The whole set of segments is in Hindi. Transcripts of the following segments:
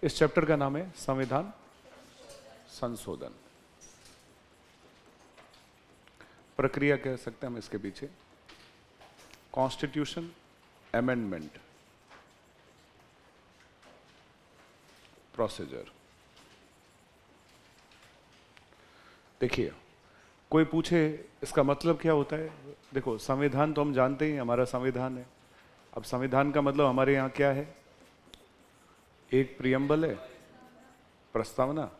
इस चैप्टर का नाम है संविधान संशोधन। प्रक्रिया कह सकते हैं हम इसके पीछे, कॉन्स्टिट्यूशन अमेंडमेंट प्रोसीजर। देखिए, कोई पूछे इसका मतलब क्या होता है। देखो, संविधान तो हम जानते ही, हमारा संविधान है। अब संविधान का मतलब हमारे यहाँ क्या है? एक प्रियम्बल है, प्रस्तावना,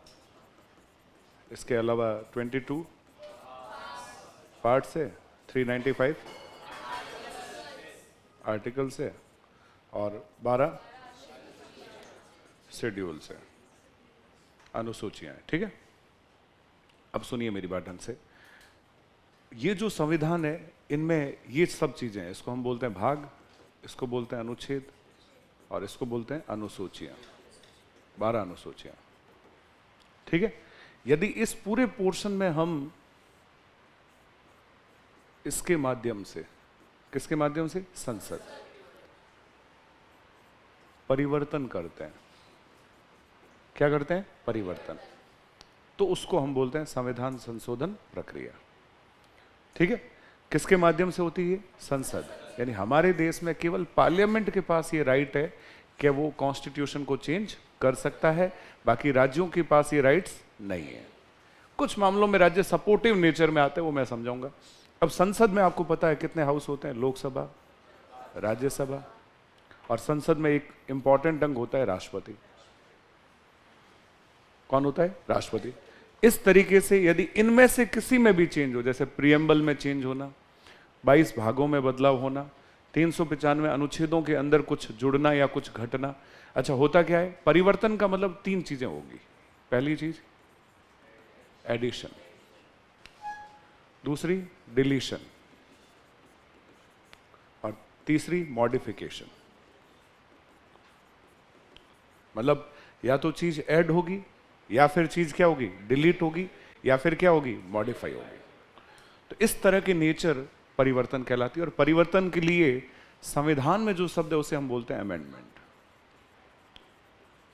इसके अलावा 22 पार्ट्स है, 395 आर्टिकल्स है और 12 शेड्यूल्स है, अनुसूचियां हैं। ठीक है, अब सुनिए मेरी बात ढंग से। ये जो संविधान है, इनमें ये सब चीजें हैं। इसको हम बोलते हैं भाग, इसको बोलते हैं अनुच्छेद और इसको बोलते हैं अनुसूचियां, 12 अनुसूचियां। ठीक है, यदि इस पूरे पोर्शन में हम इसके माध्यम से, किसके माध्यम से? संसद परिवर्तन करते हैं। क्या करते हैं? परिवर्तन। तो उसको हम बोलते हैं संविधान संशोधन प्रक्रिया। ठीक है, किसके माध्यम से होती है? संसद। यानी हमारे देश में केवल पार्लियामेंट के पास ये राइट है कि वो कॉन्स्टिट्यूशन को चेंज कर सकता है, बाकी राज्यों के पास ये राइट्स नहीं है। कुछ मामलों में राज्य सपोर्टिव नेचर में आते हैं, वो मैं समझाऊंगा। अब संसद में आपको पता है कितने हाउस होते हैं? लोकसभा, राज्यसभा, और संसद में एक इंपॉर्टेंट अंग होता है राष्ट्रपति। कौन होता है? राष्ट्रपति। इस तरीके से यदि इनमें से किसी में भी चेंज हो, जैसे प्रियम्बल में चेंज होना, 22 भागों में बदलाव होना, 395 अनुच्छेदों के अंदर कुछ जुड़ना या कुछ घटना। अच्छा, होता क्या है? परिवर्तन का मतलब 3 चीजें होगी। पहली चीज एडिशन, दूसरी डिलीशन और तीसरी मॉडिफिकेशन। मतलब या तो चीज ऐड होगी या फिर चीज क्या होगी? डिलीट होगी या फिर क्या होगी? मॉडिफाई होगी। तो इस तरह की नेचर परिवर्तन कहलाती है। और परिवर्तन के लिए संविधान में जो शब्द है उसे हम बोलते हैं अमेंडमेंट।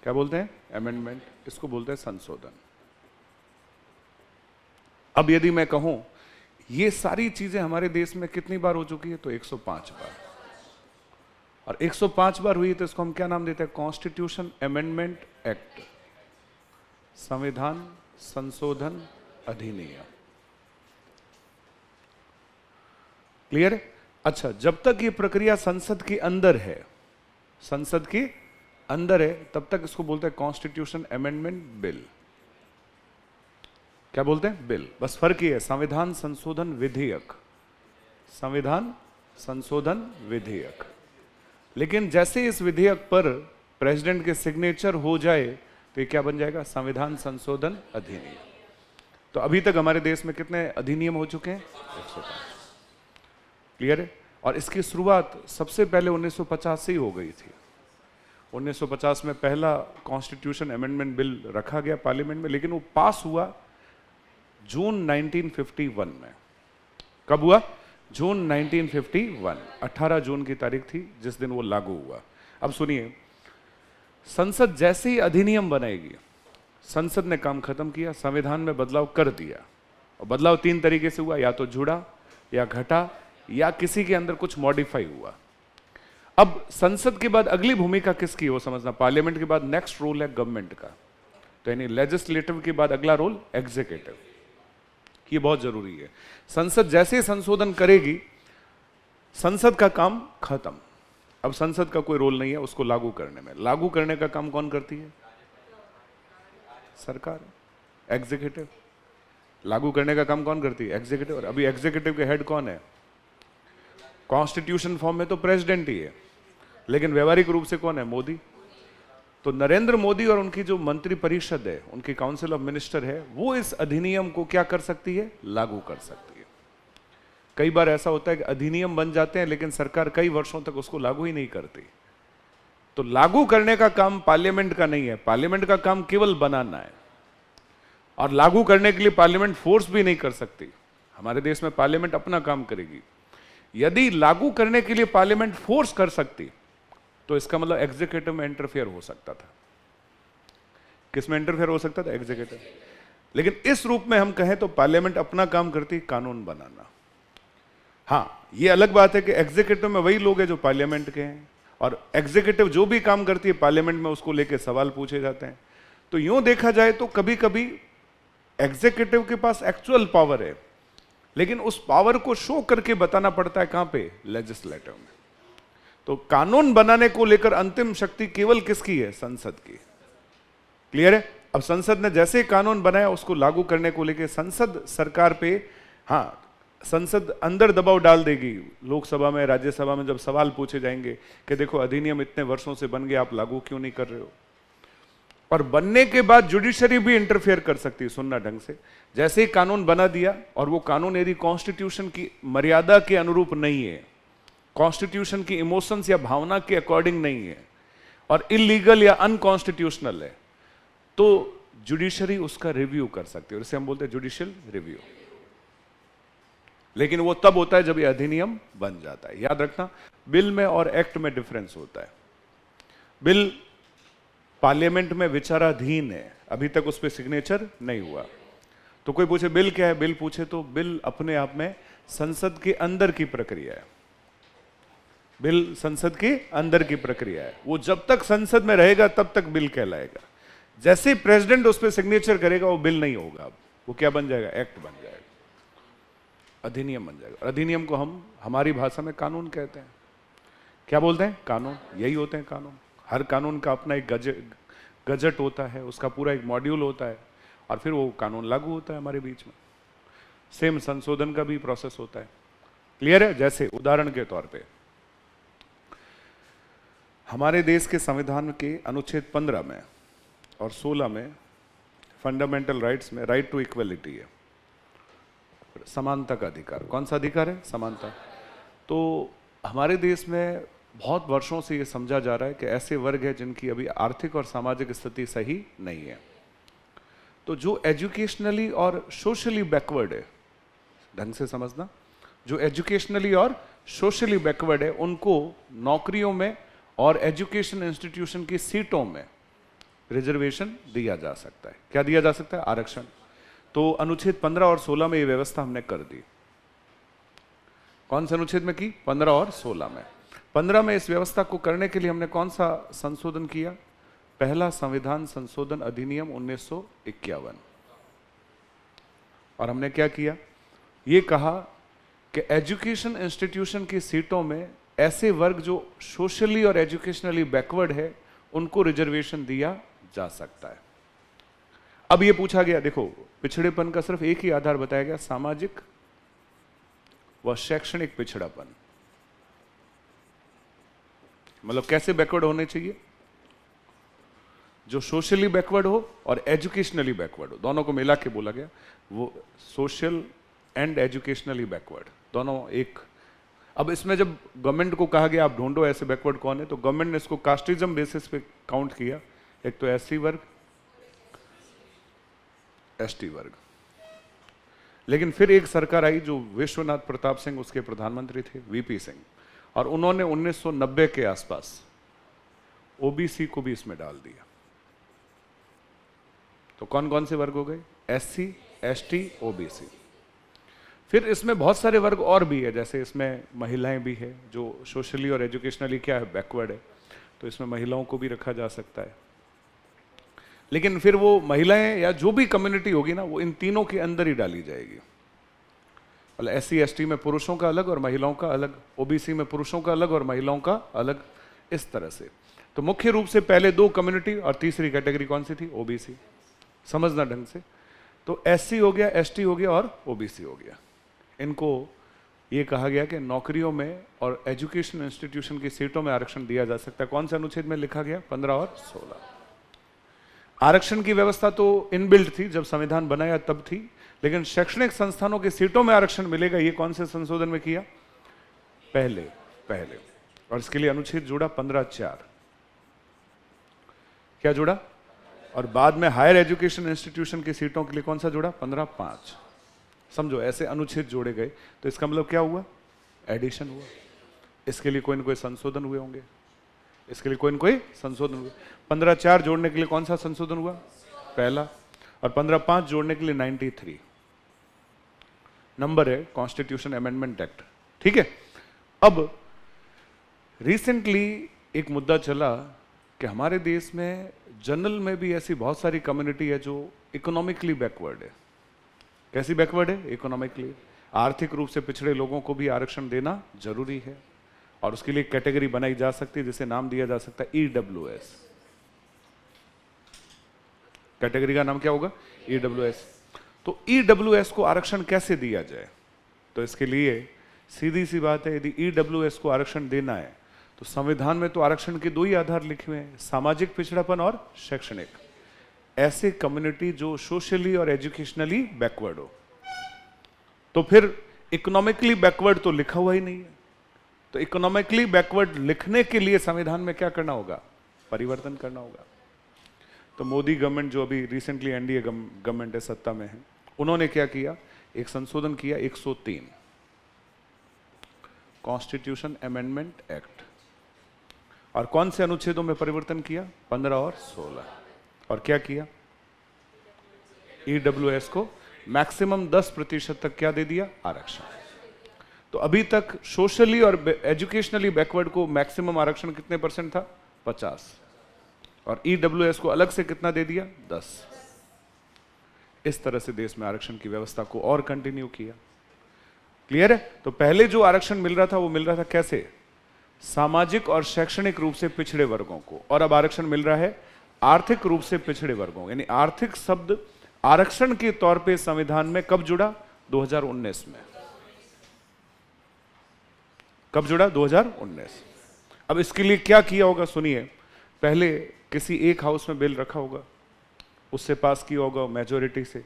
क्या बोलते हैं? अमेंडमेंट। इसको बोलते हैं संशोधन। अब यदि मैं कहूं ये सारी चीजें हमारे देश में कितनी बार हो चुकी है, तो 105 बार। और 105 बार हुई तो इसको हम क्या नाम देते हैं? कॉन्स्टिट्यूशन अमेंडमेंट एक्ट, संविधान संशोधन अधिनियम। क्लियर है? अच्छा, जब तक ये प्रक्रिया संसद के अंदर है, संसद के अंदर है, तब तक इसको बोलते हैं कॉन्स्टिट्यूशन अमेंडमेंट बिल। क्या बोलते हैं? बिल। बस फर्क ये है, संविधान संशोधन विधेयक, संविधान संशोधन विधेयक। लेकिन जैसे इस विधेयक पर प्रेसिडेंट के सिग्नेचर हो जाए तो ये क्या बन जाएगा? संविधान संशोधन अधिनियम। तो अभी तक हमारे देश में कितने अधिनियम हो चुके हैं? 105। क्लियर है? और इसकी शुरुआत सबसे पहले 1950 से ही हो गई थी। 1950 में पहला कॉन्स्टिट्यूशन अमेंडमेंट बिल रखा गया पार्लियामेंट में, लेकिन वो पास हुआ जून 1951 में। कब हुआ? जून 1951। 18 जून की तारीख थी जिस दिन वो लागू हुआ। अब सुनिए, संसद जैसे ही अधिनियम बनाएगी, संसद ने काम खत्म किया, संविधान में बदलाव कर दिया। और बदलाव 3 तरीके से हुआ, या तो जुड़ा या घटा या किसी के अंदर कुछ मॉडिफाई हुआ। अब संसद के बाद अगली भूमिका किसकी, वो समझना। पार्लियामेंट के बाद नेक्स्ट रोल है गवर्नमेंट का। तो यानी लेजिस्लेटिव के बाद अगला रोल एग्जीक्यूटिव। ये बहुत जरूरी है। संसद जैसे संशोधन करेगी, संसद का काम खत्म। अब संसद का कोई रोल नहीं है उसको लागू करने में। लागू करने का काम कौन करती है? सरकार, एग्जीक्यूटिव। लागू करने का काम कौन करती है? एग्जीक्यूटिव। और अभी एग्जीक्यूटिव के हेड कौन है? कॉन्स्टिट्यूशन फॉर्म में तो प्रेसिडेंट ही है, लेकिन व्यवहारिक रूप से कौन है? मोदी। तो नरेंद्र मोदी और उनकी जो मंत्री परिषद है, उनकी काउंसिल ऑफ मिनिस्टर है, वो इस अधिनियम को क्या कर सकती है? लागू कर सकती है। कई बार ऐसा होता है कि अधिनियम बन जाते हैं लेकिन सरकार कई वर्षों तक उसको लागू ही नहीं करती। तो लागू करने का काम पार्लियामेंट का नहीं है, पार्लियामेंट का काम केवल बनाना है। और लागू करने के लिए पार्लियामेंट फोर्स भी नहीं कर सकती। हमारे देश में पार्लियामेंट अपना काम करेगी। यदि लागू करने के लिए पार्लियामेंट फोर्स कर सकती तो इसका मतलब एग्जीक्यूटिव में इंटरफेयर हो सकता था। किस में इंटरफेयर हो सकता था? एग्जीक्यूटिव। लेकिन इस रूप में हम कहें तो पार्लियामेंट अपना काम करती, कानून बनाना। हाँ, ये अलग बात है कि एग्जीक्यूटिव में वही लोग हैं जो पार्लियामेंट के हैं, और एग्जीक्यूटिव जो भी काम करती है पार्लियामेंट में उसको लेके सवाल पूछे जाते हैं। तो यूं देखा जाए तो कभी कभी एग्जीक्यूटिव के पास एक्चुअल पावर है, लेकिन उस पावर को शो करके बताना पड़ता है कहां पे? लेजिस्लेटिव में। तो कानून बनाने को लेकर अंतिम शक्ति केवल किसकी है? संसद की। क्लियर है? अब संसद ने जैसे कानून बनाया उसको लागू करने को लेकर संसद सरकार पे, हाँ, संसद अंदर दबाव डाल देगी। लोकसभा में, राज्यसभा में जब सवाल पूछे जाएंगे कि देखो अधिनियम इतने वर्षों से बन गया, आप लागू क्यों नहीं कर रहे हो? और बनने के बाद जुडिशरी भी इंटरफेयर कर सकती है, सुनना ढंग से। जैसे ही कानून बना दिया और वो कानून यदि कॉन्स्टिट्यूशन की मर्यादा के अनुरूप नहीं है, कॉन्स्टिट्यूशन की इमोशंस या भावना के अकॉर्डिंग नहीं है, और इलीगल या अनकॉन्स्टिट्यूशनल है, तो जुडिशरी उसका रिव्यू कर सकती है, उसे हम बोलते हैं जुडिशियल रिव्यू। लेकिन वो तब होता है जब ये अधिनियम बन जाता है। याद रखना, बिल में और एक्ट में डिफरेंस होता है। बिल पार्लियामेंट में विचाराधीन है, अभी तक उस पर सिग्नेचर नहीं हुआ। तो कोई पूछे बिल क्या है? बिल पूछे तो बिल अपने आप में संसद के अंदर की प्रक्रिया है। बिल संसद के अंदर की प्रक्रिया है, वो जब तक संसद में रहेगा तब तक बिल कहलाएगा। जैसे प्रेसिडेंट उस पर सिग्नेचर करेगा वो बिल नहीं होगा, अब वो क्या बन जाएगा? एक्ट बन जाएगा, अधिनियम बन जाएगा। और अधिनियम को हम हमारी भाषा में कानून कहते हैं। क्या बोलते हैं? कानून। यही होते हैं कानून। हर कानून का अपना एक गजट होता है, उसका पूरा एक मॉड्यूल होता है, और फिर वो कानून लागू होता है हमारे बीच में। सेम संशोधन का भी प्रोसेस होता है। क्लियर है? जैसे उदाहरण के तौर पे हमारे देश के संविधान के अनुच्छेद 15 में और 16 में फंडामेंटल राइट्स में राइट टू इक्वलिटी है, समानता का अधिकार। कौन सा अधिकार है? समानता। तो हमारे देश में बहुत वर्षों से ये समझा जा रहा है कि ऐसे वर्ग हैं जिनकी अभी आर्थिक और सामाजिक स्थिति सही नहीं है, तो जो एजुकेशनली और सोशली बैकवर्ड है, ढंग से समझना, जो एजुकेशनली और सोशली बैकवर्ड है उनको नौकरियों में और एजुकेशन इंस्टीट्यूशन की सीटों में रिजर्वेशन दिया जा सकता है। क्या दिया जा सकता है? आरक्षण। तो अनुच्छेद 15 और 16 में ये व्यवस्था हमने कर दी। कौन से अनुच्छेद में की? 15 और 16 में। 15 में इस व्यवस्था को करने के लिए हमने कौन सा संशोधन किया? पहला संविधान संशोधन अधिनियम 1951। और हमने क्या किया? ये कहा कि एजुकेशन इंस्टीट्यूशन की सीटों में ऐसे वर्ग जो सोशली और एजुकेशनली बैकवर्ड है उनको रिजर्वेशन दिया जा सकता है। अब ये पूछा गया, देखो पिछड़ेपन का सिर्फ एक ही आधार बताया गया, सामाजिक व शैक्षणिक पिछड़ापन। मतलब कैसे बैकवर्ड होने चाहिए? जो सोशली बैकवर्ड हो और एजुकेशनली बैकवर्ड हो, दोनों को मिला के बोला गया। वो सोशल एंड एजुकेशनली बैकवर्ड दोनों एक। अब इसमें जब गवर्नमेंट को कहा गया आप ढूंढो ऐसे बैकवर्ड कौन है, तो गवर्नमेंट ने इसको कास्टिज्म बेसिस पे काउंट किया। एक तो एससी वर्ग, एसटी वर्ग। लेकिन फिर एक सरकार आई जो विश्वनाथ प्रताप सिंह उसके प्रधानमंत्री थे, वीपी सिंह, और उन्होंने 1990 के आसपास ओबीसी को भी इसमें डाल दिया। तो कौन कौन से वर्ग हो गए? SC, ST, OBC. फिर इसमें बहुत सारे वर्ग और भी है, जैसे इसमें महिलाएं भी है जो सोशली और एजुकेशनली क्या है? बैकवर्ड है, तो इसमें महिलाओं को भी रखा जा सकता है। लेकिन फिर वो महिलाएं या जो भी कम्युनिटी होगी ना, वो इन तीनों के अंदर ही डाली जाएगी। मतलब एससी एसटी में पुरुषों का अलग और महिलाओं का अलग, ओबीसी में पुरुषों का अलग और महिलाओं का अलग, इस तरह से। तो मुख्य रूप से पहले दो कम्युनिटी और तीसरी कैटेगरी कौन सी थी? ओबीसी। समझना ढंग से। तो एससी हो गया, एसटी हो गया और ओबीसी हो गया। इनको ये कहा गया कि नौकरियों में और एजुकेशन इंस्टीट्यूशन की सीटों में आरक्षण दिया जा सकता है। कौन से अनुच्छेद में लिखा गया? 15 और 16। आरक्षण की व्यवस्था तो इनबिल्ट थी, जब संविधान बनाया तब थी, लेकिन शैक्षणिक संस्थानों की सीटों में आरक्षण मिलेगा, ये कौन से संशोधन में किया? पहले। और इसके लिए अनुच्छेद जुड़ा 15(4). क्या जुड़ा? और बाद में हायर एजुकेशन इंस्टीट्यूशन की सीटों के लिए कौन सा जुड़ा? 15(5). समझो, ऐसे अनुच्छेद जोड़े गए, तो इसका मतलब क्या हुआ? एडिशन हुआ। इसके लिए कोई न कोई संशोधन हुए होंगे। इसके लिए कोई न कोई संशोधन हुआ। 15(4) जोड़ने के लिए कौन सा संशोधन हुआ? पहला। और 15(5) जोड़ने के लिए 93 नंबर है कॉन्स्टिट्यूशन अमेंडमेंट एक्ट। ठीक है। अब रिसेंटली एक मुद्दा चला कि हमारे देश में जनरल में भी ऐसी बहुत सारी कम्युनिटी है जो इकोनॉमिकली बैकवर्ड है। कैसी बैकवर्ड है? इकोनॉमिकली। आर्थिक रूप से पिछड़े लोगों को भी आरक्षण देना जरूरी है और उसके लिए कैटेगरी बनाई जा सकती है जिसे नाम दिया जा सकता है EWS। कैटेगरी का नाम क्या होगा? EWS। तो EWS को आरक्षण कैसे दिया जाए? तो इसके लिए सीधी सी बात है, यदि EWS को आरक्षण देना है तो संविधान में तो आरक्षण के दो ही आधार लिखे हुए हैं, सामाजिक पिछड़ापन और शैक्षणिक। ऐसे कम्युनिटी जो सोशली और एजुकेशनली बैकवर्ड हो। तो फिर इकोनॉमिकली बैकवर्ड तो लिखा हुआ ही नहीं है। तो इकोनॉमिकली बैकवर्ड लिखने के लिए संविधान में क्या करना होगा? परिवर्तन करना होगा। तो मोदी गवर्नमेंट जो अभी रिसेंटली एनडीए गवर्नमेंट है, सत्ता में है, उन्होंने क्या किया? एक संशोधन किया 103 कॉन्स्टिट्यूशन अमेंडमेंट एक्ट। और कौन से अनुच्छेदों में परिवर्तन किया? 15 और 16। और क्या किया? EWS को मैक्सिमम 10% तक क्या दे दिया? आरक्षण। तो अभी तक सोशली और एजुकेशनली बैकवर्ड को मैक्सिमम आरक्षण कितने परसेंट था? 50। और EWS को अलग से कितना दे दिया? 10। इस तरह से देश में आरक्षण की व्यवस्था को और कंटिन्यू किया। क्लियर है? तो पहले जो आरक्षण मिल रहा था वो मिल रहा था कैसे? सामाजिक और शैक्षणिक रूप से पिछड़े वर्गों को। और अब आरक्षण मिल रहा है आर्थिक रूप से पिछड़े वर्गों। यानी आर्थिक शब्द आरक्षण के तौर पे संविधान में कब जुड़ा? 2019 में। कब जुड़ा? 2019। अब इसके लिए क्या किया होगा? सुनिए, पहले किसी एक हाउस में बिल रखा होगा, उससे पास किया होगा मेजोरिटी से।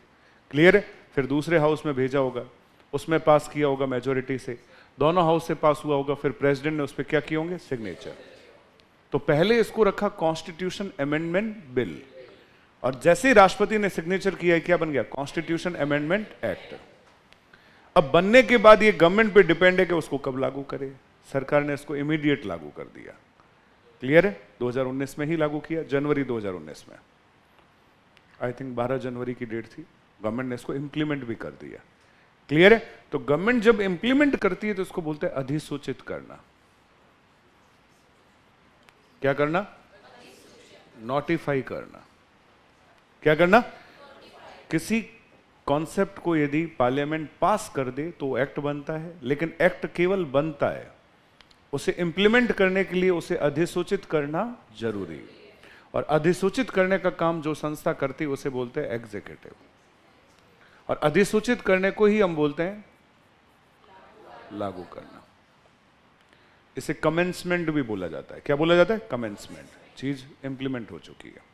क्लियर है? फिर दूसरे हाउस में भेजा होगा, उसमें पास किया होगा मेजोरिटी से। दोनों हाउस से पास हुआ होगा, फिर प्रेसिडेंट ने उस पर क्या किए होंगे? सिग्नेचर। तो पहले इसको रखा कॉन्स्टिट्यूशन अमेंडमेंट बिल, और जैसे ही राष्ट्रपति ने सिग्नेचर किया, क्या बन गया? Constitution amendment act. अब बनने के बाद ये गवर्नमेंट पे डिपेंड है कि उसको कब लागू करे। सरकार ने इसको इमीडिएट लागू कर दिया। क्लियर है? 2019 में ही लागू किया, जनवरी 2019 में। आई थिंक 12 जनवरी की डेट थी। गवर्नमेंट ने इसको इंप्लीमेंट भी कर दिया। क्लियर है? तो गवर्नमेंट जब इंप्लीमेंट करती है तो इसको बोलते हैं अधिसूचित करना। क्या करना? नोटिफाई करना। क्या करना? किसी कॉन्सेप्ट को यदि पार्लियामेंट पास कर दे तो एक्ट बनता है, लेकिन एक्ट केवल बनता है, उसे इंप्लीमेंट करने के लिए उसे अधिसूचित करना जरूरी। और अधिसूचित करने का काम जो संस्था करती है उसे बोलते हैं एग्जीक्यूटिव। और अधिसूचित करने को ही हम बोलते हैं लागू करना। इसे कमेंसमेंट भी बोला जाता है। क्या बोला जाता है? कमेंसमेंट। चीज इंप्लीमेंट हो चुकी है।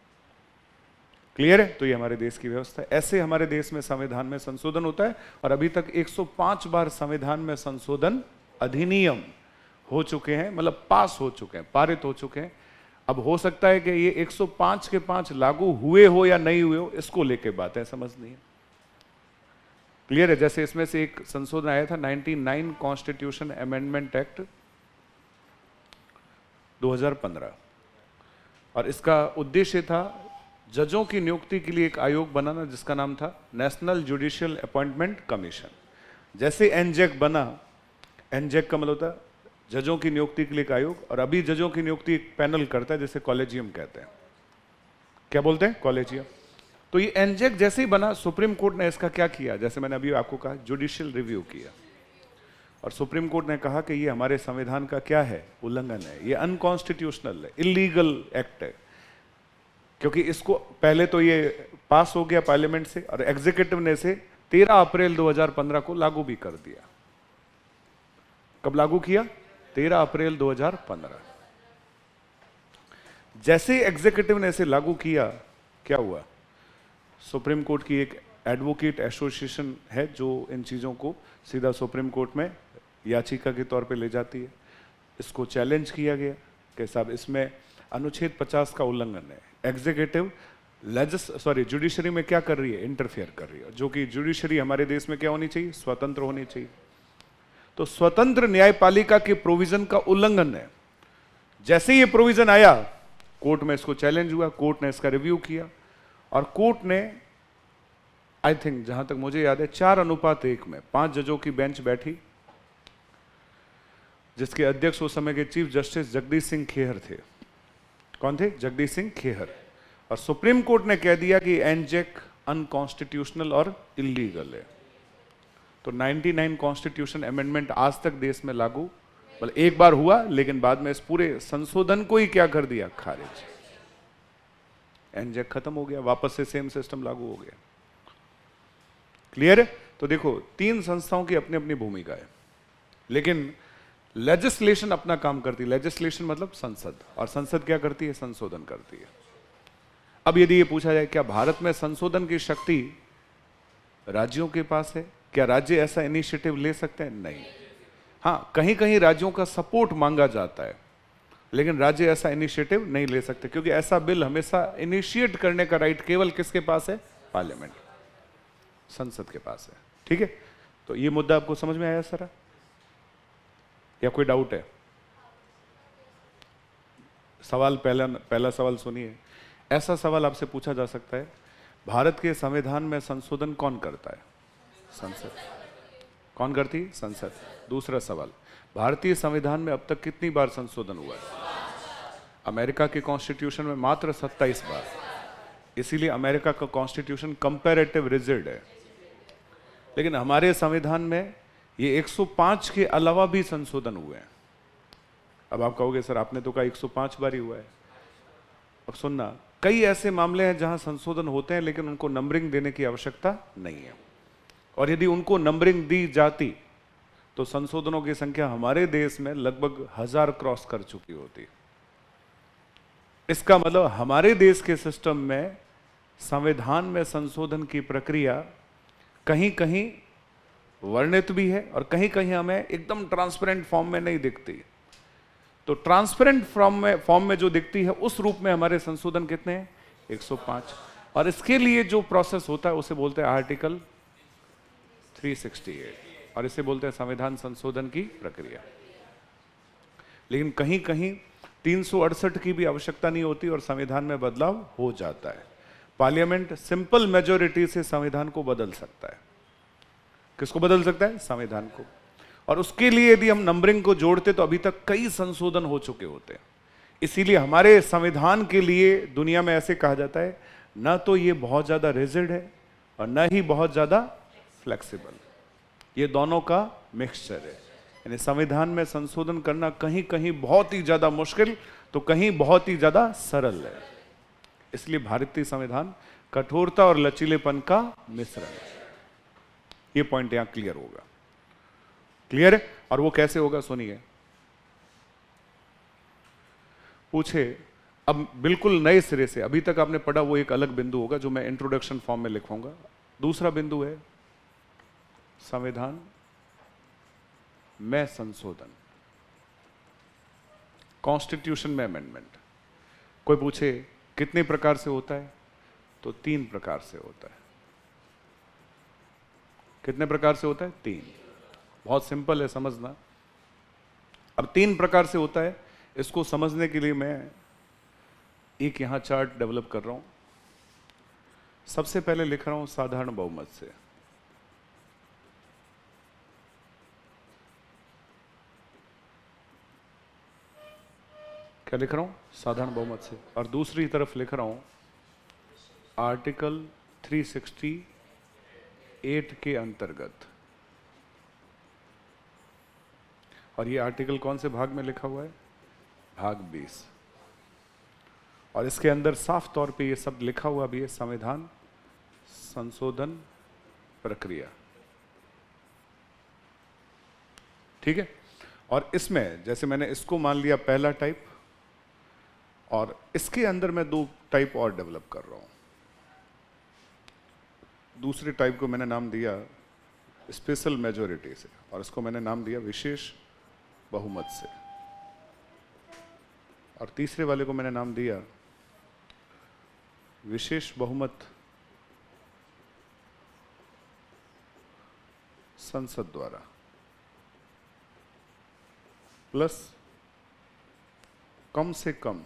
क्लियर है? तो ये हमारे देश की व्यवस्था है। ऐसे हमारे देश में संविधान में संशोधन होता है। और अभी तक 105 बार संविधान में संशोधन अधिनियम हो चुके हैं, मतलब पास हो चुके हैं, पारित हो चुके हैं। अब हो सकता है कि ये 105 के 5 लागू हुए हो या नहीं हुए हो, इसको लेके बात है, समझनी है। क्लियर है? जैसे इसमें से एक संशोधन आया था 99 कॉन्स्टिट्यूशन अमेंडमेंट एक्ट 2015, और इसका उद्देश्य था जजों की नियुक्ति के लिए एक आयोग बनाना जिसका नाम था नेशनल जुडिशियल अपॉइंटमेंट कमीशन। जैसे एनजेक बना, एनजेक का मतलब होता है जजों की नियुक्ति के लिए एक आयोग, और अभी जजों की नियुक्ति एक पैनल करता है जिसे कॉलेजियम कहते हैं। क्या बोलते हैं? कॉलेजियम। तो ये एनजेक जैसे ही बना, सुप्रीम कोर्ट ने इसका क्या किया? जैसे मैंने अभी आपको कहा, जुडिशियल रिव्यू किया, और सुप्रीम कोर्ट ने कहा कि ये हमारे संविधान का क्या है? उल्लंघन है, ये अनकॉन्स्टिट्यूशनल है, इलीगल एक्ट है। क्योंकि इसको पहले तो ये पास हो गया पार्लियामेंट से, और एग्जीक्यूटिव ने इसे 13 अप्रैल 2015 को लागू भी कर दिया। कब लागू किया? 13 अप्रैल 2015। जैसे ही एग्जीक्यूटिव ने इसे लागू किया, क्या हुआ? सुप्रीम कोर्ट की एक एडवोकेट एसोसिएशन है जो इन चीज़ों को सीधा सुप्रीम कोर्ट में याचिका के तौर पे ले जाती है। इसको चैलेंज किया गया कि साहब इसमें अनुच्छेद 50 का उल्लंघन है। एग्जीक्यूटिव जुडिशरी में क्या कर रही है? इंटरफेयर कर रही है, जो कि जुडिशरी हमारे देश में क्या होनी चाहिए? स्वतंत्र होनी चाहिए। तो स्वतंत्र न्यायपालिका के प्रोविजन का उल्लंघन है। जैसे ही ये प्रोविजन आया, कोर्ट में इसको चैलेंज हुआ, कोर्ट ने इसका रिव्यू किया और कोर्ट ने, आई थिंक जहां तक मुझे याद है, 4:1 में 5 जजों की बेंच बैठी, जिसके अध्यक्ष उस समय के चीफ जस्टिस जगदीश सिंह खेहर थे। कौन थे? जगदीश सिंह खेहर। और सुप्रीम कोर्ट ने कह दिया कि एनजेक अनकॉन्स्टिट्यूशनल और इलीगल है। तो 99 कॉन्स्टिट्यूशन अमेंडमेंट आज तक देश में लागू, मतलब एक बार हुआ, लेकिन बाद में इस पूरे संशोधन को ही क्या कर दिया? खारिज। एनजेक खत्म हो गया, वापस से सेम सिस्टम लागू हो गया। क्लियर है? तो देखो, 3 संस्थाओं की अपनी अपनी भूमिका है, लेकिन लेजिस्लेशन अपना काम करती है। लेजिस्लेशन मतलब संसद, और संसद क्या करती है? संशोधन करती है। अब यदि ये पूछा जाए क्या भारत में संशोधन की शक्ति राज्यों के पास है? क्या राज्य ऐसा इनिशिएटिव ले सकते हैं? नहीं। हाँ, कहीं कहीं राज्यों का सपोर्ट मांगा जाता है, लेकिन राज्य ऐसा इनिशिएटिव नहीं ले सकते, क्योंकि ऐसा बिल हमेशा इनिशिएट करने का राइट केवल किसके पास है? पार्लियामेंट, संसद के पास है। ठीक है? तो ये मुद्दा आपको समझ में आया सर, या कोई डाउट है? सवाल पहला सवाल सुनिए। ऐसा सवाल आपसे पूछा जा सकता है, भारत के संविधान में संशोधन कौन करता है? संसद। कौन करती है? संसद। दूसरा सवाल, भारतीय संविधान में अब तक कितनी बार संशोधन हुआ है? अमेरिका के कॉन्स्टिट्यूशन में मात्र 27 बार। इसीलिए अमेरिका का कॉन्स्टिट्यूशन कंपैरेटिव रिजिड है, लेकिन हमारे संविधान में ये 105 के अलावा भी संशोधन हुए हैं। अब आप कहोगे सर आपने तो कहा 105 बार ही हुआ है। अब सुनना, कई ऐसे मामले हैं जहां संशोधन होते हैं लेकिन उनको नंबरिंग देने की आवश्यकता नहीं है, और यदि उनको नंबरिंग दी जाती तो संशोधनों की संख्या हमारे देश में लगभग 1000 क्रॉस कर चुकी होती। इसका मतलब हमारे देश के सिस्टम में संविधान में संशोधन की प्रक्रिया कहीं कहीं वर्णित भी है और कहीं कहीं हमें एकदम ट्रांसपेरेंट फॉर्म में नहीं दिखती। तो ट्रांसपेरेंट फॉर्म में जो दिखती है उस रूप में हमारे संशोधन कितने हैं? 105। और इसके लिए जो प्रोसेस होता है उसे बोलते हैं आर्टिकल 368, और इसे बोलते हैं संविधान संशोधन की प्रक्रिया। लेकिन कहीं कहीं 368 की भी आवश्यकता नहीं होती और संविधान में बदलाव हो जाता है। पार्लियामेंट सिंपल मेजोरिटी से संविधान को बदल सकता है। किसको बदल सकता है? संविधान को। और उसके लिए यदि हम नंबरिंग को जोड़ते तो अभी तक कई संशोधन हो चुके होते हैं। इसीलिए हमारे संविधान के लिए दुनिया में ऐसे कहा जाता है, ना तो ये बहुत ज्यादा रिजिड है और ना ही बहुत ज्यादा फ्लेक्सिबल, ये दोनों का मिक्सचर है। यानी संविधान में संशोधन करना कहीं कहीं बहुत ही ज्यादा मुश्किल तो कहीं बहुत ही ज्यादा सरल है। इसलिए भारतीय संविधान कठोरता और लचीलेपन का मिश्रण है। ये पॉइंट यहां क्लियर होगा। क्लियर है? और वो कैसे होगा सुनिए। पूछे, अब बिल्कुल नए सिरे से, अभी तक आपने पढ़ा वो एक अलग बिंदु होगा जो मैं इंट्रोडक्शन फॉर्म में लिखूंगा। दूसरा बिंदु है संविधान में संशोधन, कॉन्स्टिट्यूशन में अमेंडमेंट। कोई पूछे कितने प्रकार से होता है, तो 3 प्रकार से होता है। कितने प्रकार से होता है? 3। बहुत सिंपल है समझना। अब 3 प्रकार से होता है, इसको समझने के लिए मैं एक यहां चार्ट डेवलप कर रहा हूं। सबसे पहले लिख रहा हूं साधारण बहुमत से। क्या लिख रहा हूं? साधारण बहुमत से। और दूसरी तरफ लिख रहा हूं आर्टिकल 368 के अंतर्गत। और ये आर्टिकल कौन से भाग में लिखा हुआ है? भाग 20। और इसके अंदर साफ तौर पे ये सब लिखा हुआ भी है, संविधान संशोधन प्रक्रिया। ठीक है? और इसमें जैसे मैंने इसको मान लिया पहला टाइप, और इसके अंदर मैं 2 टाइप और डेवलप कर रहा हूं। दूसरे टाइप को मैंने नाम दिया स्पेशल मेजोरिटी से, और इसको मैंने नाम दिया विशेष बहुमत से, और तीसरे वाले को मैंने नाम दिया विशेष बहुमत संसद द्वारा प्लस कम से कम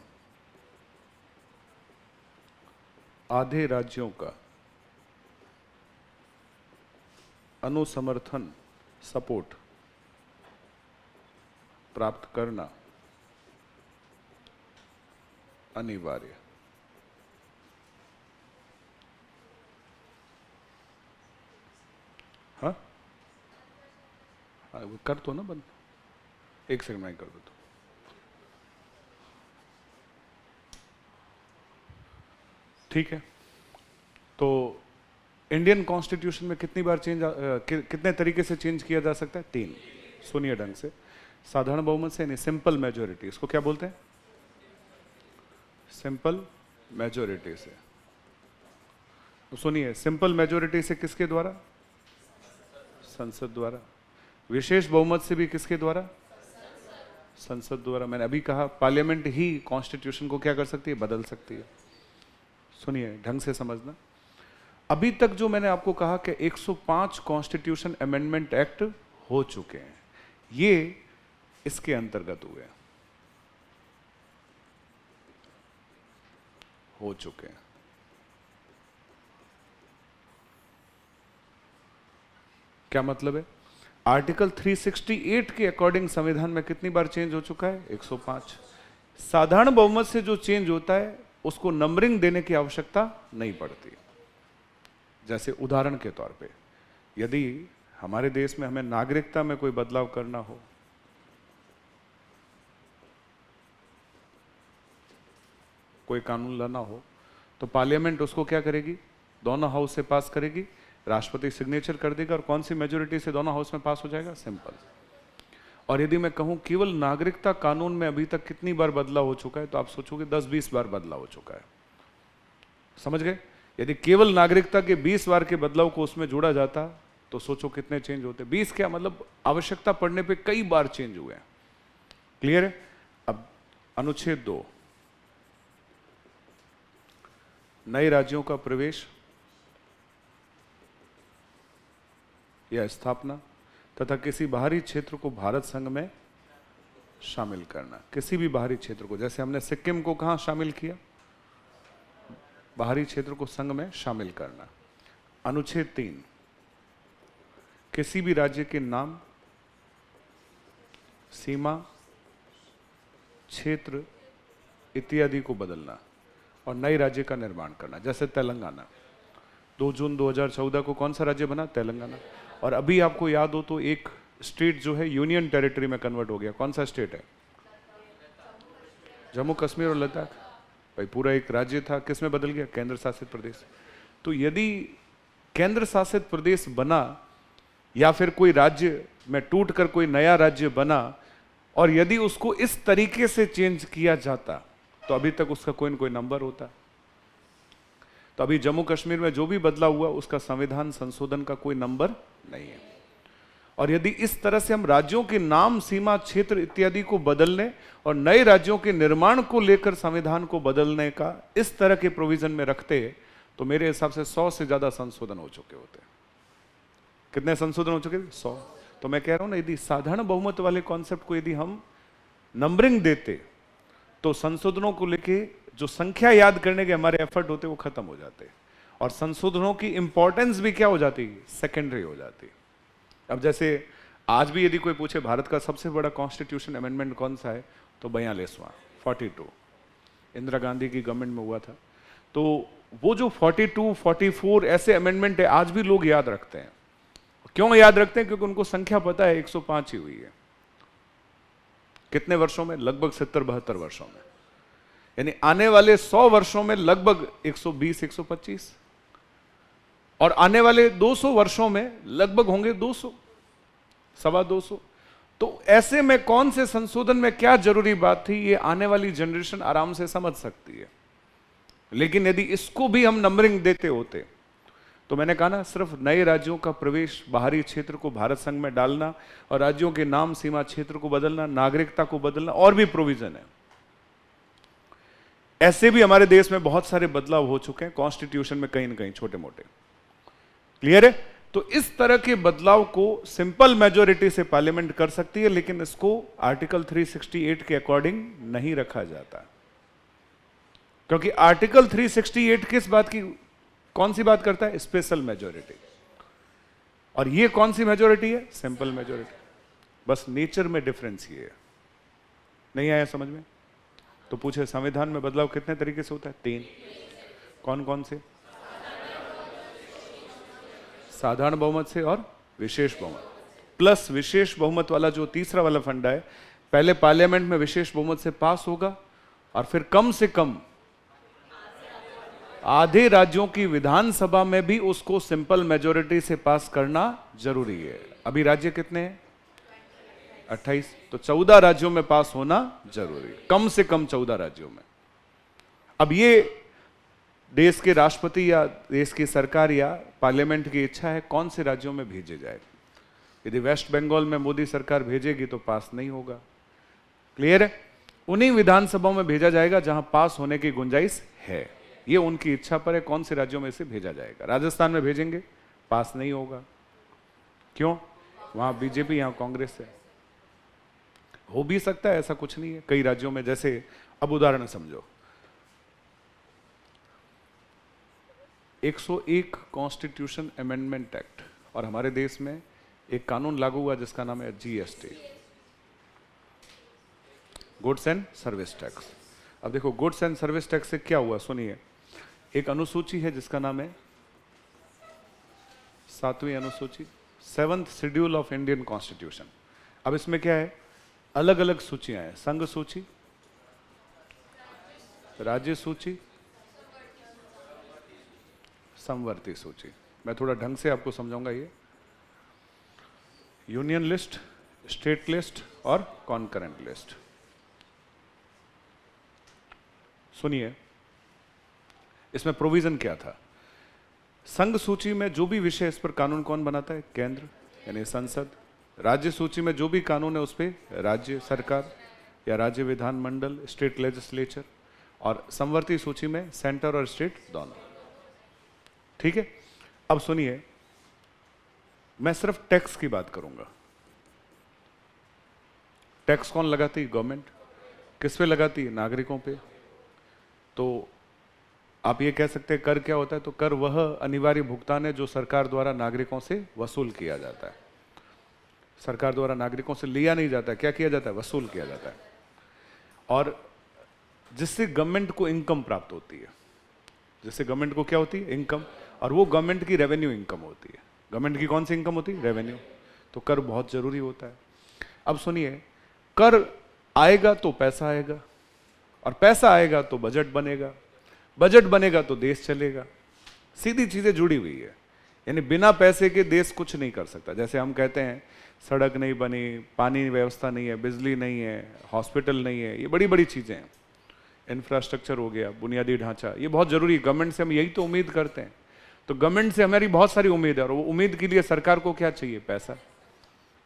आधे राज्यों का अनुसमर्थन सपोर्ट प्राप्त करना अनिवार्य। हाँ हाँ, वो कर तो ना बंद, एक सेकंड में कर दो तो। ठीक है, तो इंडियन कॉन्स्टिट्यूशन में कितनी बार कितने तरीके से चेंज किया जा सकता है? 3। सुनिए ढंग से, साधारण बहुमत से, यानी सिंपल मेजोरिटी, इसको क्या बोलते हैं? सिंपल मेजोरिटी से। तो सुनिए, सिंपल मेजोरिटी से किसके द्वारा? संसद द्वारा। विशेष बहुमत से भी किसके द्वारा? संसद द्वारा। मैंने अभी कहा पार्लियामेंट ही कॉन्स्टिट्यूशन को क्या कर सकती है? बदल सकती है। सुनिए ढंग से समझना, अभी तक जो मैंने आपको कहा कि 105 कॉन्स्टिट्यूशन अमेंडमेंट एक्ट हो चुके हैं, ये इसके अंतर्गत हुए, हो चुके हैं। क्या मतलब है? आर्टिकल 368 के अकॉर्डिंग संविधान में कितनी बार चेंज हो चुका है? 105। साधारण बहुमत से जो चेंज होता है उसको नंबरिंग देने की आवश्यकता नहीं पड़ती। जैसे उदाहरण के तौर पे, यदि हमारे देश में हमें नागरिकता में कोई बदलाव करना हो, कोई कानून लाना हो, तो पार्लियामेंट उसको क्या करेगी? दोनों हाउस से पास करेगी, राष्ट्रपति सिग्नेचर कर देगा, और कौन सी मेजोरिटी से दोनों हाउस में पास हो जाएगा? सिंपल। और यदि मैं कहूं केवल नागरिकता कानून में अभी तक कितनी बार बदलाव हो चुका है, तो आप सोचोगे 10-20 बार बदलाव हो चुका है। समझ गए? यदि केवल नागरिकता के 20 बार के बदलाव को उसमें जोड़ा जाता तो सोचो कितने चेंज होते। 20 क्या मतलब आवश्यकता पड़ने पे कई बार चेंज हुए हैं। क्लियर है? अब अनुच्छेद 2, नए राज्यों का प्रवेश या स्थापना तथा किसी बाहरी क्षेत्र को भारत संघ में शामिल करना। किसी भी बाहरी क्षेत्र को, जैसे हमने सिक्किम को कहां शामिल किया? बाहरी क्षेत्र को संघ में शामिल करना। अनुच्छेद 3, किसी भी राज्य के नाम, सीमा, क्षेत्र इत्यादि को बदलना और नए राज्य का निर्माण करना। जैसे तेलंगाना, 2 जून 2014 को कौन सा राज्य बना? तेलंगाना। और अभी आपको याद हो तो एक स्टेट जो है यूनियन टेरिटरी में कन्वर्ट हो गया। कौन सा स्टेट है? जम्मू कश्मीर और लद्दाख। भाई पूरा एक राज्य था, किस में बदल गया? केंद्र शासित प्रदेश। तो यदि केंद्र शासित प्रदेश बना या फिर कोई राज्य में टूट कर कोई नया राज्य बना, और यदि उसको इस तरीके से चेंज किया जाता तो अभी तक उसका कोई न कोई नंबर होता। तो अभी जम्मू कश्मीर में जो भी बदलाव हुआ उसका संविधान संशोधन का कोई नंबर नहीं है। और यदि इस तरह से हम राज्यों के नाम, सीमा, क्षेत्र इत्यादि को बदलने और नए राज्यों के निर्माण को लेकर संविधान को बदलने का इस तरह के प्रोविजन में रखते तो मेरे हिसाब से 100 से ज्यादा संशोधन हो चुके होते। कितने संशोधन हो चुके? 100। तो मैं कह रहा हूं ना, यदि साधारण बहुमत वाले कॉन्सेप्ट को यदि हम नंबरिंग देते तो संशोधनों को लेके जो संख्या याद करने के हमारे एफर्ट होते वो खत्म हो जाते, और संशोधनों की इंपॉर्टेंस भी क्या हो जाती? सेकेंडरी हो जाती। अब जैसे आज भी यदि कोई पूछे भारत का सबसे बड़ा कॉन्स्टिट्यूशन अमेंडमेंट कौन सा है, तो 42वां 42 इंदिरा गांधी की गवर्नमेंट में हुआ था। तो वो जो 42, 44 ऐसे अमेंडमेंट है आज भी लोग याद रखते हैं। क्यों याद रखते हैं? क्योंकि उनको संख्या पता है 105 ही हुई है। कितने वर्षों में? लगभग 70-72 वर्षों में। यानी आने वाले 100 वर्षों में लगभग 120-125, और आने वाले 200 वर्षों में लगभग होंगे 200, 225। तो ऐसे में कौन से संशोधन में क्या जरूरी बात थी, ये आने वाली जनरेशन आराम से समझ सकती है। लेकिन यदि इसको भी हम नंबरिंग देते होते तो मैंने कहा ना, सिर्फ नए राज्यों का प्रवेश, बाहरी क्षेत्र को भारत संघ में डालना और राज्यों के नाम, सीमा, क्षेत्र को बदलना, नागरिकता को बदलना, और भी प्रोविजन है। ऐसे भी हमारे देश में बहुत सारे बदलाव हो चुके हैं कॉन्स्टिट्यूशन में, कहीं ना कहीं छोटे मोटे। क्लियर है? तो इस तरह के बदलाव को सिंपल मेजोरिटी से पार्लियामेंट कर सकती है, लेकिन इसको आर्टिकल 368 के अकॉर्डिंग नहीं रखा जाता, क्योंकि आर्टिकल 368 किस बात की, कौन सी बात करता है? Special majority. और ये कौन सी मेजोरिटी है? Simple majority. बस नेचर में डिफरेंस ये है। नहीं आया समझ में? तो पूछे संविधान में बदलाव कितने तरीके से होता है? 3। कौन कौन से? साधारण बहुमत से और विशेष बहुमत, प्लस विशेष बहुमत वाला जो तीसरा वाला फंडा है, पहले पार्लियामेंट में विशेष बहुमत से पास होगा और फिर कम से कम आधे राज्यों की विधानसभा में भी उसको सिंपल मेजोरिटी से पास करना जरूरी है। अभी राज्य कितने हैं? 28। तो 14 राज्यों में पास होना जरूरी है, कम से कम 14 राज्यों में। अब ये देश के राष्ट्रपति या देश की सरकार या पार्लियामेंट की इच्छा है कौन से राज्यों में भेजे जाए। यदि वेस्ट बंगाल में मोदी सरकार भेजेगी तो पास नहीं होगा, क्लियर है? उन्हीं विधानसभाओं में भेजा जाएगा जहां पास होने की गुंजाइश है। ये उनकी इच्छा पर है कौन से राज्यों में से भेजा जाएगा। राजस्थान में भेजेंगे, पास नहीं होगा। क्यों? वहां बीजेपी, यहां कांग्रेस है। हो भी सकता है, ऐसा कुछ नहीं है। कई राज्यों में, जैसे अब उदाहरण समझो, 101 कॉन्स्टिट्यूशन अमेंडमेंट एक्ट, और हमारे देश में एक कानून लागू हुआ जिसका नाम है GST, goods and service tax. अब देखो, गुड्स एंड सर्विस टैक्स से क्या हुआ, सुनिए। एक अनुसूची है जिसका नाम है 7वीं अनुसूची, 7th schedule of Indian constitution. अब इसमें क्या है? अलग अलग सूचियां हैं, संघ सूची, राज्य सूची, समवर्ती सूची। मैं थोड़ा ढंग से आपको समझाऊंगा। ये यूनियन लिस्ट, स्टेट लिस्ट और कॉन्करेंट लिस्ट। सुनिए, इसमें प्रोविजन क्या था? संघ सूची में जो भी विषय, इस पर कानून कौन बनाता है? केंद्र यानी संसद। राज्य सूची में जो भी कानून है उस पर राज्य सरकार या राज्य विधानमंडल, स्टेट लेजिस्लेचर। और समवर्ती सूची में सेंटर और स्टेट दोनों। ठीक है? अब सुनिए, मैं सिर्फ टैक्स की बात करूंगा। टैक्स कौन लगाती है? गवर्नमेंट। किस पे लगाती है? नागरिकों पे। तो आप ये कह सकते हैं कर क्या होता है? तो कर वह अनिवार्य भुगतान है जो सरकार द्वारा नागरिकों से वसूल किया जाता है। सरकार द्वारा नागरिकों से लिया नहीं जाता, क्या किया जाता है? वसूल किया जाता है। और जिससे गवर्नमेंट को इनकम प्राप्त होती है, जिससे गवर्नमेंट को क्या होती है? इनकम। और वो गवर्नमेंट की रेवेन्यू इनकम होती है। गवर्नमेंट की कौन सी इनकम होती है? रेवेन्यू। तो कर बहुत जरूरी होता है। अब सुनिए, कर आएगा तो पैसा आएगा, और पैसा आएगा तो बजट बनेगा, बजट बनेगा तो देश चलेगा। सीधी चीजें जुड़ी हुई है। यानी बिना पैसे के देश कुछ नहीं कर सकता। जैसे हम कहते हैं सड़क नहीं बनी, पानी व्यवस्था नहीं है, बिजली नहीं है, हॉस्पिटल नहीं है, ये बड़ी बड़ी चीजें हैं। इंफ्रास्ट्रक्चर हो गया, बुनियादी ढांचा, ये बहुत जरूरी है। गवर्नमेंट से हम यही तो उम्मीद करते हैं। तो गवर्नमेंट से हमारी बहुत सारी उम्मीद है, और वो उम्मीद के लिए सरकार को क्या चाहिए? पैसा।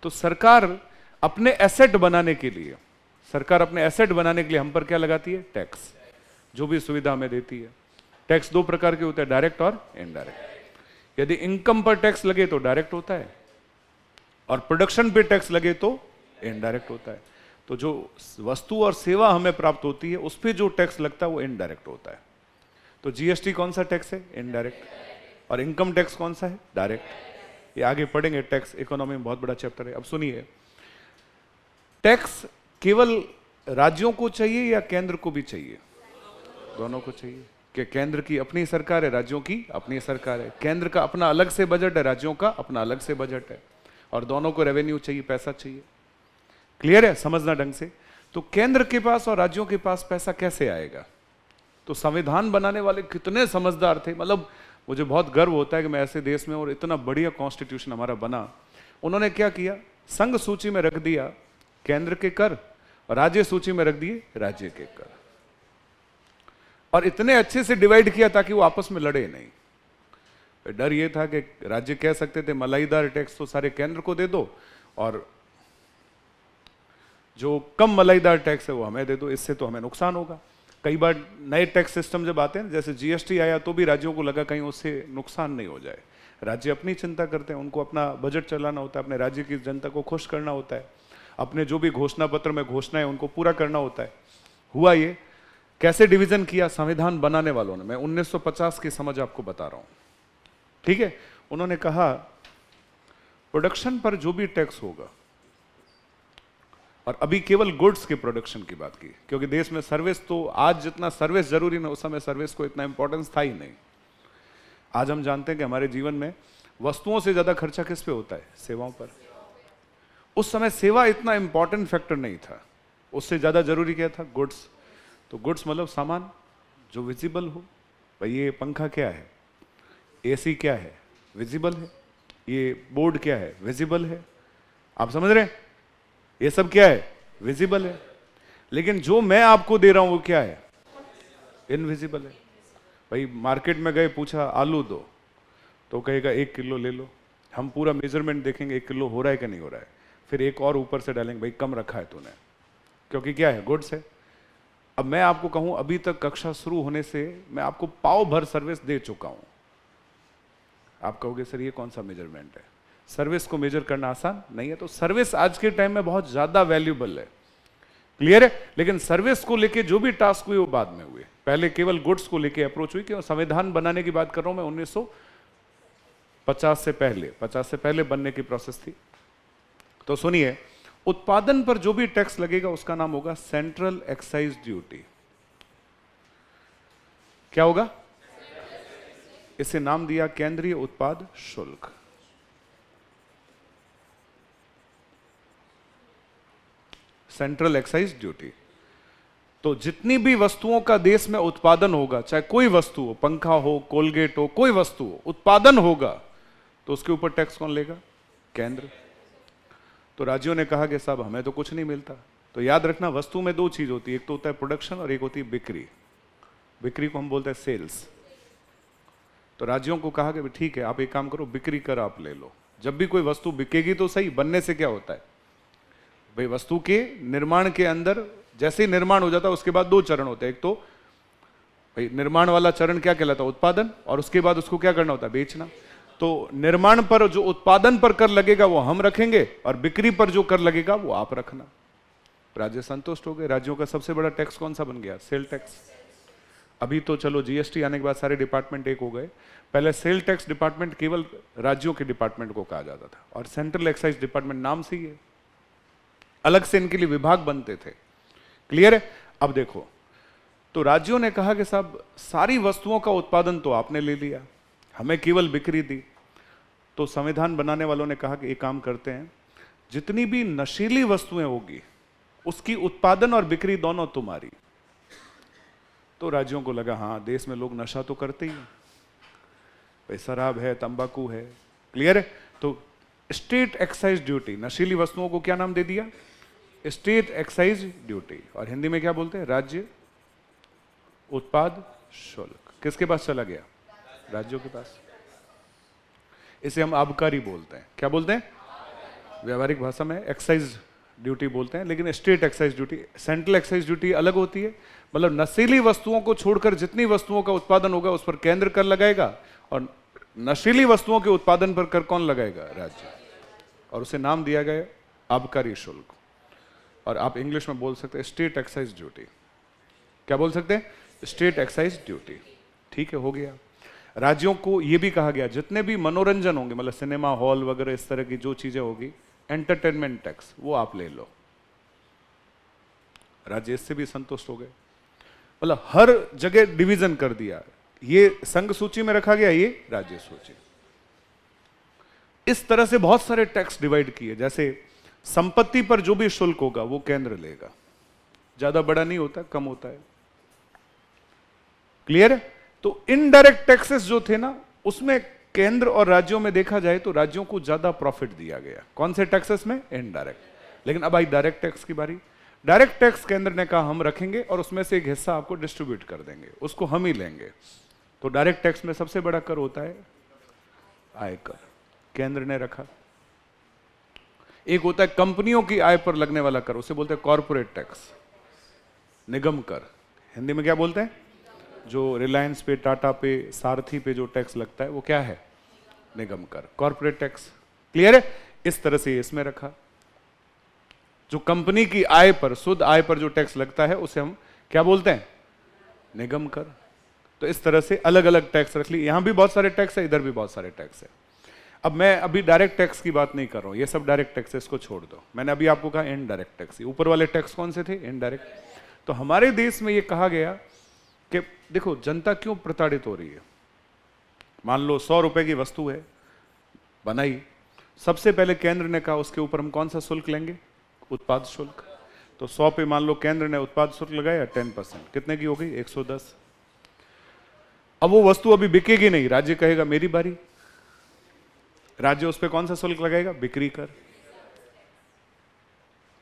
तो सरकार अपने एसेट बनाने के लिए, हम पर क्या लगाती है? टैक्स। जो भी सुविधा हमें देती है। टैक्स 2 प्रकार के होते हैं, डायरेक्ट और इनडायरेक्ट। यदि इनकम पर टैक्स लगे तो डायरेक्ट होता है, और प्रोडक्शन पे टैक्स लगे तो इनडायरेक्ट होता है। तो जो वस्तु और सेवा हमें प्राप्त होती है उस पर जो टैक्स लगता है वो इनडायरेक्ट होता है। तो जीएसटी कौन सा टैक्स है? इनडायरेक्ट। और इनकम टैक्स कौन सा है? डायरेक्ट। ये आगे पढ़ेंगे, टैक्स इकोनॉमी में बहुत बड़ा चैप्टर है। अब सुनिए, टैक्स केवल राज्यों को चाहिए या केंद्र को भी चाहिए? दोनों को चाहिए। कि केंद्र की अपनी सरकार है, राज्यों की अपनी सरकार है। केंद्र का अपना अलग से बजट है, राज्यों का अपना अलग से बजट है, और दोनों को रेवेन्यू चाहिए, पैसा चाहिए। क्लियर है? समझना ढंग से। तो केंद्र के पास और राज्यों के पास पैसा कैसे आएगा? तो संविधान बनाने वाले कितने समझदार थे। मतलब मुझे बहुत गर्व होता है कि मैं ऐसे देश में, और इतना बढ़िया कॉन्स्टिट्यूशन हमारा बना। उन्होंने क्या किया? संघ सूची में रख दिया केंद्र के कर, और राज्य सूची में रख दिए राज्य के कर, और इतने अच्छे से डिवाइड किया ताकि वो आपस में लड़े नहीं। डर ये था कि राज्य कह सकते थे मलाईदार टैक्स तो सारे केंद्र को दे दो, और जो कम मलाईदार टैक्स है वो हमें दे दो, इससे तो हमें नुकसान होगा। कई बार नए टैक्स सिस्टम जब आते हैं, जैसे जीएसटी आया, तो भी राज्यों को लगा कहीं उससे नुकसान नहीं हो जाए। राज्य अपनी चिंता करते हैं, उनको अपना बजट चलाना होता है, अपने राज्य की जनता को खुश करना होता है, अपने जो भी घोषणा पत्र में घोषणाएं उनको पूरा करना होता है। हुआ ये कैसे डिवीजन किया संविधान बनाने वालों ने, मैं 1950 की समझ आपको बता रहा हूं, ठीक है। उन्होंने कहा प्रोडक्शन पर जो भी टैक्स होगा, और अभी केवल गुड्स के प्रोडक्शन की बात की, क्योंकि देश में सर्विस, तो आज जितना सर्विस जरूरी ना, उस समय सर्विस को इतना इंपॉर्टेंस था ही नहीं। आज हम जानते हैं कि हमारे जीवन में वस्तुओं से ज्यादा खर्चा किस पे होता है? सेवाओं पर। उस समय सेवा इतना इंपॉर्टेंट फैक्टर नहीं था, उससे ज्यादा जरूरी क्या था? गुड्स। तो गुड्स मतलब सामान जो विजिबल हो। भाई ये पंखा क्या है, एसी क्या है, विजिबल है। ये बोर्ड क्या है, विजिबल है। आप समझ रहे हैं? ये सब क्या है? विजिबल है। लेकिन जो मैं आपको दे रहा हूं वो क्या है? इनविजिबल है। भाई मार्केट में गए, पूछा आलू दो, तो कहेगा 1 किलो ले लो। हम पूरा मेजरमेंट देखेंगे 1 किलो हो रहा है कि नहीं हो रहा है, फिर एक और ऊपर से डालेंगे, भाई कम रखा है तूने, क्योंकि क्या है? गुड्स है। अब मैं आपको कहूं, अभी तक कक्षा शुरू होने से मैं आपको पाव भर सर्विस दे चुका हूं। आप कहोगे सर ये कौन सा मेजरमेंट है? सर्विस को मेजर करना आसान नहीं है। तो सर्विस आज के टाइम में बहुत ज्यादा वैल्यूबल है, क्लियर है। लेकिन सर्विस को लेके जो भी टास्क हुए वो बाद में हुए, पहले केवल गुड्स को लेके अप्रोच हुई। क्यों? संविधान बनाने की बात कर रहा हूं मैं 1950 से पहले, 50 से पहले बनने की प्रोसेस थी। तो सुनिए, उत्पादन पर जो भी टैक्स लगेगा उसका नाम होगा सेंट्रल एक्साइज ड्यूटी। क्या होगा? इसे नाम दिया केंद्रीय उत्पाद शुल्क। Central excise duty. तो जितनी भी वस्तुओं का देश में उत्पादन होगा, चाहे कोई वस्तु हो, पंखा हो, कोलगेट हो, कोई वस्तु हो, उत्पादन होगा, तो उसके ऊपर टैक्स कौन लेगा? केंद्र। तो राज्यों ने कहा कि साहब हमें तो कुछ नहीं मिलता। तो याद रखना, वस्तु में 2 चीज होती है, एक तो होता है प्रोडक्शन और एक होती है बिक्री। बिक्री को हम बोलते हैं सेल्स। तो राज्यों को कहा कि ठीक है, आप एक काम करो, बिक्री कर आप ले लो। जब भी कोई वस्तु बिकेगी तो सही, बनने से क्या होता है भाई? वस्तु के निर्माण के अंदर जैसे ही निर्माण हो जाता है उसके बाद 2 चरण होते हैं। एक तो भाई निर्माण वाला चरण क्या कहलाता है? उत्पादन। और उसके बाद उसको क्या करना होता है? बेचना। तो निर्माण पर जो उत्पादन पर कर लगेगा वो हम रखेंगे, और बिक्री पर जो कर लगेगा वो आप रखना। राज्य संतुष्ट हो गए। राज्यों का सबसे बड़ा टैक्स कौन सा बन गया? Sale tax. अभी तो चलो जीएसटी आने के बाद सारे डिपार्टमेंट एक हो गए। पहले सेल टैक्स डिपार्टमेंट केवल राज्यों के डिपार्टमेंट को कहा जाता था, और सेंट्रल एक्साइज डिपार्टमेंट नाम से ही है, अलग से इनके लिए विभाग बनते थे, क्लियर है। अब देखो, तो राज्यों ने कहा कि साहब सारी वस्तुओं का उत्पादन तो आपने ले लिया, हमें केवल बिक्री दी। तो संविधान बनाने वालों ने कहा कि एक काम करते हैं, जितनी भी नशीली वस्तुएं होगी उसकी उत्पादन और बिक्री दोनों तुम्हारी। तो राज्यों को लगा हाँ, देश में लोग नशा तो करते ही हैं, भाई शराब है, तंबाकू है, क्लियर है। तो स्टेट एक्साइज ड्यूटी, नशीली वस्तुओं को क्या नाम दे दिया? State excise duty. और हिंदी में क्या बोलते हैं? राज्य उत्पाद शुल्क। किसके पास चला गया? राज्यों के पास। इसे हम आबकारी बोलते हैं। क्या बोलते हैं? व्यावहारिक भाषा में एक्साइज ड्यूटी बोलते हैं, लेकिन state excise duty, central excise duty अलग होती है। मतलब नशीली वस्तुओं को छोड़कर जितनी वस्तुओं का उत्पादन होगा उस पर केंद्र कर लगाएगा, और नशीली वस्तुओं के उत्पादन पर कर कौन लगाएगा? राज्य। और उसे नाम दिया गया आबकारी शुल्क। और आप इंग्लिश में बोल सकते हैं स्टेट एक्साइज ड्यूटी। क्या बोल सकते हैं? State excise duty. ठीक है, हो गया। राज्यों को यह भी कहा गया जितने भी मनोरंजन होंगे, मतलब सिनेमा हॉल वगैरह इस तरह की जो चीजें होगी, एंटरटेनमेंट टैक्स वो आप ले लो। राज्य इससे भी संतुष्ट हो गए। मतलब हर जगह डिवीजन कर दिया, ये संघ सूची में रखा गया, ये राज्य सूची। इस तरह से बहुत सारे टैक्स डिवाइड किए। जैसे संपत्ति पर जो भी शुल्क होगा वो केंद्र लेगा, ज्यादा बड़ा नहीं होता, कम होता है, क्लियर है। तो इनडायरेक्ट टैक्सेस जो थे ना, उसमें केंद्र और राज्यों में देखा जाए तो राज्यों को ज्यादा प्रॉफिट दिया गया। कौन से टैक्सेस में? इनडायरेक्ट। लेकिन अब आई डायरेक्ट टैक्स की बारी। डायरेक्ट टैक्स केंद्र ने कहा हम रखेंगे और उसमें से एक हिस्सा आपको डिस्ट्रीब्यूट कर देंगे, उसको हम ही लेंगे। तो डायरेक्ट टैक्स में सबसे बड़ा कर होता है आयकर, केंद्र ने रखा। एक होता है कंपनियों की आय पर लगने वाला कर, उसे बोलते हैं कॉर्पोरेट टैक्स, निगम कर, हिंदी में क्या बोलते हैं? जो रिलायंस पे, टाटा पे, सारथी पे जो टैक्स लगता है वो क्या है? निगम कर, कॉर्पोरेट टैक्स। क्लियर है? इस तरह से इसमें रखा। जो कंपनी की आय पर, शुद्ध आय पर जो टैक्स लगता है उसे हम क्या बोलते हैं? निगम कर। तो इस तरह से अलग अलग टैक्स रख ली। यहां भी बहुत सारे टैक्स है, इधर भी बहुत सारे टैक्स है। अब मैं अभी डायरेक्ट टैक्स की बात नहीं कर रहा हूं, ये सब डायरेक्ट टैक्स है, इसको छोड़ दो। मैंने अभी आपको कहा इनडायरेक्ट टैक्स। ऊपर वाले टैक्स कौन से थे? इनडायरेक्ट। तो हमारे देश में ये कहा गया कि देखो जनता क्यों प्रताड़ित हो रही है। मान लो 100 रुपए की वस्तु है, बनाई, सबसे पहले केंद्र ने कहा उसके ऊपर हम कौन सा शुल्क लेंगे? उत्पाद शुल्क। तो 100 पे मान लो केंद्र ने उत्पाद शुल्क लगाया 10%, कितने की हो गई? 110। अब वो वस्तु अभी बिकेगी नहीं, राज्य कहेगा मेरी बारी, राज्य उस पर कौन सा शुल्क लगाएगा? बिक्री कर,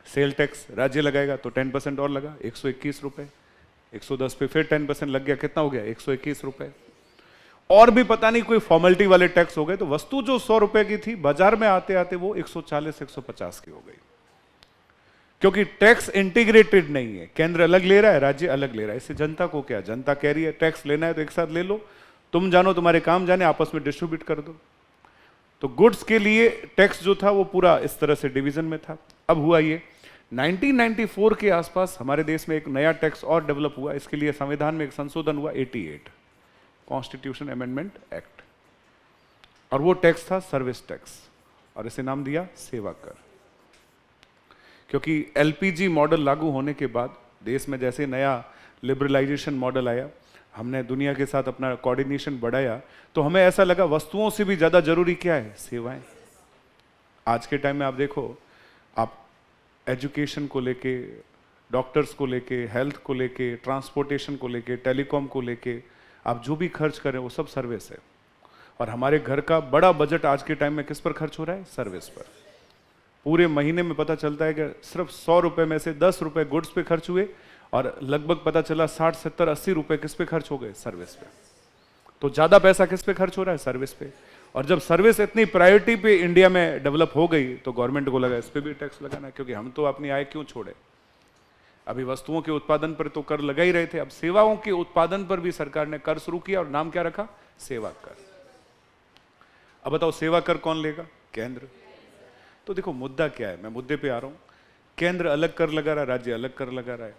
सेल टैक्स राज्य लगाएगा, तो 10% और लगा, 121 रुपए। 110 पे फिर 10% लग गया, कितना हो गया? 121 रुपए। और भी पता नहीं कोई फॉर्मेलिटी वाले टैक्स हो गए, तो वस्तु जो 100 रुपए की थी बाजार में आते आते वो 140 150 की हो गई। क्योंकि टैक्स इंटीग्रेटेड नहीं है, केंद्र अलग ले रहा है, राज्य अलग ले रहा है। इससे जनता को क्या? जनता कह रही है टैक्स लेना है तो एक साथ ले लो, तुम जानो तुम्हारे काम जाने, आपस में डिस्ट्रीब्यूट कर दो। तो गुड्स के लिए टैक्स जो था वो पूरा इस तरह से डिवीजन में था। अब हुआ ये 1994 के आसपास हमारे देश में एक नया टैक्स और डेवलप हुआ। इसके लिए संविधान में एक संशोधन हुआ, 88 कॉन्स्टिट्यूशन अमेंडमेंट एक्ट, और वो टैक्स था सर्विस टैक्स, और इसे नाम दिया सेवा कर। क्योंकि एलपीजी मॉडल लागू होने के बाद देश में जैसे नया लिबरलाइजेशन मॉडल आया, हमने दुनिया के साथ अपना कोऑर्डिनेशन बढ़ाया, तो हमें ऐसा लगा वस्तुओं से भी ज्यादा जरूरी क्या है? सेवाएं। आज के टाइम में आप देखो, आप एजुकेशन को लेके, डॉक्टर्स को लेके, हेल्थ को लेके, ट्रांसपोर्टेशन को लेके, टेलीकॉम को लेके आप जो भी खर्च करें वो सब सर्विस है। और हमारे घर का बड़ा बजट आज के टाइम में किस पर खर्च हो रहा है? सर्विस पर। पूरे महीने में पता चलता है कि सिर्फ 100 रुपए में से 10 रुपए गुड्स पे खर्च हुए, और लगभग पता चला 60 70 80 रुपए किस पे खर्च हो गए? सर्विस पे। तो ज्यादा पैसा किस पे खर्च हो रहा है? सर्विस पे। और जब सर्विस इतनी प्रायोरिटी पे इंडिया में डेवलप हो गई, तो गवर्नमेंट को लगा इस पे भी टैक्स लगाना, क्योंकि हम तो अपनी आय क्यों छोड़े। अभी वस्तुओं के उत्पादन पर तो कर लगा ही रहे थे, अब सेवाओं के उत्पादन पर भी सरकार ने कर शुरू किया, और नाम क्या रखा? सेवा कर। अब बताओ सेवा कर कौन लेगा? केंद्र। तो देखो मुद्दा क्या है, मैं मुद्दे पे आ रहा हूं। केंद्र अलग कर लगा रहा है, राज्य अलग कर लगा रहा है।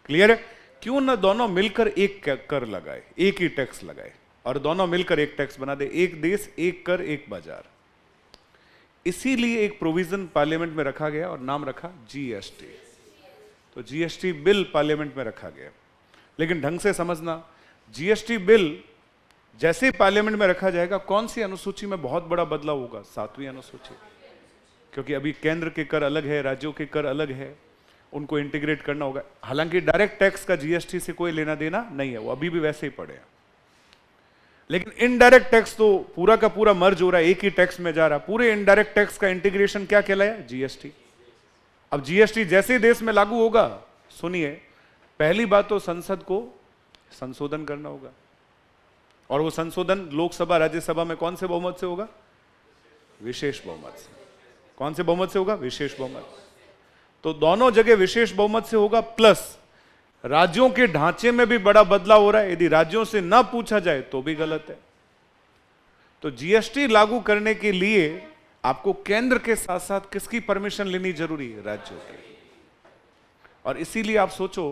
क्लियर है? क्यों ना दोनों मिलकर एक कर लगाए, एक ही टैक्स लगाए, और दोनों मिलकर एक टैक्स बना दे। एक देश एक कर एक बाजार। इसीलिए एक प्रोविजन पार्लियामेंट में रखा गया और नाम रखा जीएसटी। तो जीएसटी बिल पार्लियामेंट में रखा गया। लेकिन ढंग से समझना, जीएसटी बिल जैसे पार्लियामेंट में रखा जाएगा, कौन सी अनुसूची में बहुत बड़ा बदलाव होगा? 7वीं अनुसूची। क्योंकि अभी केंद्र के कर अलग है, राज्यों के कर अलग है, उनको इंटीग्रेट करना होगा। हालांकि डायरेक्ट टैक्स का जीएसटी से कोई लेना देना नहीं है, वो अभी भी वैसे ही पड़े हैं। लेकिन इनडायरेक्ट टैक्स तो पूरा का पूरा मर्ज हो रहा है, एक ही टैक्स में जा रहा है। पूरे इनडायरेक्ट टैक्स का इंटीग्रेशन क्या कहलाया? जीएसटी। अब जीएसटी जैसे देश में लागू होगा, सुनिए, पहली बात तो संसद को संशोधन करना होगा, और वो संशोधन लोकसभा राज्यसभा में कौन से बहुमत से होगा? विशेष बहुमत से। कौन से बहुमत से होगा? विशेष बहुमत। तो दोनों जगह विशेष बहुमत से होगा, प्लस राज्यों के ढांचे में भी बड़ा बदलाव हो रहा है। यदि राज्यों से ना पूछा जाए तो भी गलत है। तो जीएसटी लागू करने के लिए आपको केंद्र के साथ साथ किसकी परमिशन लेनी जरूरी है? राज्यों की। और इसीलिए आप सोचो,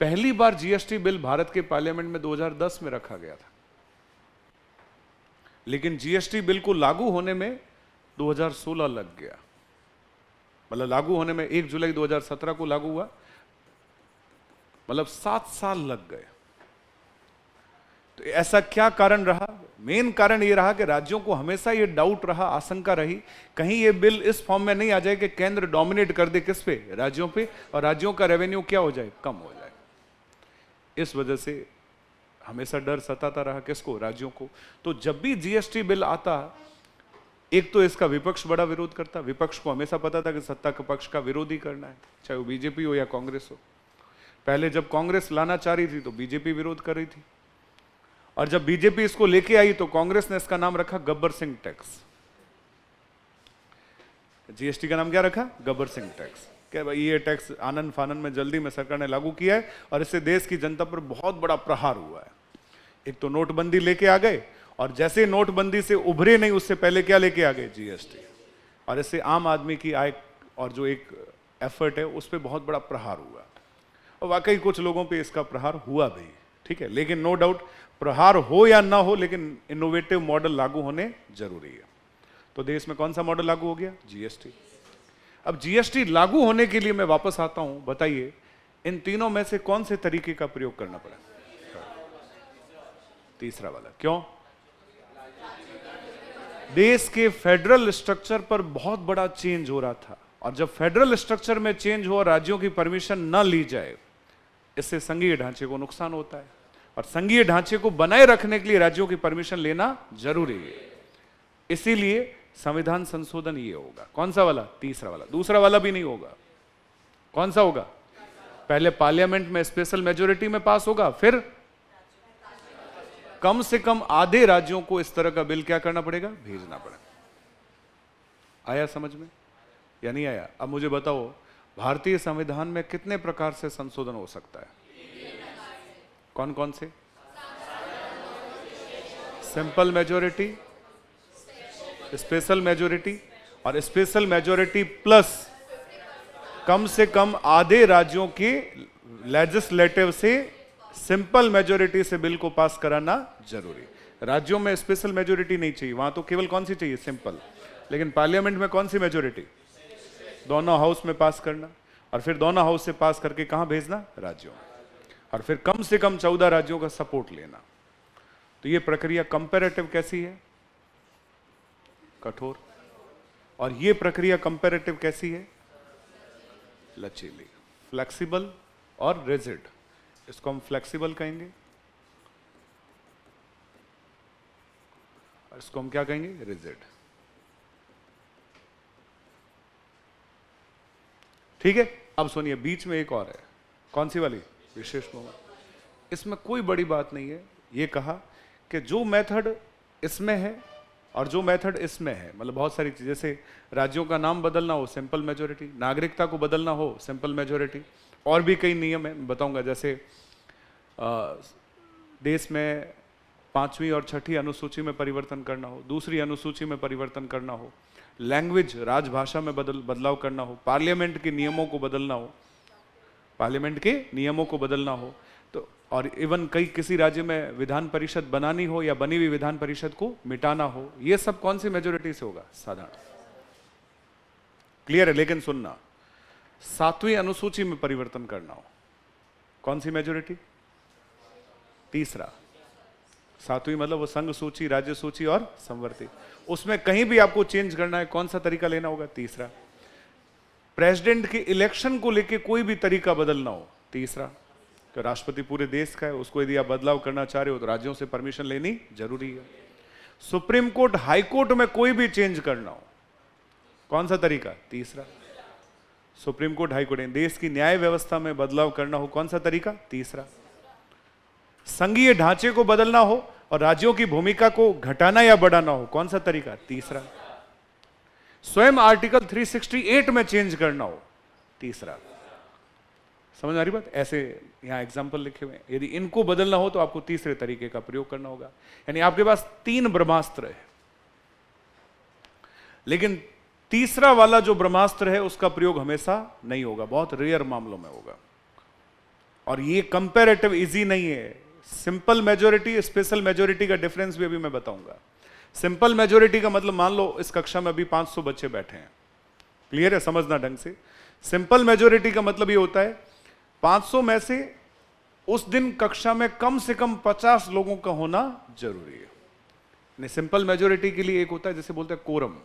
पहली बार जीएसटी बिल भारत के पार्लियामेंट में 2010 में रखा गया था, लेकिन जीएसटी बिल को लागू होने में 2016 लग गया। मतलब लागू होने में 1 जुलाई 2017 को लागू हुआ, मतलब 7 साल लग गए। तो ऐसा क्या कारण रहा? मेन कारण यह रहा कि राज्यों को हमेशा यह डाउट रहा, आशंका रही, कहीं यह बिल इस फॉर्म में नहीं आ जाए कि केंद्र डोमिनेट कर दे किस पे? राज्यों पे, और राज्यों का रेवेन्यू क्या हो जाए? कम हो जाए। इस वजह से हमेशा डर सताता रहा किसको? राज्यों को। तो जब भी जीएसटी बिल आता, एक तो इसका विपक्ष बड़ा विरोध करता। विपक्ष को हमेशा पता था कि सत्ता के पक्ष का विरोध ही करना है, चाहे वो बीजेपी हो या कांग्रेस हो। पहले जब कांग्रेस लाना चाह रही थी तो बीजेपी विरोध कर रही थी, और जब बीजेपी इसको लेके आई तो कांग्रेस ने इसका नाम रखा गब्बर सिंह टैक्स। जीएसटी का नाम क्या रखा? गब्बर सिंह टैक्स। कि भाई ये टैक्स आनंद फानन में जल्दी में सरकार ने लागू किया है और इससे देश की जनता पर बहुत बड़ा प्रहार हुआ है। एक तो नोटबंदी लेके आ गए, और जैसे नोटबंदी से उभरे नहीं उससे पहले क्या लेके आ गए, जीएसटी, और इससे आम आदमी की आय और जो एक एफर्ट है उस पर बहुत बड़ा प्रहार हुआ, और वाकई कुछ लोगों पे इसका प्रहार हुआ भी, ठीक है। लेकिन नो डाउट प्रहार हो या ना हो, लेकिन इनोवेटिव मॉडल लागू होने जरूरी है। तो देश में कौन सा मॉडल लागू हो गया, जीएसटी। अब जीएसटी लागू होने के लिए मैं वापस आता हूं, बताइए इन तीनों में से कौन से तरीके का प्रयोग करना पड़ा, तीसरा वाला। क्यों, देश के फेडरल स्ट्रक्चर पर बहुत बड़ा चेंज हो रहा था, और जब फेडरल स्ट्रक्चर में चेंज हो और राज्यों की परमिशन न ली जाए, इससे संघीय ढांचे को नुकसान होता है, और संघीय ढांचे को बनाए रखने के लिए राज्यों की परमिशन लेना जरूरी है। इसीलिए संविधान संशोधन ये होगा। कौन सा वाला, तीसरा वाला। दूसरा वाला भी नहीं होगा। कौन सा होगा, पहले पार्लियामेंट में स्पेशल मेजोरिटी में पास होगा, फिर कम से कम आधे राज्यों को इस तरह का बिल क्या करना पड़ेगा, भेजना पड़ेगा। आया समझ में या नहीं आया? अब मुझे बताओ, भारतीय संविधान में कितने प्रकार से संशोधन हो सकता है? कौन कौन से? सिंपल मेजोरिटी, स्पेशल मेजोरिटी, और स्पेशल मेजोरिटी प्लस कम से कम आधे राज्यों के लेजिस्लेटिव से सिंपल मेजोरिटी से बिल को पास कराना जरूरी। राज्यों में स्पेशल मेजोरिटी नहीं चाहिए, वहां तो केवल कौन सी चाहिए, सिंपल। लेकिन पार्लियामेंट में कौन सी मेजोरिटी, दोनों हाउस में पास करना, और फिर दोनों हाउस से पास करके कहां भेजना, राज्यों में, और फिर कम से कम 14 राज्यों का सपोर्ट लेना। तो ये प्रक्रिया कंपैरेटिव कैसी है, कठोर, और ये प्रक्रिया कंपैरेटिव कैसी है, लचीली, फ्लेक्सिबल और रिजिड। इसको हम फ्लेक्सिबल कहेंगे, और इसको हम क्या कहेंगे, रिजिड। ठीक है। अब सुनिए, बीच में एक और है, कौन सी वाली, विशेष बहुमत। इसमें कोई बड़ी बात नहीं है, ये कहा कि जो मेथड इसमें है और जो मेथड इसमें है, मतलब बहुत सारी चीजें, जैसे राज्यों का नाम बदलना हो, सिंपल मेजोरिटी, नागरिकता को बदलना हो, सिंपल मेजोरिटी, और भी कई नियम है, बताऊंगा। जैसे देश में 5वीं और 6ठी अनुसूची में परिवर्तन करना हो, दूसरी अनुसूची में परिवर्तन करना हो, लैंग्वेज, राजभाषा में बदलाव करना हो, पार्लियामेंट के नियमों को बदलना हो, पार्लियामेंट के नियमों को बदलना हो, तो और इवन किसी राज्य में विधान परिषद बनानी हो या बनी हुई विधान परिषद को मिटाना हो, ये सब कौन सी मेजोरिटी से होगा, साधारण। क्लियर है? लेकिन सुनना, 7वीं अनुसूची में परिवर्तन करना हो, कौन सी मेजोरिटी, तीसरा। 7वीं मतलब वो संघ सूची, राज्य सूची और संवर्ती, उसमें कहीं भी आपको चेंज करना है, कौन सा तरीका लेना होगा, तीसरा। प्रेसिडेंट के इलेक्शन को लेके कोई भी तरीका बदलना हो, तीसरा। तो राष्ट्रपति पूरे देश का है, उसको यदि आप बदलाव करना चाह रहे हो तो राज्यों से परमिशन लेनी जरूरी है। सुप्रीम कोर्ट, हाई कोर्ट में कोई भी चेंज करना हो, कौन सा तरीका, तीसरा। सुप्रीम कोर्ट, हाई कोर्ट, देश की न्याय व्यवस्था में बदलाव करना हो, कौन सा तरीका, तीसरा। संघीय ढांचे को बदलना हो और राज्यों की भूमिका को घटाना या बढ़ाना हो, कौन सा तरीका, तीसरा। स्वयं आर्टिकल 368 में चेंज करना हो, तीसरा। समझ आ रही बात? ऐसे यहां एग्जाम्पल लिखे हुए हैं, यदि इनको बदलना हो तो आपको तीसरे तरीके का प्रयोग करना होगा। यानी आपके पास 3 ब्रह्मास्त्र है, लेकिन तीसरा वाला जो ब्रह्मास्त्र है उसका प्रयोग हमेशा नहीं होगा, बहुत रेयर मामलों में होगा। और ये कंपैरेटिव इजी नहीं है। सिंपल मेजोरिटी, स्पेशल मेजोरिटी का डिफरेंस भी अभी मैं बताऊंगा। सिंपल मेजोरिटी का मतलब, मान लो इस कक्षा में अभी 500 बच्चे बैठे हैं, क्लियर है, समझना ढंग से। सिंपल मेजोरिटी का मतलब ये होता है 500 में से उस दिन कक्षा में कम से कम 50 लोगों का होना जरूरी है। सिंपल मेजोरिटी के लिए एक होता है, जैसे बोलते हैं कोरम,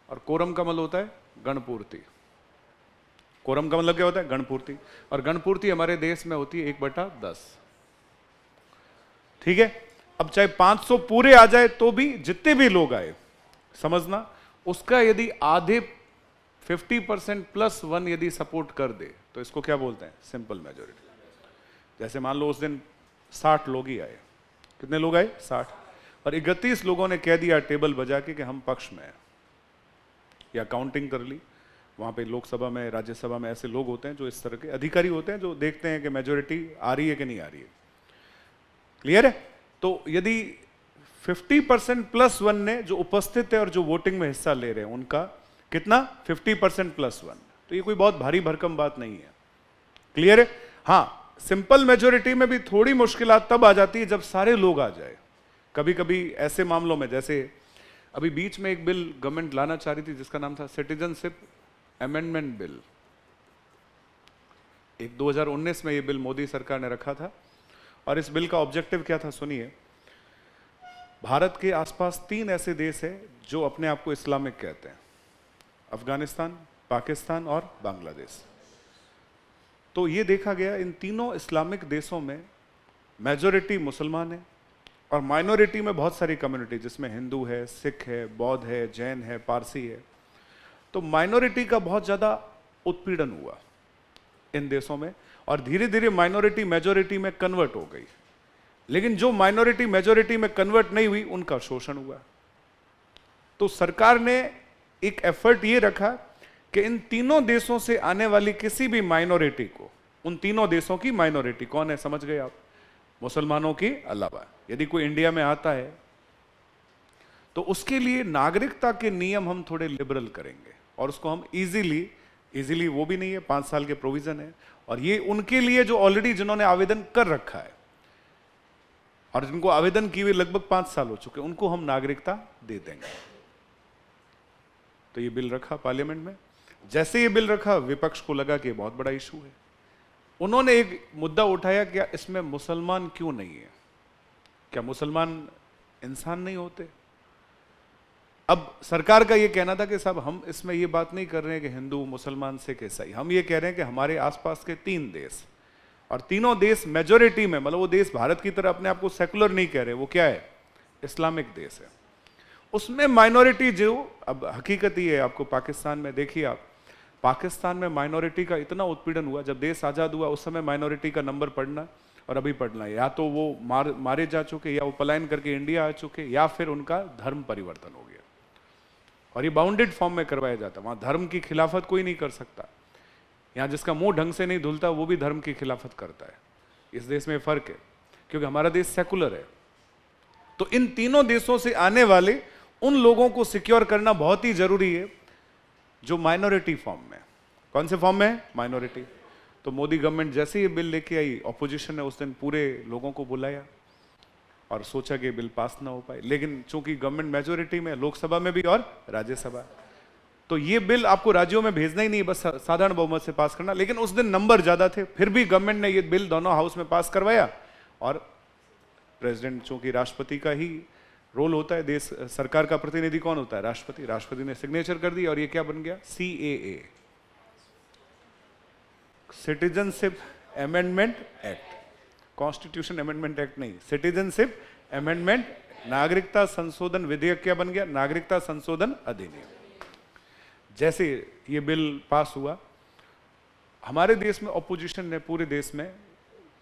और कोरम का मतलब होता है गणपूर्ति। कोरम का मतलब क्या होता है, गणपूर्ति, और गणपूर्ति हमारे देश में होती है 1/10। ठीक है। अब चाहे 500 पूरे आ जाए तो भी, जितने भी लोग आए, समझना, उसका यदि आधे 50% + 1 यदि सपोर्ट कर दे तो इसको क्या बोलते हैं, सिंपल मेजोरिटी। जैसे मान लो उस दिन 60 लोग ही आए, कितने लोग आए, 60, और 31 लोगों ने कह दिया टेबल बजा के कि हम पक्ष में हैं, या काउंटिंग कर ली, वहाँ पे लोकसभा में, राज्यसभा में ऐसे लोग होते हैं जो इस तरह के अधिकारी होते हैं जो देखते हैं कि मेजोरिटी आ रही है कि नहीं आ रही है। क्लियर है? तो यदि 50% प्लस वन ने जो उपस्थित है और जो वोटिंग में हिस्सा ले रहे हैं उनका कितना 50% प्लस वन, तो ये कोई बहुत भारी भरकम बात नहीं है। क्लियर है? हाँ, सिंपल मेजोरिटी में भी थोड़ी मुश्किलात तब आ जाती है जब सारे लोग आ जाए। कभी कभी ऐसे मामलों में, जैसे अभी बीच में एक बिल गवर्नमेंट लाना चाह रही थी जिसका नाम था सिटीजनशिप अमेंडमेंट बिल। एक 2019 में ये बिल मोदी सरकार ने रखा था और इस बिल का ऑब्जेक्टिव क्या था सुनिए। भारत के आसपास 3 ऐसे देश हैं जो अपने आप को इस्लामिक कहते हैं, अफगानिस्तान, पाकिस्तान और बांग्लादेश। तो ये देखा गया इन तीनों इस्लामिक देशों में मेजॉरिटी मुसलमान है और माइनॉरिटी में बहुत सारी कम्युनिटी जिसमें हिंदू है, सिख है, बौद्ध है, जैन है, पारसी है। तो माइनॉरिटी का बहुत ज़्यादा उत्पीड़न हुआ इन देशों में और धीरे धीरे माइनॉरिटी मेजॉरिटी में कन्वर्ट हो गई। लेकिन जो माइनॉरिटी मेजॉरिटी में कन्वर्ट नहीं हुई उनका शोषण हुआ। तो सरकार ने एक एफर्ट ये रखा कि इन तीनों देशों से आने वाली किसी भी माइनॉरिटी को, उन तीनों देशों की माइनॉरिटी कौन है समझ गए आप? मुसलमानों के अलावा यदि कोई इंडिया में आता है तो उसके लिए नागरिकता के नियम हम थोड़े लिबरल करेंगे और उसको हम इजीली वो भी नहीं है, 5 साल के प्रोविजन है। और ये उनके लिए जो ऑलरेडी जिन्होंने आवेदन कर रखा है और जिनको आवेदन किए हुए लगभग 5 साल हो चुके, उनको हम नागरिकता दे देंगे। तो ये बिल रखा पार्लियामेंट में। जैसे ये बिल रखा विपक्ष को लगा कि बहुत बड़ा इशू है। उन्होंने एक मुद्दा उठाया, क्या इसमें मुसलमान क्यों नहीं है? क्या मुसलमान इंसान नहीं होते? अब सरकार का ये कहना था कि साहब हम इसमें ये बात नहीं कर रहे हैं कि हिंदू, मुसलमान, सिख, ईसाई, हम ये कह रहे हैं कि हमारे आसपास के 3 देश और तीनों देश मेजॉरिटी में, मतलब वो देश भारत की तरह अपने आप को सेकुलर नहीं कह रहे, वो क्या है? इस्लामिक देश है। उसमें माइनॉरिटी जो, अब हकीकत ये है, आपको पाकिस्तान में देखिए आप, पाकिस्तान में माइनॉरिटी का इतना उत्पीड़न हुआ, जब देश आज़ाद हुआ उस समय माइनॉरिटी का नंबर पढ़ना और अभी पढ़ना, या तो वो मारे जा चुके, या वो पलायन करके इंडिया आ चुके, या फिर उनका धर्म परिवर्तन हो गया। और ये बाउंडेड फॉर्म में करवाया जाता, वहाँ धर्म की खिलाफत कोई नहीं कर सकता। यहाँ जिसका मुंह ढंग से नहीं धुलता वो भी धर्म की खिलाफत करता है। इस देश में फ़र्क है क्योंकि हमारा देश सेकुलर है। तो इन तीनों देशों से आने वाले उन लोगों को सिक्योर करना बहुत ही जरूरी है जो माइनॉरिटी फॉर्म में। कौन से फॉर्म में है? माइनॉरिटी। तो मोदी गवर्नमेंट जैसे ये बिल लेके आई, ऑपोजिशन ने उस दिन पूरे लोगों को बुलाया और सोचा कि बिल पास ना हो पाए, लेकिन चूंकि गवर्नमेंट मेजोरिटी में, लोकसभा में भी और राज्यसभा, तो ये बिल आपको राज्यों में भेजना ही नहीं, बस साधारण बहुमत से पास करना। लेकिन उस दिन नंबर ज्यादा थे, फिर भी गवर्नमेंट ने ये बिल दोनों हाउस में पास करवाया और प्रेसिडेंट, चूंकि राष्ट्रपति का ही रोल होता है, देश सरकार का प्रतिनिधि कौन होता है? राष्ट्रपति। राष्ट्रपति ने सिग्नेचर कर दी और ये क्या बन गया? CAA, citizenship amendment act. Constitution amendment act नहीं, सिटीजनशिप अमेंडमेंट, नागरिकता संशोधन विधेयक क्या बन गया? नागरिकता संशोधन अधिनियम। जैसे ये बिल पास हुआ, हमारे देश में ऑपोजिशन ने पूरे देश में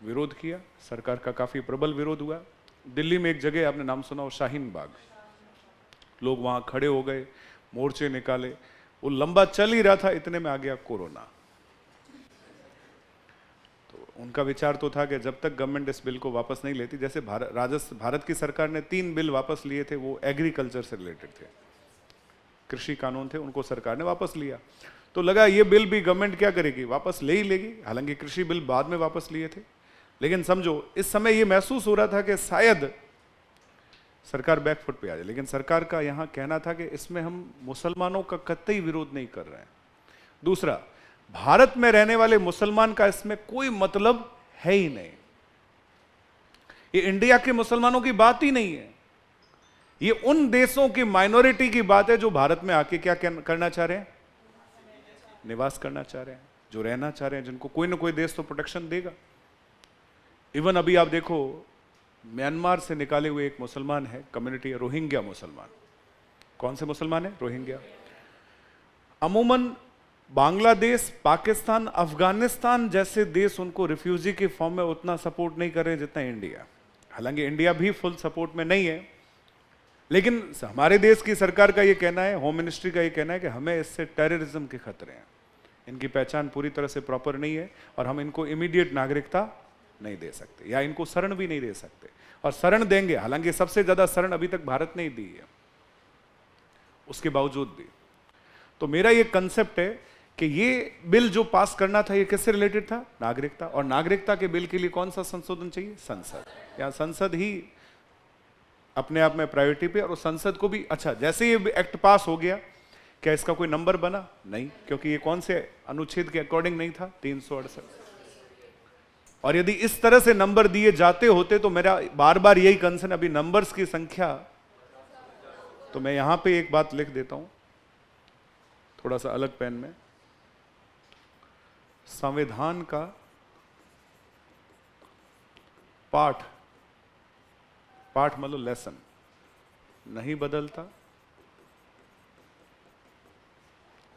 विरोध किया, सरकार का काफी प्रबल विरोध हुआ। दिल्ली में एक जगह आपने नाम सुना हो, शाहीन बाग, लोग वहां खड़े हो गए, मोर्चे निकाले, वो लंबा चल ही रहा था, इतने में आ गया कोरोना। तो उनका विचार तो था कि जब तक गवर्नमेंट इस बिल को वापस नहीं लेती, जैसे भारत की सरकार ने 3 बिल वापस लिए थे, वो एग्रीकल्चर से रिलेटेड थे, कृषि कानून थे, उनको सरकार ने वापस लिया। तो लगा ये बिल भी गवर्नमेंट क्या करेगी? वापस ले ही लेगी। हालांकि कृषि बिल बाद में वापस लिए थे, लेकिन समझो इस समय ये महसूस हो रहा था कि शायद सरकार बैकफुट पे आ जाए। लेकिन सरकार का यहां कहना था कि इसमें हम मुसलमानों का कतई विरोध नहीं कर रहे हैं। दूसरा, भारत में रहने वाले मुसलमान का इसमें कोई मतलब है ही नहीं। ये इंडिया के मुसलमानों की बात ही नहीं है, ये उन देशों की माइनॉरिटी की बात है जो भारत में आके क्या करना चाह रहे हैं? निवास करना चाह रहे हैं, जो रहना चाह रहे हैं, जिनको कोई ना कोई देश तो प्रोटेक्शन देगा। इवन अभी आप देखो, म्यांमार से निकाले हुए एक मुसलमान है, कम्युनिटी है, रोहिंग्या मुसलमान। कौन से मुसलमान है? रोहिंग्या। अमूमन बांग्लादेश, पाकिस्तान, अफगानिस्तान जैसे देश उनको रिफ्यूजी के फॉर्म में उतना सपोर्ट नहीं कर रहे जितना इंडिया। हालांकि इंडिया भी फुल सपोर्ट में नहीं है, लेकिन हमारे देश की सरकार का ये कहना है, होम मिनिस्ट्री का ये कहना है कि हमें इससे टेररिज्म के खतरे हैं, इनकी पहचान पूरी तरह से प्रॉपर नहीं है और हम इनको इमीडिएट नागरिकता नहीं दे सकते या इनको शरण भी नहीं दे सकते। और शरण देंगे, हालांकि सबसे ज्यादा शरण अभी तक भारत ने ही दी है, उसके बावजूद भी। तो मेरा ये कंसेप्ट है कि ये बिल जो पास करना था ये किससे रिलेटेड था? नागरिकता। और नागरिकता के बिल के लिए कौन सा संशोधन चाहिए? संसद। या संसद ही अपने आप में प्रायोरिटी पे, और उस संसद को भी, अच्छा जैसे ये एक्ट पास हो गया, क्या इसका कोई नंबर बना? नहीं, क्योंकि ये कौन से अनुच्छेद के अकॉर्डिंग नहीं था? 368। और यदि इस तरह से नंबर दिए जाते होते तो मेरा बार बार यही कंसर्न, अभी नंबर्स की संख्या, तो मैं यहां पे एक बात लिख देता हूं थोड़ा सा अलग पेन में। संविधान का पाठ, पाठ मतलब लेसन, नहीं बदलता।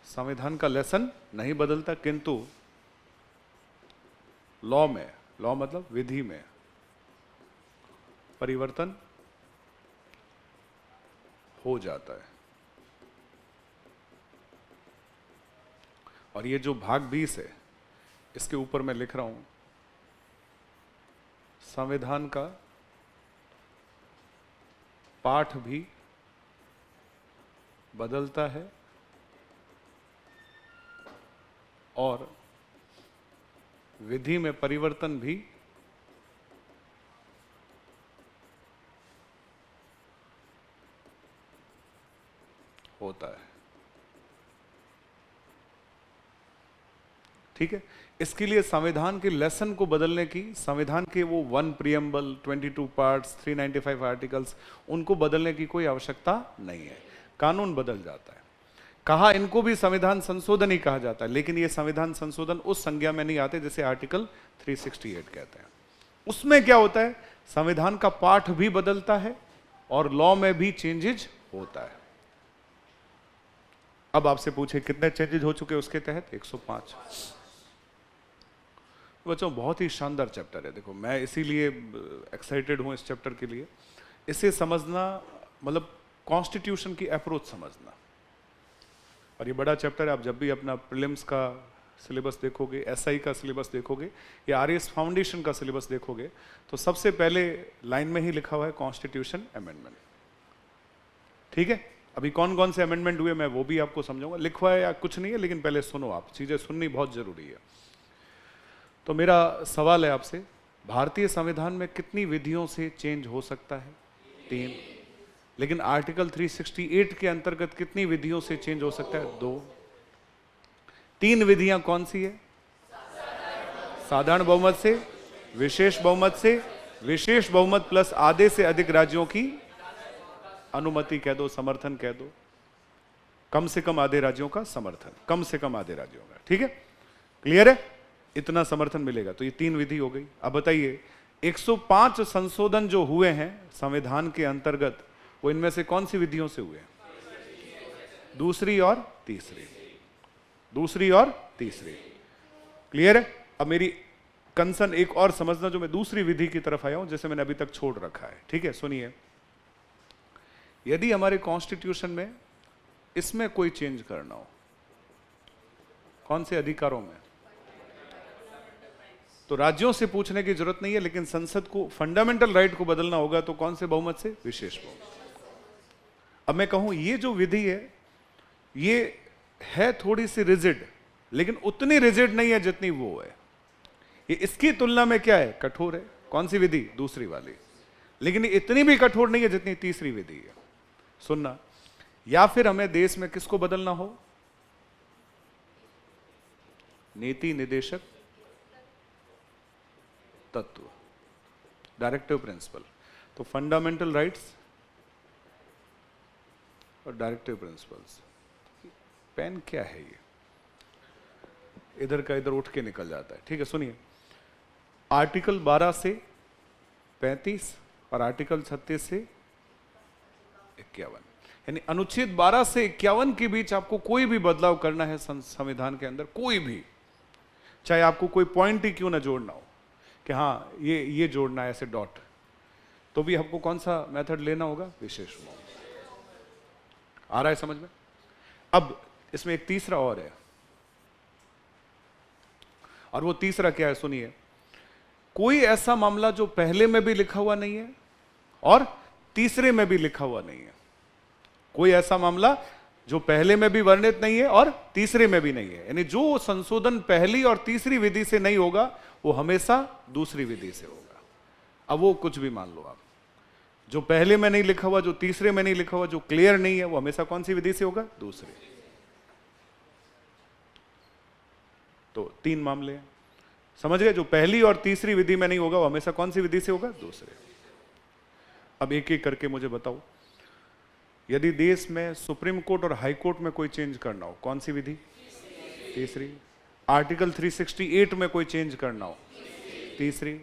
संविधान का लेसन नहीं बदलता, किंतु लॉ में, लॉ मतलब विधि में परिवर्तन हो जाता है। और ये जो भाग 20 है, इसके ऊपर मैं लिख रहा हूं, संविधान का पाठ भी बदलता है और विधि में परिवर्तन भी होता है। ठीक है, इसके लिए संविधान के लेसन को बदलने की, संविधान के वो 1 प्रियम्बल, 22 पार्ट्स, 395 आर्टिकल्स, उनको बदलने की कोई आवश्यकता नहीं है, कानून बदल जाता है। कहा इनको भी संविधान संशोधन ही कहा जाता है, लेकिन ये संविधान संशोधन उस संज्ञा में नहीं आते जैसे आर्टिकल 368 कहते हैं। उसमें क्या होता है? संविधान का पाठ भी बदलता है और लॉ में भी चेंजेज होता है। अब आपसे पूछे कितने चेंजेज हो चुके उसके तहत? 105। बच्चों बहुत ही शानदार चैप्टर है, देखो मैं इसीलिए एक्साइटेड हूं इस चैप्टर के लिए। इसे समझना मतलब कॉन्स्टिट्यूशन की अप्रोच समझना, और ये बड़ा चैप्टर है। आप जब भी अपना प्रीलिम्स का सिलेबस देखोगे, एसआई का सिलेबस देखोगे या आरएस फाउंडेशन का सिलेबस देखोगे, तो सबसे पहले लाइन में ही लिखा हुआ है कॉन्स्टिट्यूशन अमेंडमेंट। ठीक है, अभी कौन कौन से अमेंडमेंट हुए मैं वो भी आपको समझाऊंगा, लिखा है या कुछ नहीं है, लेकिन पहले सुनो, आप चीजें सुननी बहुत जरूरी है। तो मेरा सवाल है आपसे, भारतीय संविधान में कितनी विधियों से चेंज हो सकता है? 3। लेकिन आर्टिकल 368 के अंतर्गत कितनी विधियों से चेंज हो सकता है? 2। 3 विधियां कौन सी है? साधारण बहुमत से, विशेष बहुमत से, विशेष बहुमत प्लस आधे से अधिक राज्यों की अनुमति कह दो, समर्थन कह दो, कम से कम आधे राज्यों का समर्थन, कम से कम आधे राज्यों का। ठीक है, क्लियर है? इतना समर्थन मिलेगा, तो ये 3 विधि हो गई। अब बताइए 105 संशोधन जो हुए हैं संविधान के अंतर्गत, वो इनमें से कौन सी विधियों से हुए? दूसरी और तीसरी, दूसरी और तीसरी। क्लियर है? अब मेरी कंसर्न एक और समझना, जो मैं दूसरी विधि की तरफ आया हूं, जैसे मैंने अभी तक छोड़ रखा है। ठीक है, सुनिए, यदि हमारे कॉन्स्टिट्यूशन में इसमें कोई चेंज करना हो, कौन से अधिकारों में, तो राज्यों से पूछने की जरूरत नहीं है, लेकिन संसद को फंडामेंटल राइट को बदलना होगा, तो कौन से बहुमत से? विशेष बहुमत। अब मैं कहूं ये जो विधि है ये है थोड़ी सी रिजिड, लेकिन उतनी रिजिड नहीं है जितनी वो है। ये इसकी तुलना में क्या है? कठोर है। कौन सी विधि? दूसरी वाली। लेकिन ये इतनी भी कठोर नहीं है जितनी तीसरी विधि है। सुनना, या फिर हमें देश में किसको बदलना हो? नीति निदेशक तत्व, डायरेक्टिव प्रिंसिपल। तो फंडामेंटल राइट्स और डायरेक्टिव प्रिंसिपल्स। पेन क्या है ये? इधर का इधर उठ के निकल जाता है। ठीक है, सुनिए, आर्टिकल 12 से 35 और आर्टिकल 36 से 51, यानी अनुच्छेद 12 से 51 के बीच आपको कोई भी बदलाव करना है संविधान के अंदर, कोई भी, चाहे आपको कोई पॉइंट ही क्यों ना जोड़ना हो कि हाँ ये जोड़ना है ऐसे डॉट, तो भी आपको कौन सा मेथड लेना होगा? विशेष मौन। आ रहा है समझ में? अब इसमें एक तीसरा और है, और वो तीसरा क्या है सुनिए। कोई ऐसा मामला जो पहले में भी लिखा हुआ नहीं है और तीसरे में भी लिखा हुआ नहीं है। कोई ऐसा मामला जो पहले में भी वर्णित नहीं है और तीसरे में भी नहीं है, यानी जो संशोधन पहली और तीसरी विधि से नहीं होगा वो हमेशा दूसरी विधि से होगा। अब वो कुछ भी मान लो आप, जो पहले में नहीं लिखा हुआ, जो तीसरे में नहीं लिखा हुआ, जो क्लियर नहीं है, वो हमेशा कौन सी विधि से होगा? दूसरी। तो तीन मामले हैं, समझ गए? जो पहली और तीसरी विधि में नहीं होगा वो हमेशा कौन सी विधि से होगा? दूसरे। अब एक एक करके मुझे बताओ, यदि देश में सुप्रीम कोर्ट और हाई कोर्ट में कोई चेंज करना हो, कौन सी विधि? तीसरी। आर्टिकल 368 में कोई चेंज करना हो, तीसरी।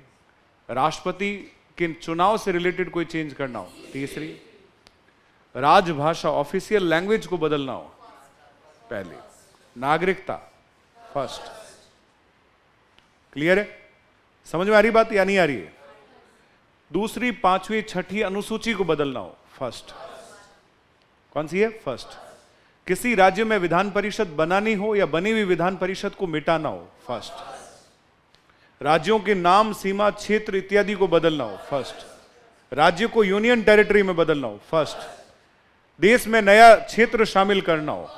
राष्ट्रपति के चुनाव से रिलेटेड कोई चेंज करना हो, तीसरी। राजभाषा ऑफिशियल लैंग्वेज को बदलना हो, पहली। नागरिकता, फर्स्ट। क्लियर है? समझ में आ रही बात या नहीं आ रही है? दूसरी, पांचवी, छठी अनुसूची को बदलना हो, फर्स्ट। कौन सी है? फर्स्ट। किसी राज्य में विधान परिषद बनानी हो या बनी हुई विधान परिषद को मिटाना हो, फर्स्ट। राज्यों के नाम, सीमा, क्षेत्र इत्यादि को बदलना हो, फर्स्ट। राज्य को यूनियन टेरिटरी में बदलना हो, फर्स्ट। देश में नया क्षेत्र शामिल करना हो,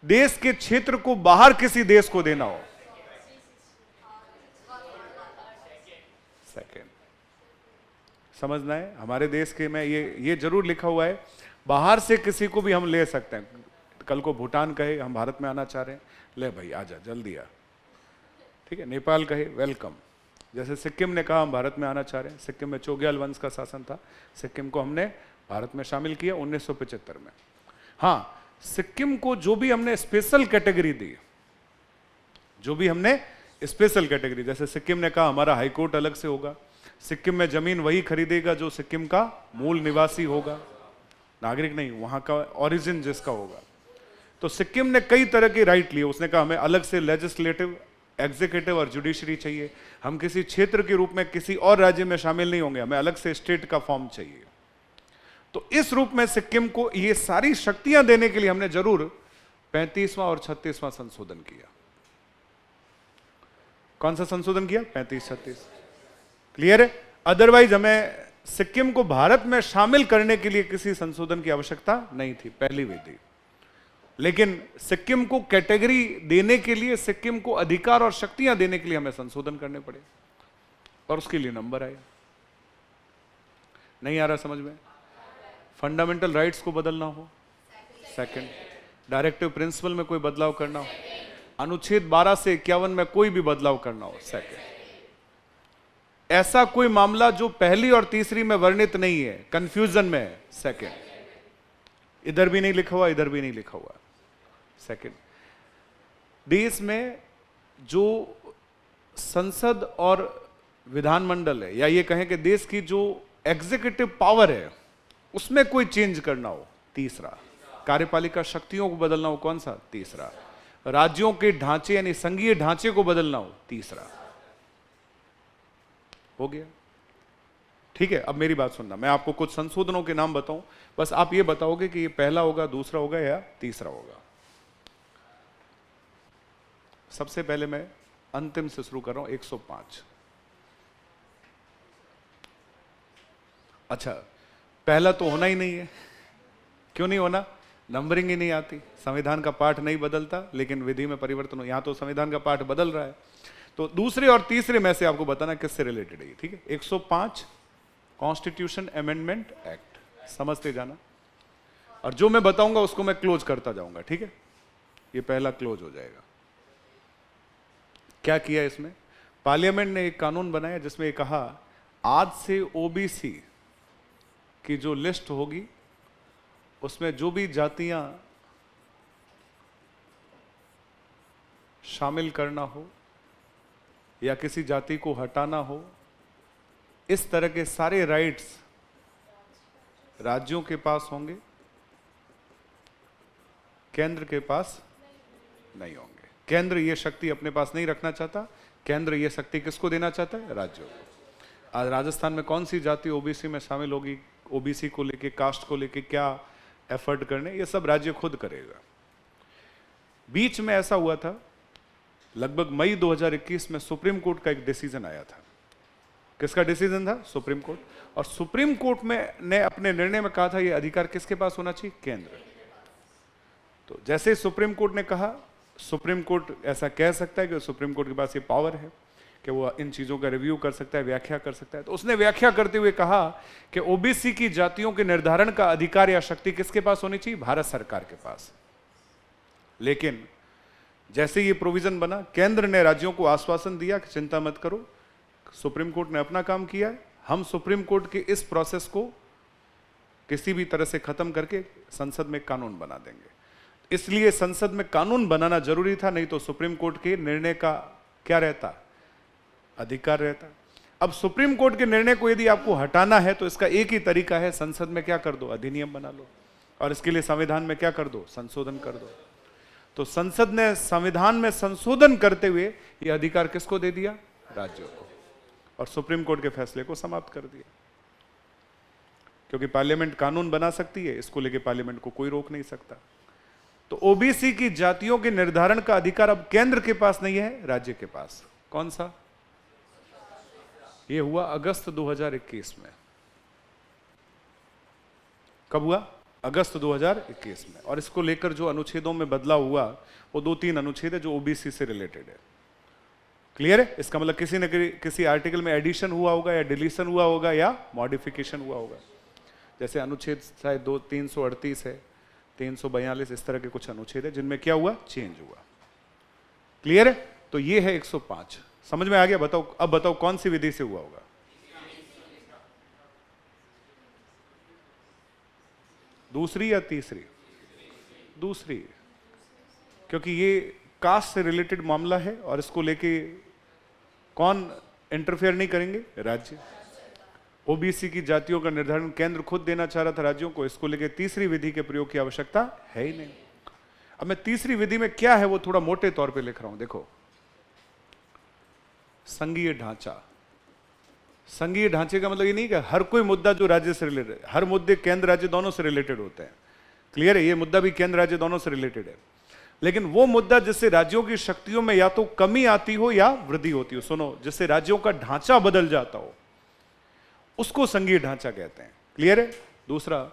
देश के क्षेत्र को बाहर किसी देश को देना हो, सेकेंड। समझना है, हमारे देश के में ये जरूर लिखा हुआ है, बाहर से किसी को भी हम ले सकते हैं। कल को भूटान कहे हम भारत में आना चाह रहे हैं, ले भाई आजा, जल्दी आ, ठीक है। नेपाल कहे वेलकम। जैसे सिक्किम ने कहा हम भारत में आना चाह रहे हैं, सिक्किम में चोग्याल वंश का शासन था, सिक्किम को हमने भारत में शामिल किया 1975 में। हाँ, सिक्किम को जो भी हमने स्पेशल कैटेगरी दी, जो भी हमने स्पेशल कैटेगरी, जैसे सिक्किम ने कहा हमारा हाई कोर्ट अलग से होगा, सिक्किम में जमीन वही खरीदेगा जो सिक्किम का मूल निवासी होगा, नागरिक नहीं, वहां का ओरिजिन जिसका होगा। तो सिक्किम ने कई तरह के राइट लिए, उसने कहा हमें अलग से लेजिस्लेटिव, एग्जीक्यूटिव और जुडिशरी चाहिए, हम किसी क्षेत्र के रूप में किसी और राज्य में शामिल नहीं होंगे, हमें अलग से स्टेट का फॉर्म चाहिए। तो इस रूप में सिक्किम को ये सारी शक्तियां देने के लिए हमने जरूर 35वां और 36वां संशोधन किया। कौन सा संशोधन किया? 35-36। क्लियर है? अदरवाइज हमें सिक्किम को भारत में शामिल करने के लिए किसी संशोधन की आवश्यकता नहीं थी, पहली विधि। लेकिन सिक्किम को कैटेगरी देने के लिए, सिक्किम को अधिकार और शक्तियां देने के लिए हमें संशोधन करने पड़े, और उसके लिए नंबर आया। नहीं आ रहा समझ में? फंडामेंटल राइट्स को बदलना हो, सेकंड। डायरेक्टिव प्रिंसिपल में कोई बदलाव करना हो, अनुच्छेद 12 से 51 में कोई भी बदलाव करना हो, सेकंड। ऐसा कोई मामला जो पहली और तीसरी में वर्णित नहीं है, कंफ्यूजन में है, सेकंड। इधर भी नहीं लिखा हुआ, इधर भी नहीं लिखा हुआ, सेकंड। देश में जो संसद और विधानमंडल है, या ये कहें कि देश की जो एग्जीक्यूटिव पावर है, उसमें कोई चेंज करना हो, तीसरा। कार्यपालिका शक्तियों को बदलना हो, कौन सा? तीसरा। राज्यों के ढांचे यानी संघीय ढांचे को बदलना हो, तीसरा। हो गया? ठीक है। अब मेरी बात सुनना, मैं आपको कुछ संशोधनों के नाम बताऊं, बस आप ये बताओगे कि ये पहला होगा, दूसरा होगा या तीसरा होगा। सबसे पहले मैं अंतिम से शुरू कर रहा हूं, 105। अच्छा, पहला तो होना ही नहीं है। क्यों नहीं होना? नंबरिंग ही नहीं आती, संविधान का पाठ नहीं बदलता, लेकिन विधि में परिवर्तन हो। यहां तो संविधान का पाठ बदल रहा है। तो दूसरे और तीसरे में से आपको बताना किससे रिलेटेड है, ठीक है। 105 कॉन्स्टिट्यूशन अमेंडमेंट एक्ट, समझते जाना, और जो मैं बताऊंगा उसको मैं क्लोज करता जाऊंगा, ठीक है। ये पहला क्लोज हो जाएगा। क्या किया इसमें? पार्लियामेंट ने एक कानून बनाया जिसमें ये कहा आज से ओबीसी की जो लिस्ट होगी उसमें जो भी जातियां शामिल करना हो या किसी जाति को हटाना हो, इस तरह के सारे राइट्स राज्यों के पास होंगे, केंद्र के पास नहीं होंगे। केंद्र ये शक्ति अपने पास नहीं रखना चाहता, केंद्र ये शक्ति किसको देना चाहता है? राज्यों को। आज राजस्थान में कौन सी जाति ओबीसी में शामिल होगी, ओबीसी को लेके, कास्ट को लेके क्या एफर्ट करने, ये सब राज्य खुद करेगा। बीच में ऐसा हुआ था, लगभग मई 2021 में सुप्रीम कोर्ट का एक डिसीजन आया था। किसका डिसीजन था? Supreme court. और सुप्रीम कोर्ट में ने अपने निर्णय में कहा था ये अधिकार किसके पास होना चाहिए? केंद्र। तो जैसे सुप्रीम कोर्ट ने कहा, सुप्रीम कोर्ट ऐसा कह सकता है कि सुप्रीम कोर्ट के पास ये पावर है कि वो इन चीजों का रिव्यू कर सकता है, व्याख्या कर सकता है। तो उसने व्याख्या करते हुए कहा कि ओबीसी की जातियों के निर्धारण का अधिकार या शक्ति किसके पास होनी चाहिए? भारत सरकार के पास। लेकिन जैसे ये प्रोविजन बना, केंद्र ने राज्यों को आश्वासन दिया कि चिंता मत करो, सुप्रीम कोर्ट ने अपना काम किया, हम सुप्रीम कोर्ट के इस प्रोसेस को किसी भी तरह से खत्म करके संसद में कानून बना देंगे। इसलिए संसद में कानून बनाना जरूरी था, नहीं तो सुप्रीम कोर्ट के निर्णय का क्या रहता? अधिकार रहता। अब सुप्रीम कोर्ट के निर्णय को यदि आपको हटाना है तो इसका एक ही तरीका है, संसद में क्या कर दो? अधिनियम बना लो, और इसके लिए संविधान में क्या कर दो? संशोधन कर दो। तो संसद ने संविधान में संशोधन करते हुए यह अधिकार किसको दे दिया? राज्यों को, और सुप्रीम कोर्ट के फैसले को समाप्त कर दिया। क्योंकि पार्लियामेंट कानून बना सकती है, इसको लेके पार्लियामेंट को कोई रोक नहीं सकता। तो ओबीसी की जातियों के निर्धारण का अधिकार अब केंद्र के पास नहीं है, राज्य के पास। कौन सा? यह हुआ अगस्त 2021 में। कब हुआ? अगस्त 2021 में। और इसको लेकर जो अनुच्छेदों में बदलाव हुआ वो 2-3 अनुच्छेद है जो ओबीसी से रिलेटेड है। क्लियर है? इसका मतलब किसी न किसी आर्टिकल में एडिशन हुआ होगा, या डिलीशन हुआ होगा, या मॉडिफिकेशन हुआ होगा। जैसे अनुच्छेद शायद 338 है, 342, इस तरह के कुछ अनुच्छेद है जिनमें क्या हुआ? चेंज हुआ। क्लियर है? तो ये है 105। समझ में आ गया? बताओ, अब बताओ कौन सी विधि से हुआ होगा? दूसरी या तीसरी? दूसरी, क्योंकि ये कास्ट से रिलेटेड मामला है और इसको लेके कौन इंटरफेयर नहीं करेंगे? राज्य। ओबीसी की जातियों का निर्धारण केंद्र खुद देना चाह रहा था राज्यों को, इसको लेके तीसरी विधि के प्रयोग की आवश्यकता है ही नहीं। अब मैं तीसरी विधि में क्या है वो थोड़ा मोटे तौर पे लिख रहा हूं। देखो, संघीय ढांचा। संघीय ढांचे का मतलब ये नहीं कि हर कोई मुद्दा जो राज्य से रिलेटेड है, हर मुद्दे केंद्र राज्य दोनों से रिलेटेड होते हैं। क्लियर है? ये मुद्दा भी केंद्र राज्य दोनों से रिलेटेड है। लेकिन वो मुद्दा जिससे राज्यों की शक्तियों में या तो कमी आती हो या वृद्धि होती हो, सुनो, जिससे राज्यों का ढांचा बदल जाता हो, उसको संघीय ढांचा कहते हैं। क्लियर है? दूसरा,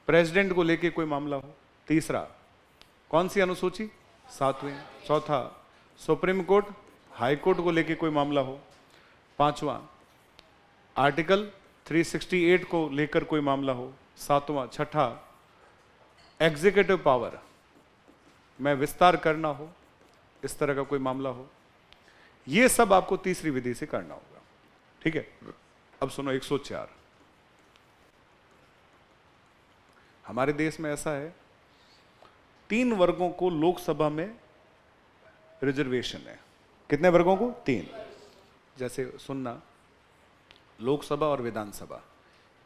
प्रेसिडेंट को लेके कोई मामला हो। तीसरा, कौन सी अनुसूची? 7वीं। चौथा, सुप्रीम कोर्ट, हाई कोर्ट को लेके कोई मामला हो। पांचवा, आर्टिकल 368 को लेकर कोई मामला हो। सातवां, छठा, एग्जीक्यूटिव पावर में विस्तार करना हो, इस तरह का कोई मामला हो। यह सब आपको तीसरी विधि से करना होगा। ठीक है? अब सुनो, 104। हमारे देश में ऐसा है, 3 वर्गों को लोकसभा में रिजर्वेशन है। कितने वर्गों को? 3। जैसे सुनना, लोकसभा और विधानसभा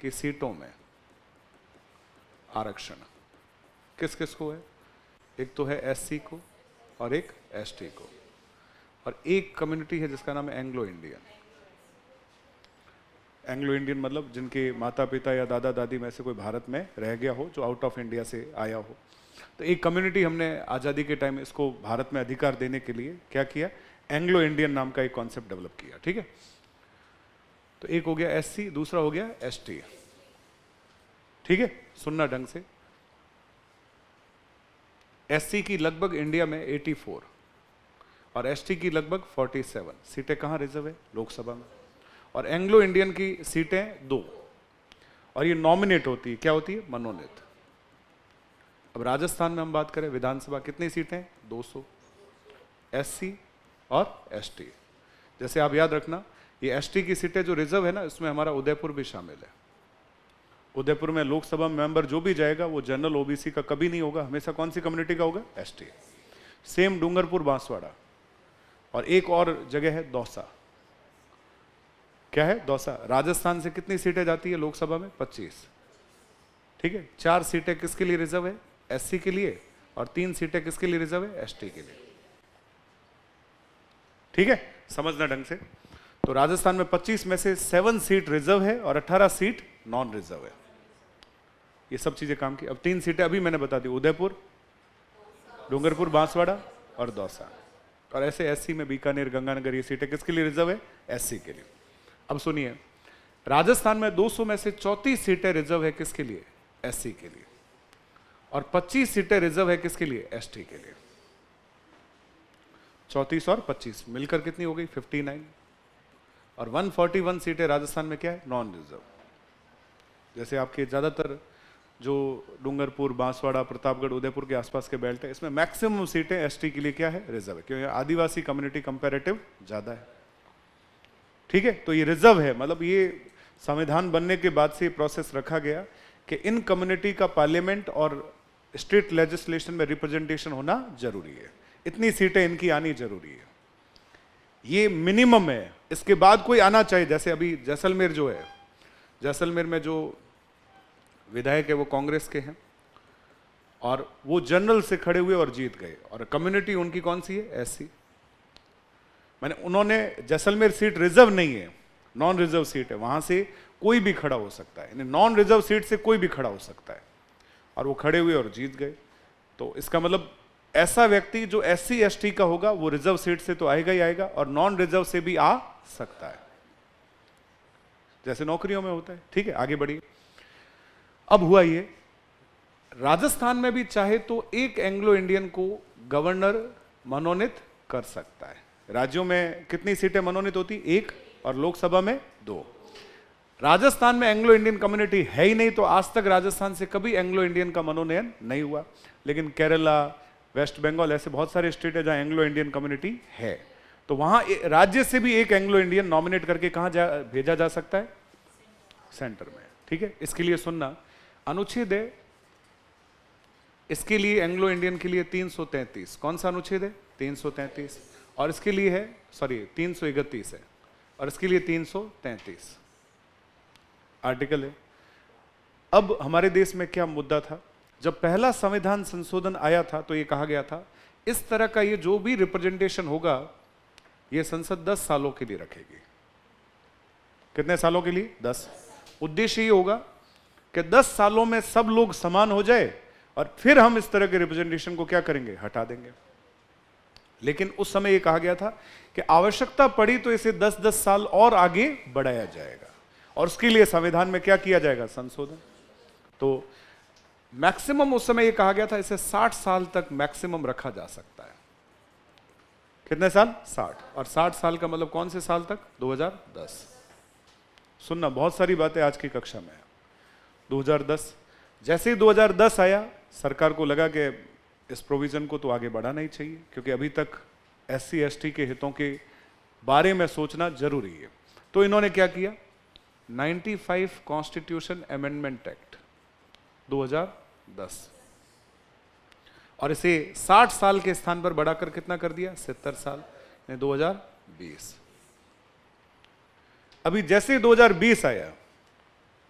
की सीटों में आरक्षण किस किस को है? एक तो है एससी को, और एक एसटी को, और एक कम्युनिटी है जिसका नाम है एंग्लो इंडियन। एंग्लो इंडियन मतलब जिनके माता पिता या दादा दादी में से कोई भारत में रह गया हो, जो आउट ऑफ इंडिया से आया हो। तो एक कम्युनिटी हमने आज़ादी के टाइम इसको भारत में अधिकार देने के लिए क्या किया? एंग्लो इंडियन नाम का एक कॉन्सेप्ट डेवलप किया। ठीक है? तो एक हो गया एससी, दूसरा हो गया एसटी। ठीक है? सुनना ढंग से। एससी की लगभग इंडिया में 84 और एसटी की लगभग 47 सीटें कहां रिजर्व है? लोकसभा में। और एंग्लो इंडियन की सीटें 2, और ये नॉमिनेट होती है। क्या होती है? मनोनीत। अब राजस्थान में हम बात करें, विधानसभा कितनी सीटें? 200, एससी और एसटी। जैसे आप याद रखना, ये एसटी की सीटें जो रिजर्व है ना, इसमें हमारा उदयपुर भी शामिल है। उदयपुर में लोकसभा मेंबर जो भी जाएगा वो जनरल ओबीसी का कभी नहीं होगा, हमेशा कौन सी कम्युनिटी का होगा? एसटी। सेम डूंगरपुर, बांसवाड़ा, और एक और जगह है दौसा। क्या है? दौसा। राजस्थान से कितनी सीटें जाती है लोकसभा में? 25। ठीक है? 4 सीटें किसके लिए रिजर्व है? एससी के लिए, और 3 सीटें किसके लिए रिजर्व है? एसटी के लिए। ठीक है? समझना ढंग से। तो राजस्थान में 25 में से 7 सीट रिजर्व है और 18 सीट नॉन रिजर्व है। ये सब चीजें काम की। अब 3 सीटें अभी मैंने बता दी, उदयपुर, डूंगरपुर, बांसवाड़ा और दौसा। और ऐसे एससी में बीकानेर, गंगानगर, ये सीटें किसके लिए रिजर्व है? एससी के लिए। अब सुनिए, राजस्थान में 200 में से 34 सीटें रिजर्व है किसके लिए? एससी के लिए। और 25 सीटें रिजर्व है किसके लिए? एसटी के लिए। 34 और 25 मिलकर कितनी हो गई? 59। और 141 सीटें राजस्थान में क्या है? Non reserve. जैसे आपके ज्यादातर जो डूंगरपुर, बांसवाड़ा, प्रतापगढ़, उदयपुर के आसपास के बेल्ट है, इसमें मैक्सिमम सीटें एसटी के लिए क्या है? रिजर्व है, क्योंकि आदिवासी कम्युनिटी कंपैरेटिव ज्यादा है। ठीक है, तो ये रिजर्व है, मतलब ये संविधान बनने के बाद से प्रोसेस रखा गया कि इन कम्युनिटी का पार्लियामेंट और स्टेट लेजिस्लेशन में रिप्रेजेंटेशन होना जरूरी है। इतनी सीटें इनकी आनी जरूरी है, ये मिनिमम है। इसके बाद कोई आना चाहिए। जैसे अभी जैसलमेर जो है, जैसलमेर में जो विधायक है वो कांग्रेस के हैं और वो जनरल से खड़े हुए और जीत गए, और कम्युनिटी उनकी कौन सी है? एससी। मैंने उन्होंने जैसलमेर सीट रिजर्व नहीं है, नॉन रिजर्व सीट है, वहां से कोई भी खड़ा हो सकता है, यानी नॉन रिजर्व सीट से कोई भी खड़ा हो सकता है, और वो खड़े हुए और जीत गए। तो इसका मतलब ऐसा व्यक्ति जो एससी एसटी का होगा वो रिजर्व सीट से तो आएगा ही आएगा, और नॉन रिजर्व से भी आ सकता है, जैसे नौकरियों में होता है। ठीक है, आगे बढ़िए। अब हुआ ये, राजस्थान में भी चाहे तो एक एंग्लो इंडियन को गवर्नर मनोनीत कर सकता है। राज्यों में कितनी सीटें मनोनीत होती? 1, और लोकसभा में 2। राजस्थान में एंग्लो इंडियन कम्युनिटी है ही नहीं, तो आज तक राजस्थान से कभी एंग्लो इंडियन का मनोनयन नहीं हुआ। लेकिन केरला, वेस्ट बंगाल, ऐसे बहुत सारे स्टेट है जहां एंग्लो इंडियन कम्युनिटी है, तो वहां राज्य से भी एक एंग्लो इंडियन नॉमिनेट करके कहां भेजा जा सकता है? सेंटर में। ठीक है, इसके लिए सुनना, अनुच्छेद है इसके लिए एंग्लो इंडियन के लिए 333। कौन सा अनुच्छेद है? 333। और इसके लिए है 331 है, और इसके लिए 333 आर्टिकल है। अब हमारे देश में क्या मुद्दा था? जब पहला संविधान संशोधन आया था तो ये कहा गया था इस तरह का ये जो भी रिप्रेजेंटेशन होगा ये संसद 10 सालों के लिए रखेगी। कितने सालों के लिए? 10। उद्देश्य ये होगा कि 10 सालों में सब लोग समान हो जाए, और फिर हम इस तरह के रिप्रेजेंटेशन को क्या करेंगे? हटा देंगे। लेकिन उस समय यह कहा गया था कि आवश्यकता पड़ी तो इसे 10-10 साल और आगे बढ़ाया जाएगा, और उसके लिए संविधान में क्या किया जाएगा? संशोधन। तो मैक्सिमम उस समय यह कहा गया था इसे 60 साल तक मैक्सिमम रखा जा सकता है। कितने साल? 60। और 60 साल का मतलब कौन से साल तक? 2010। सुनना, बहुत सारी बातें आज की कक्षा में है। 2010, जैसे ही 2010 आया, सरकार को लगा कि इस प्रोविजन को तो आगे बढ़ाना ही चाहिए, क्योंकि अभी तक एससी एसटी के हितों के बारे में सोचना जरूरी है। तो इन्होंने क्या किया? 95 कॉन्स्टिट्यूशन अमेंडमेंट एक्ट 2010, और इसे 60 साल के स्थान पर बढ़ाकर कितना कर दिया? 70 साल, 2020। अभी जैसे 2020 आया,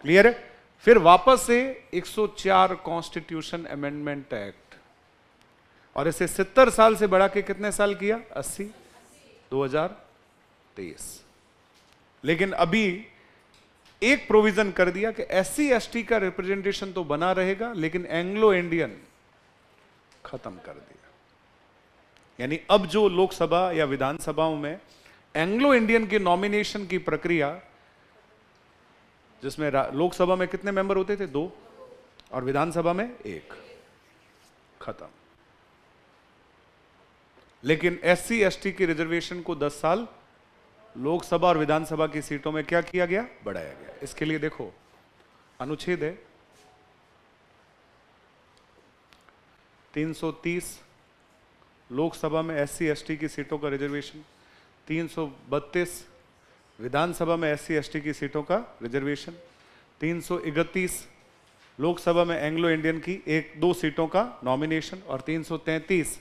क्लियर है, फिर वापस से 104 कॉन्स्टिट्यूशन अमेंडमेंट एक्ट, और इसे 70 साल से बढ़ा के कितने साल किया? 80, 2023। लेकिन अभी एक प्रोविजन कर दिया कि एससी एसटी का रिप्रेजेंटेशन तो बना रहेगा, लेकिन एंग्लो इंडियन खत्म कर दिया। यानी अब जो लोकसभा या विधानसभाओं में एंग्लो इंडियन की नॉमिनेशन की प्रक्रिया, जिसमें लोकसभा में कितने मेंबर होते थे? 2, और विधानसभा में 1, खत्म। लेकिन एससी एसटी की रिजर्वेशन को 10 साल लोकसभा और विधानसभा की सीटों में क्या किया गया? बढ़ाया गया। इसके लिए देखो, अनुच्छेद है 330 लोकसभा में एससी एसटी की सीटों का रिजर्वेशन, 332 विधानसभा में एससी एसटी की सीटों का रिजर्वेशन, 331 लोकसभा में एंग्लो इंडियन की 1-2 सीटों का नॉमिनेशन, और 333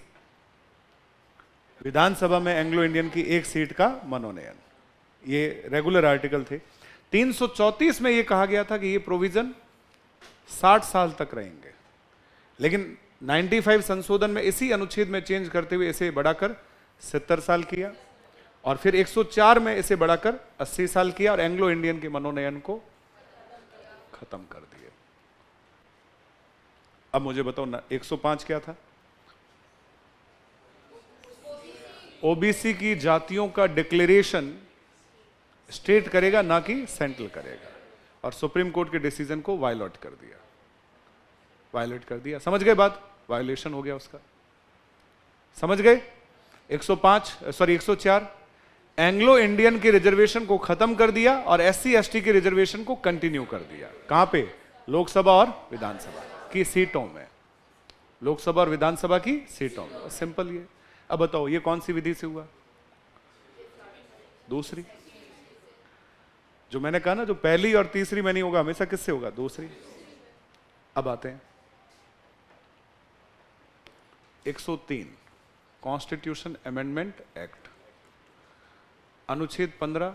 विधानसभा में एंग्लो इंडियन की 1 सीट का मनोनयन। ये रेगुलर आर्टिकल थे। 334 में ये कहा गया था कि ये प्रोविजन 60 साल तक रहेंगे, लेकिन 95 संशोधन में इसी अनुच्छेद में चेंज करते हुए इसे बढ़ाकर 70 साल किया। और फिर 104 में इसे बढ़ाकर 80 साल किया और एंग्लो इंडियन के मनोनयन को खत्म कर दिया। अब मुझे बताओ ना, 105 क्या था? ओबीसी की जातियों का डिक्लेरेशन स्टेट करेगा, ना कि सेंट्रल करेगा, और सुप्रीम कोर्ट के डिसीजन को वायलेट कर दिया। वायलेट कर दिया, समझ गए बात? वायलेशन हो गया उसका, समझ गए? 104 एंग्लो इंडियन के रिजर्वेशन को खत्म कर दिया और एससी एसटी के रिजर्वेशन को कंटिन्यू कर दिया। कहां पे? लोकसभा और विधानसभा की सीटों में, लोकसभा और विधानसभा की सीटों में। सिंपल ये। अब बताओ ये कौन सी विधि से हुआ? दूसरी। जो मैंने कहा ना, जो पहली और तीसरी में नहीं होगा, हमेशा किससे होगा? दूसरी। अब आते हैं 103 कॉन्स्टिट्यूशन अमेंडमेंट एक्ट, अनुच्छेद 15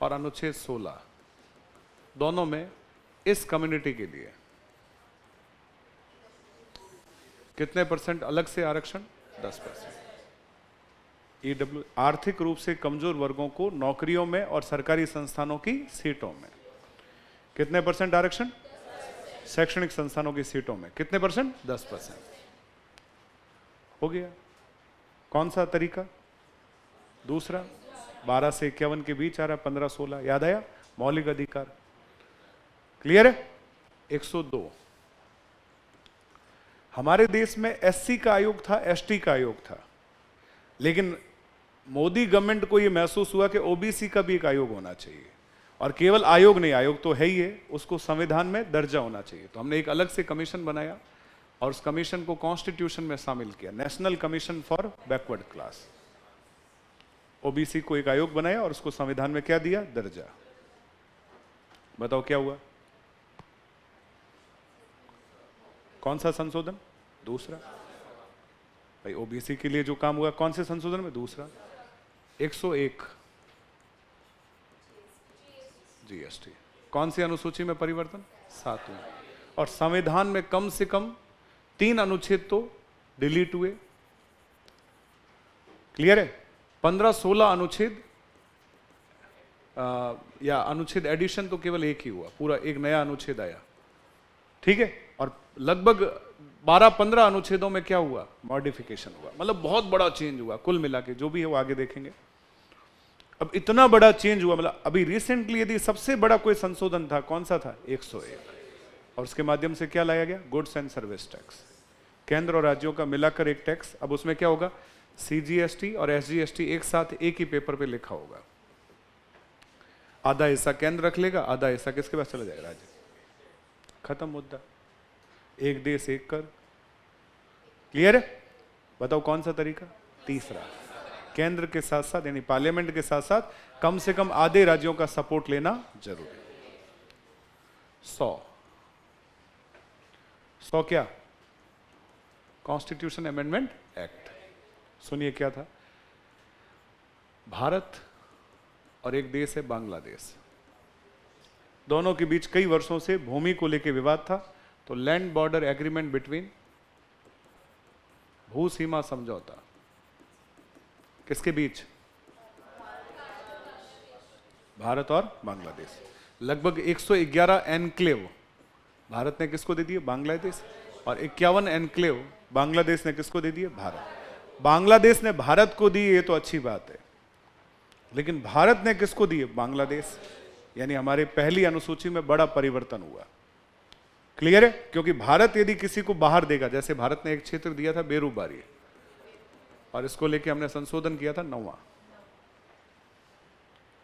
और अनुच्छेद 16 दोनों में इस कम्युनिटी के लिए कितने परसेंट अलग से आरक्षण? 10%। ईडब्ल्यू आर्थिक रूप से कमजोर वर्गों को नौकरियों में और सरकारी संस्थानों की सीटों में कितने परसेंट आरक्षण? शैक्षणिक संस्थानों की सीटों में कितने परसेंट? 10%। हो गया। कौन सा तरीका? दूसरा। 12 से 51 के बीच आ रहा, 15-16 याद आया? मौलिक अधिकार। क्लियर है? 102 हमारे देश में एससी का आयोग था, एसटी का आयोग था, लेकिन मोदी गवर्नमेंट को यह महसूस हुआ कि ओबीसी का भी एक आयोग होना चाहिए, और केवल आयोग नहीं, आयोग तो है ही है, उसको संविधान में दर्जा होना चाहिए। तो हमने एक अलग से कमीशन बनाया और उस कमीशन को कॉन्स्टिट्यूशन में शामिल किया, national commission for backward class. OBC को एक आयोग बनाया और उसको संविधान में क्या दिया? दर्जा। बताओ क्या हुआ? कौन सा संशोधन? दूसरा। भाई ओबीसी के लिए जो काम हुआ कौन से संशोधन में? दूसरा। 101 जीएसटी। कौन सी अनुसूची में परिवर्तन? 7वीं। और संविधान में कम से कम 3 अनुच्छेद तो डिलीट हुए। क्लियर है? 15-16 अनुच्छेद या अनुच्छेद एडिशन तो केवल एक ही हुआ, पूरा एक नया अनुच्छेद आया। ठीक है? और लगभग 12-15 अनुच्छेदों में क्या हुआ? मॉडिफिकेशन हुआ। मतलब बहुत बड़ा चेंज हुआ कुल मिला के, जो भी है वो आगे देखेंगे। अब इतना बड़ा चेंज हुआ, मतलब अभी रिसेंटली यदि सबसे बड़ा कोई संशोधन था, कौन सा था? 101। और उसके माध्यम से क्या लाया गया? गुड्स एंड सर्विस टैक्स, केंद्र और राज्यों का मिलाकर एक टैक्स। अब उसमें क्या होगा? सीजीएसटी और एसजीएसटी एक साथ एक ही पेपर पे लिखा होगा। आधा हिस्सा केंद्र रख लेगा, आधा हिस्सा किसके पास चला जाएगा? राज्य। खत्म मुद्दा। एक देश एक कर। क्लियर है? बताओ कौन सा तरीका? तीसरा। केंद्र के साथ साथ यानी पार्लियामेंट के साथ साथ कम से कम आधे राज्यों का सपोर्ट लेना जरूरी। 100 क्या? Constitution amendment act. सुनिए क्या था? भारत और एक देश है बांग्लादेश, दोनों के बीच कई वर्षों से भूमि को लेकर विवाद था। तो लैंड बॉर्डर एग्रीमेंट बिटवीन, भू सीमा समझौता, किसके बीच? भारत और बांग्लादेश। लगभग 111 एनक्लेव भारत ने किसको दे दिए? बांग्लादेश। और 51 एनक्लेव बांग्लादेश ने किसको दे दिए? भारत। बांग्लादेश ने भारत को दी, ये तो अच्छी बात है, लेकिन भारत ने किसको दिए? बांग्लादेश। यानी हमारे पहली अनुसूची में बड़ा परिवर्तन हुआ। क्लियर है? क्योंकि भारत यदि किसी को बाहर देगा, जैसे भारत ने एक क्षेत्र दिया था बेरूबारी, और इसको लेके हमने संशोधन किया था 9वां।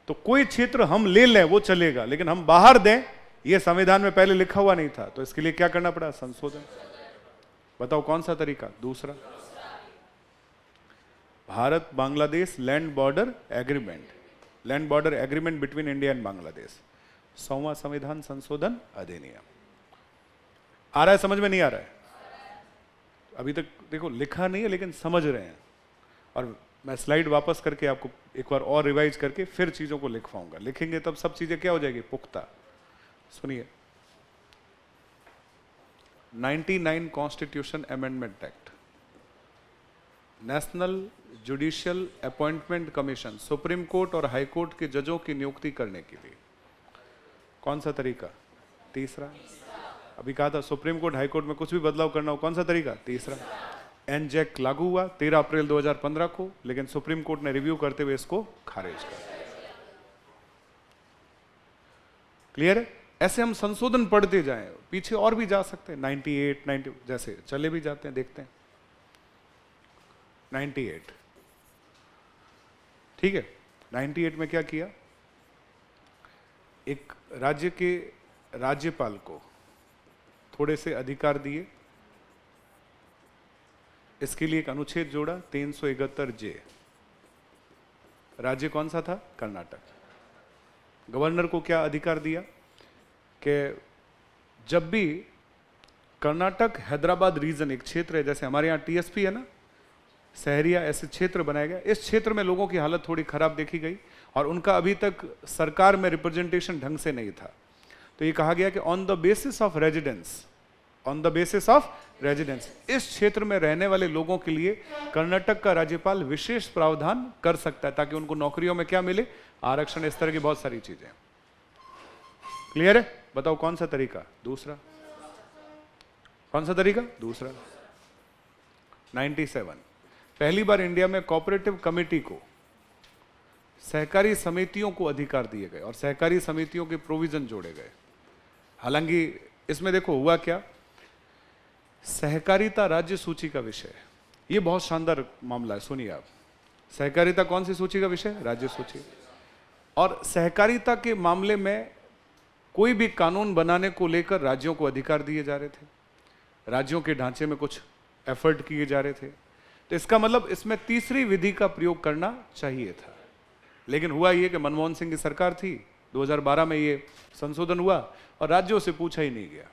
तो कोई क्षेत्र हम ले लें वो चलेगा, लेकिन हम बाहर दें ये संविधान में पहले लिखा हुआ नहीं था। तो इसके लिए क्या करना पड़ा? संशोधन। बताओ कौन सा तरीका? दूसरा। Bharat Bangladesh land border agreement, land border agreement between India and Bangladesh, 100वां संविधान संशोधन अधिनियम। आ रहा है समझ में? नहीं आ रहा है? अभी तक देखो लिखा नहीं है, लेकिन समझ रहे हैं। और मैं स्लाइड वापस करके आपको एक बार और रिवाइज करके फिर चीजों को लिखवाऊंगा। लिखेंगे तब सब चीजें क्या हो जाएगी? पुख्ता। सुनिए, 99 constitution amendment act, national judicial appointment commission, supreme court और हाई कोर्ट के जजों की नियुक्ति करने के लिए। कौन सा तरीका? तीसरा। अभी कहा था सुप्रीम कोर्ट हाई कोर्ट में कुछ भी बदलाव करना हो, कौन सा तरीका? तीसरा। एनजैक लागू हुआ 13 अप्रैल 2015 को, लेकिन सुप्रीम कोर्ट ने रिव्यू करते हुए इसको खारिज कर दिया। क्लियर है? ऐसे हम संशोधन पढ़ते जाएं, पीछे और भी जा सकते हैं। 98, 90 जैसे चले भी जाते हैं, देखते हैं। 98 ठीक है। 98 में क्या किया? एक राज्य के राज्यपाल को थोड़े से अधिकार दिए, इसके लिए एक अनुच्छेद जोड़ा 371 जे। राज्य कौन सा था? कर्नाटक। गवर्नर को क्या अधिकार दिया कि जब भी कर्नाटक हैदराबाद रीजन एक क्षेत्र है, जैसे हमारे यहाँ टीएसपी है ना, शहरिया, ऐसे क्षेत्र बनाया गया। इस क्षेत्र में लोगों की हालत थोड़ी खराब देखी गई और उनका अभी तक सरकार में रिप्रेजेंटेशन ढंग से नहीं था। तो ये कहा गया कि on the basis of residence, on the basis of residence, इस क्षेत्र में रहने वाले लोगों के लिए कर्नाटक का राज्यपाल विशेष प्रावधान कर सकता है ताकि उनको नौकरियों में क्या मिले? आरक्षण, इस तरह की बहुत सारी चीजें। क्लियर है? बताओ कौन सा तरीका? दूसरा। कौन सा तरीका? दूसरा। 97 पहली बार इंडिया में कोऑपरेटिव कमेटी को, सहकारी समितियों को अधिकार दिए गए और सहकारी समितियों के प्रोविजन जोड़े गए। हालांकि इसमें देखो हुआ क्या, सहकारिता राज्य सूची का विषय है। यह बहुत शानदार मामला है, सुनिए आप। सहकारिता कौन सी सूची का विषय? राज्य सूची। और सहकारिता के मामले में कोई भी कानून बनाने को लेकर राज्यों को अधिकार दिए जा रहे थे, राज्यों के ढांचे में कुछ एफर्ट किए जा रहे थे। तो इसका मतलब इसमें तीसरी विधि का प्रयोग करना चाहिए था। लेकिन हुआ ये कि मनमोहन सिंह की सरकार थी, 2012 में ये संशोधन हुआ और राज्यों से पूछा ही नहीं गया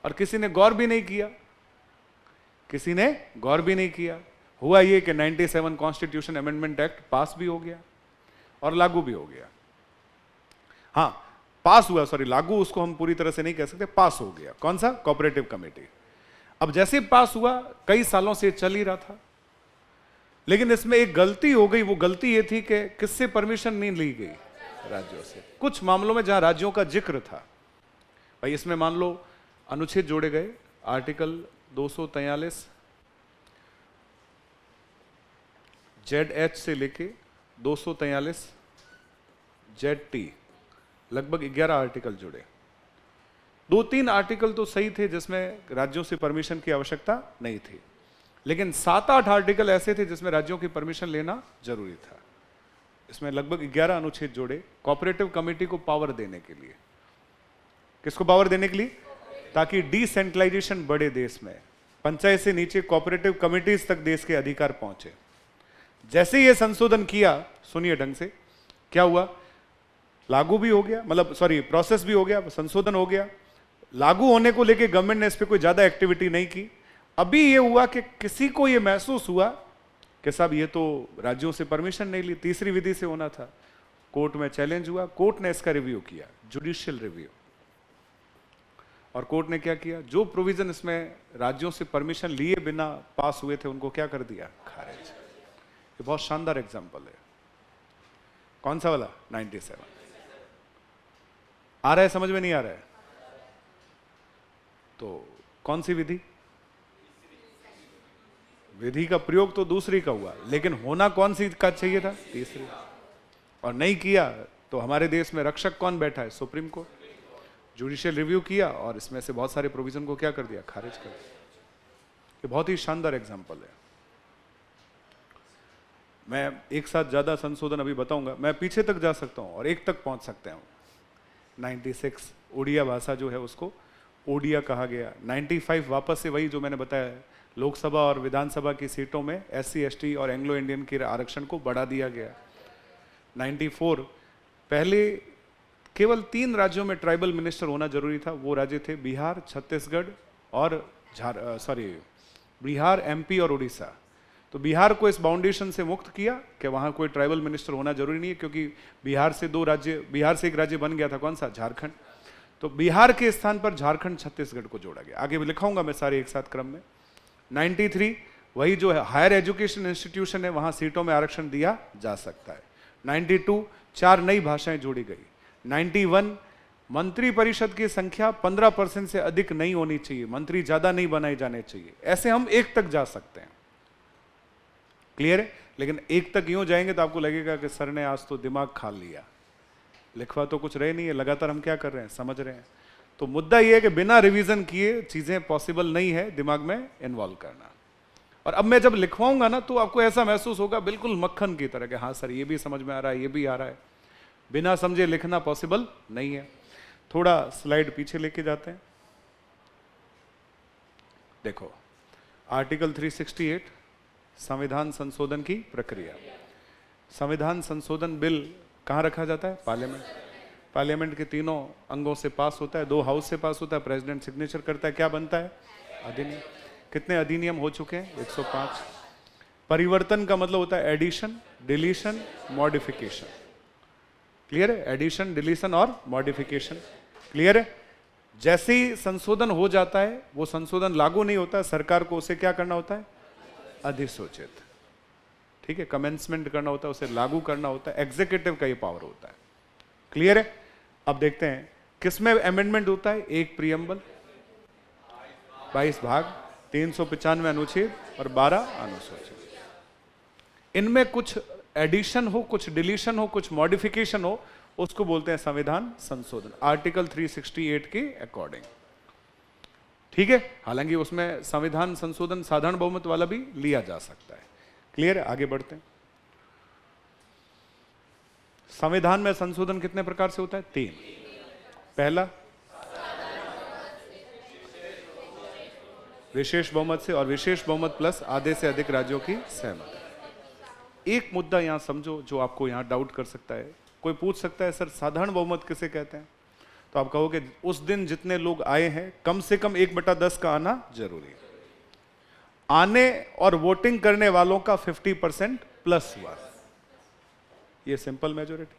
और किसी ने गौर भी नहीं किया, किसी ने गौर भी नहीं किया। हुआ ये कि 97 कॉन्स्टिट्यूशन अमेंडमेंट एक्ट पास भी हो गया और लागू भी हो गया। हाँ, पास हुआ, सॉरी, लागू उसको हम पूरी तरह से नहीं कह सकते, पास हो गया। कौन सा? Cooperative committee. अब जैसे पास हुआ, कई सालों से चल ही रहा था, लेकिन इसमें एक गलती हो गई। वो गलती ये थी कि किससे परमिशन नहीं ली गई? राज्यों से। कुछ मामलों में जहां राज्यों का जिक्र था, भाई इसमें मान लो अनुच्छेद जोड़े गए, आर्टिकल 243 ZH से लेके 243 ZT, लगभग 11 आर्टिकल जुड़े। 2-3 आर्टिकल तो सही थे जिसमें राज्यों से परमिशन की आवश्यकता नहीं थी, लेकिन 7-8 आर्टिकल ऐसे थे जिसमें राज्यों की परमिशन लेना जरूरी था। इसमें लगभग 11 अनुच्छेद जोड़े कोऑपरेटिव कमेटी को पावर देने के लिए। किसको पावर देने के लिए? ताकि डिसेंट्रलाइजेशन बढ़े देश में, पंचायत से नीचे कोऑपरेटिव कमिटीज तक देश के अधिकार पहुंचे। जैसे ये संशोधन किया, सुनिए ढंग से, क्या हुआ? लागू भी हो गया, मतलब सॉरी, प्रोसेस भी हो गया, संशोधन हो गया। लागू होने को लेके गवर्नमेंट ने इस पर कोई ज्यादा एक्टिविटी नहीं की। अभी ये हुआ कि किसी को ये महसूस हुआ कि साहब ये तो राज्यों से परमिशन नहीं ली, तीसरी विधि से होना था। कोर्ट में चैलेंज हुआ, कोर्ट ने इसका रिव्यू किया, जुडिशियल रिव्यू। और कोर्ट ने क्या किया? जो प्रोविजन इसमें राज्यों से परमिशन लिए बिना पास हुए थे उनको क्या कर दिया? खारिज। ये बहुत शानदार एग्जांपल है। कौन सा वाला? 97। आ रहा है समझ में? नहीं आ रहा है तो कौन सी विधि? विधि का प्रयोग तो दूसरी का हुआ, लेकिन होना कौन सी का चाहिए था? तीसरी। और नहीं किया तो हमारे देश में रक्षक कौन बैठा है? Supreme court. जुडिशियल रिव्यू किया और इसमें से बहुत सारे प्रोविजन को क्या कर दिया? खारिज कर दिया। ये बहुत ही शानदार एग्जांपल है। मैं एक साथ ज्यादा संशोधन अभी बताऊंगा, मैं पीछे तक जा सकता हूं और एक तक पहुंच सकते हैं। 96 ओडिया भाषा जो है उसको ओडिया कहा गया। 95 वापस से वही जो मैंने बताया, लोकसभा और विधानसभा की सीटों में SC ST और एंग्लो इंडियन के आरक्षण को बढ़ा दिया गया। 94 पहले केवल 3 राज्यों में ट्राइबल मिनिस्टर होना जरूरी था। वो राज्य थे बिहार, छत्तीसगढ़ और बिहार, MP और उड़ीसा। तो बिहार को इस बाउंडेशन से मुक्त किया कि वहां कोई ट्राइबल मिनिस्टर होना जरूरी नहीं है, क्योंकि बिहार से एक राज्य बन गया था। कौन सा? झारखंड। तो बिहार के स्थान पर झारखंड, छत्तीसगढ़ को जोड़ा गया। आगे भी लिखाऊंगा मैं सारे एक साथ क्रम में। 93 वही जो है हायर एजुकेशन इंस्टीट्यूशन है वहां सीटों में आरक्षण दिया जा सकता है। 92 4 नई भाषाएं जोड़ी गई। 91 मंत्री परिषद की संख्या 15% से अधिक नहीं होनी चाहिए, मंत्री ज्यादा नहीं बनाए जाने चाहिए। ऐसे हम 1 तक जा सकते हैं, क्लियर है। लेकिन 1 तक यूं जाएंगे तो आपको लगेगा कि सर ने आज तो दिमाग खा लिया, लिखवा तो कुछ रहे नहीं है, लगातार हम क्या कर रहे हैं, समझ रहे हैं। तो मुद्दा यह है कि बिना रिवीजन किए चीजें पॉसिबल नहीं है दिमाग में इन्वॉल्व करना। और अब मैं जब लिखवाऊंगा ना तो आपको ऐसा महसूस होगा बिल्कुल मक्खन की तरह कि हाँ सर ये भी समझ में आ रहा है, ये भी आ रहा है। बिना समझे लिखना पॉसिबल नहीं है। थोड़ा स्लाइड पीछे लेके जाते हैं। देखो आर्टिकल 368 संविधान संशोधन की प्रक्रिया। संविधान संशोधन बिल कहां रखा जाता है? पार्लियामेंट। पार्लियामेंट के तीनों अंगों से पास होता है, 2 हाउस से पास होता है, प्रेसिडेंट सिग्नेचर करता है, क्या बनता है? अधिनियम। कितने अधिनियम हो चुके हैं? 105। परिवर्तन का मतलब होता है एडिशन, डिलीशन, मॉडिफिकेशन। क्लियर है? एडिशन, डिलीशन और मॉडिफिकेशन। क्लियर है? जैसे ही संशोधन हो जाता है वो संशोधन लागू नहीं होता है, सरकार को उसे क्या करना होता है? अधिसूचित। ठीक है, कमेंसमेंट करना होता है, उसे लागू करना होता है, एग्जीक्यूटिव का ये पावर होता है। क्लियर है? अब देखते हैं किसमें अमेंडमेंट होता है। 1 प्रियम्बल, 22 भाग, 395 अनुच्छेद और 12 अनुसूचित। इनमें कुछ एडिशन हो, कुछ डिलीशन हो, कुछ मॉडिफिकेशन हो, उसको बोलते हैं संविधान संशोधन, आर्टिकल 368 के अकॉर्डिंग। ठीक है, हालांकि उसमें संविधान संशोधन साधारण बहुमत वाला भी लिया जा सकता है। क्लियर है? आगे बढ़ते हैं। संविधान में संशोधन कितने प्रकार से होता है? 3। पहला विशेष बहुमत से, और विशेष बहुमत प्लस आधे से अधिक राज्यों की सहमति। एक मुद्दा यहां समझो जो आपको यहां डाउट कर सकता है। कोई पूछ सकता है सर साधारण बहुमत किसे कहते हैं? तो आप कहोगे उस दिन जितने लोग आए हैं कम से कम 1/10 का आना जरूरी है। आने और वोटिंग करने वालों का 50% प्लस हुआ, ये सिंपल मेजोरिटी।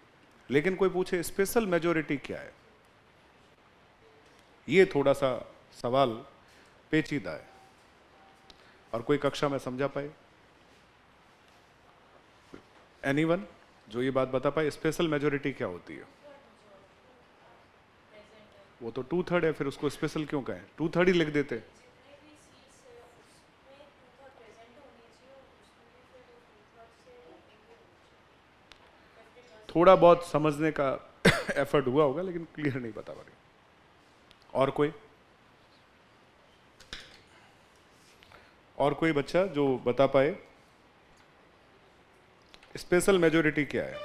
लेकिन कोई पूछे स्पेशल मेजोरिटी क्या है? ये थोड़ा सा सवाल पेचीदा है और कोई कक्षा में समझा पाए? एनीवन जो ये बात बता पाए स्पेशल मेजोरिटी क्या होती है? वो तो 2/3 है, फिर उसको स्पेशल क्यों कहें? 2/3 ही लिख देते। थोड़ा बहुत समझने का एफर्ट हुआ होगा लेकिन क्लियर नहीं बता पा रही। और कोई बच्चा जो बता पाए स्पेशल मेजोरिटी क्या है?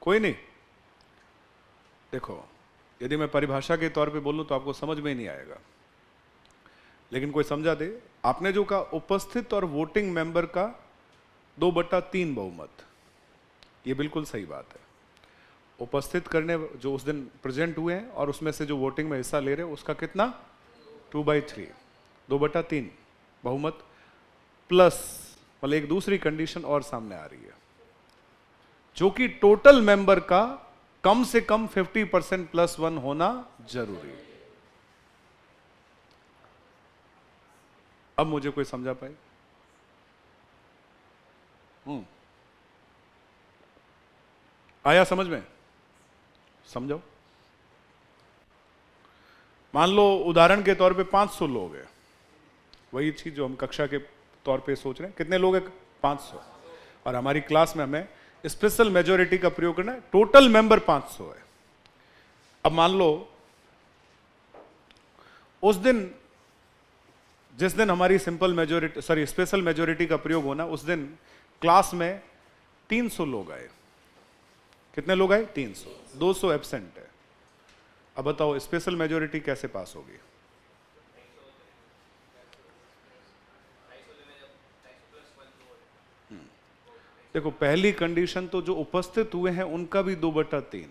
कोई नहीं। देखो यदि मैं परिभाषा के तौर पे बोलूं तो आपको समझ में ही नहीं आएगा, लेकिन कोई समझा दे। आपने जो कहा उपस्थित और वोटिंग मेंबर का 2/3 बहुमत, ये बिल्कुल सही बात है। उपस्थित करने जो उस दिन प्रेजेंट हुए हैं और उसमें से जो वोटिंग में हिस्सा ले रहे हैं उसका कितना? 2/3, 2/3 बहुमत प्लस मतलब एक दूसरी कंडीशन और सामने आ रही है, जो कि टोटल मेंबर का कम से कम 50% +1 होना जरूरी है। अब मुझे कोई समझा पाए? आया समझ में? समझो। मान लो उदाहरण के तौर पे 500 लोग हैं, वही चीज जो हम कक्षा के तौर पे सोच रहे हैं। कितने लोग हैं? 500। और हमारी क्लास में हमें स्पेशल मेजोरिटी का प्रयोग करना है। टोटल मेंबर 500 है। अब मान लो उस दिन जिस दिन हमारी स्पेशल मेजोरिटी का प्रयोग होना, उस दिन क्लास में 300 लोग आए। कितने लोग आए? 300। 200 एब्सेंट है। अब बताओ स्पेशल मेजोरिटी कैसे पास होगी? देखो पहली कंडीशन तो जो उपस्थित हुए हैं उनका भी 2/3,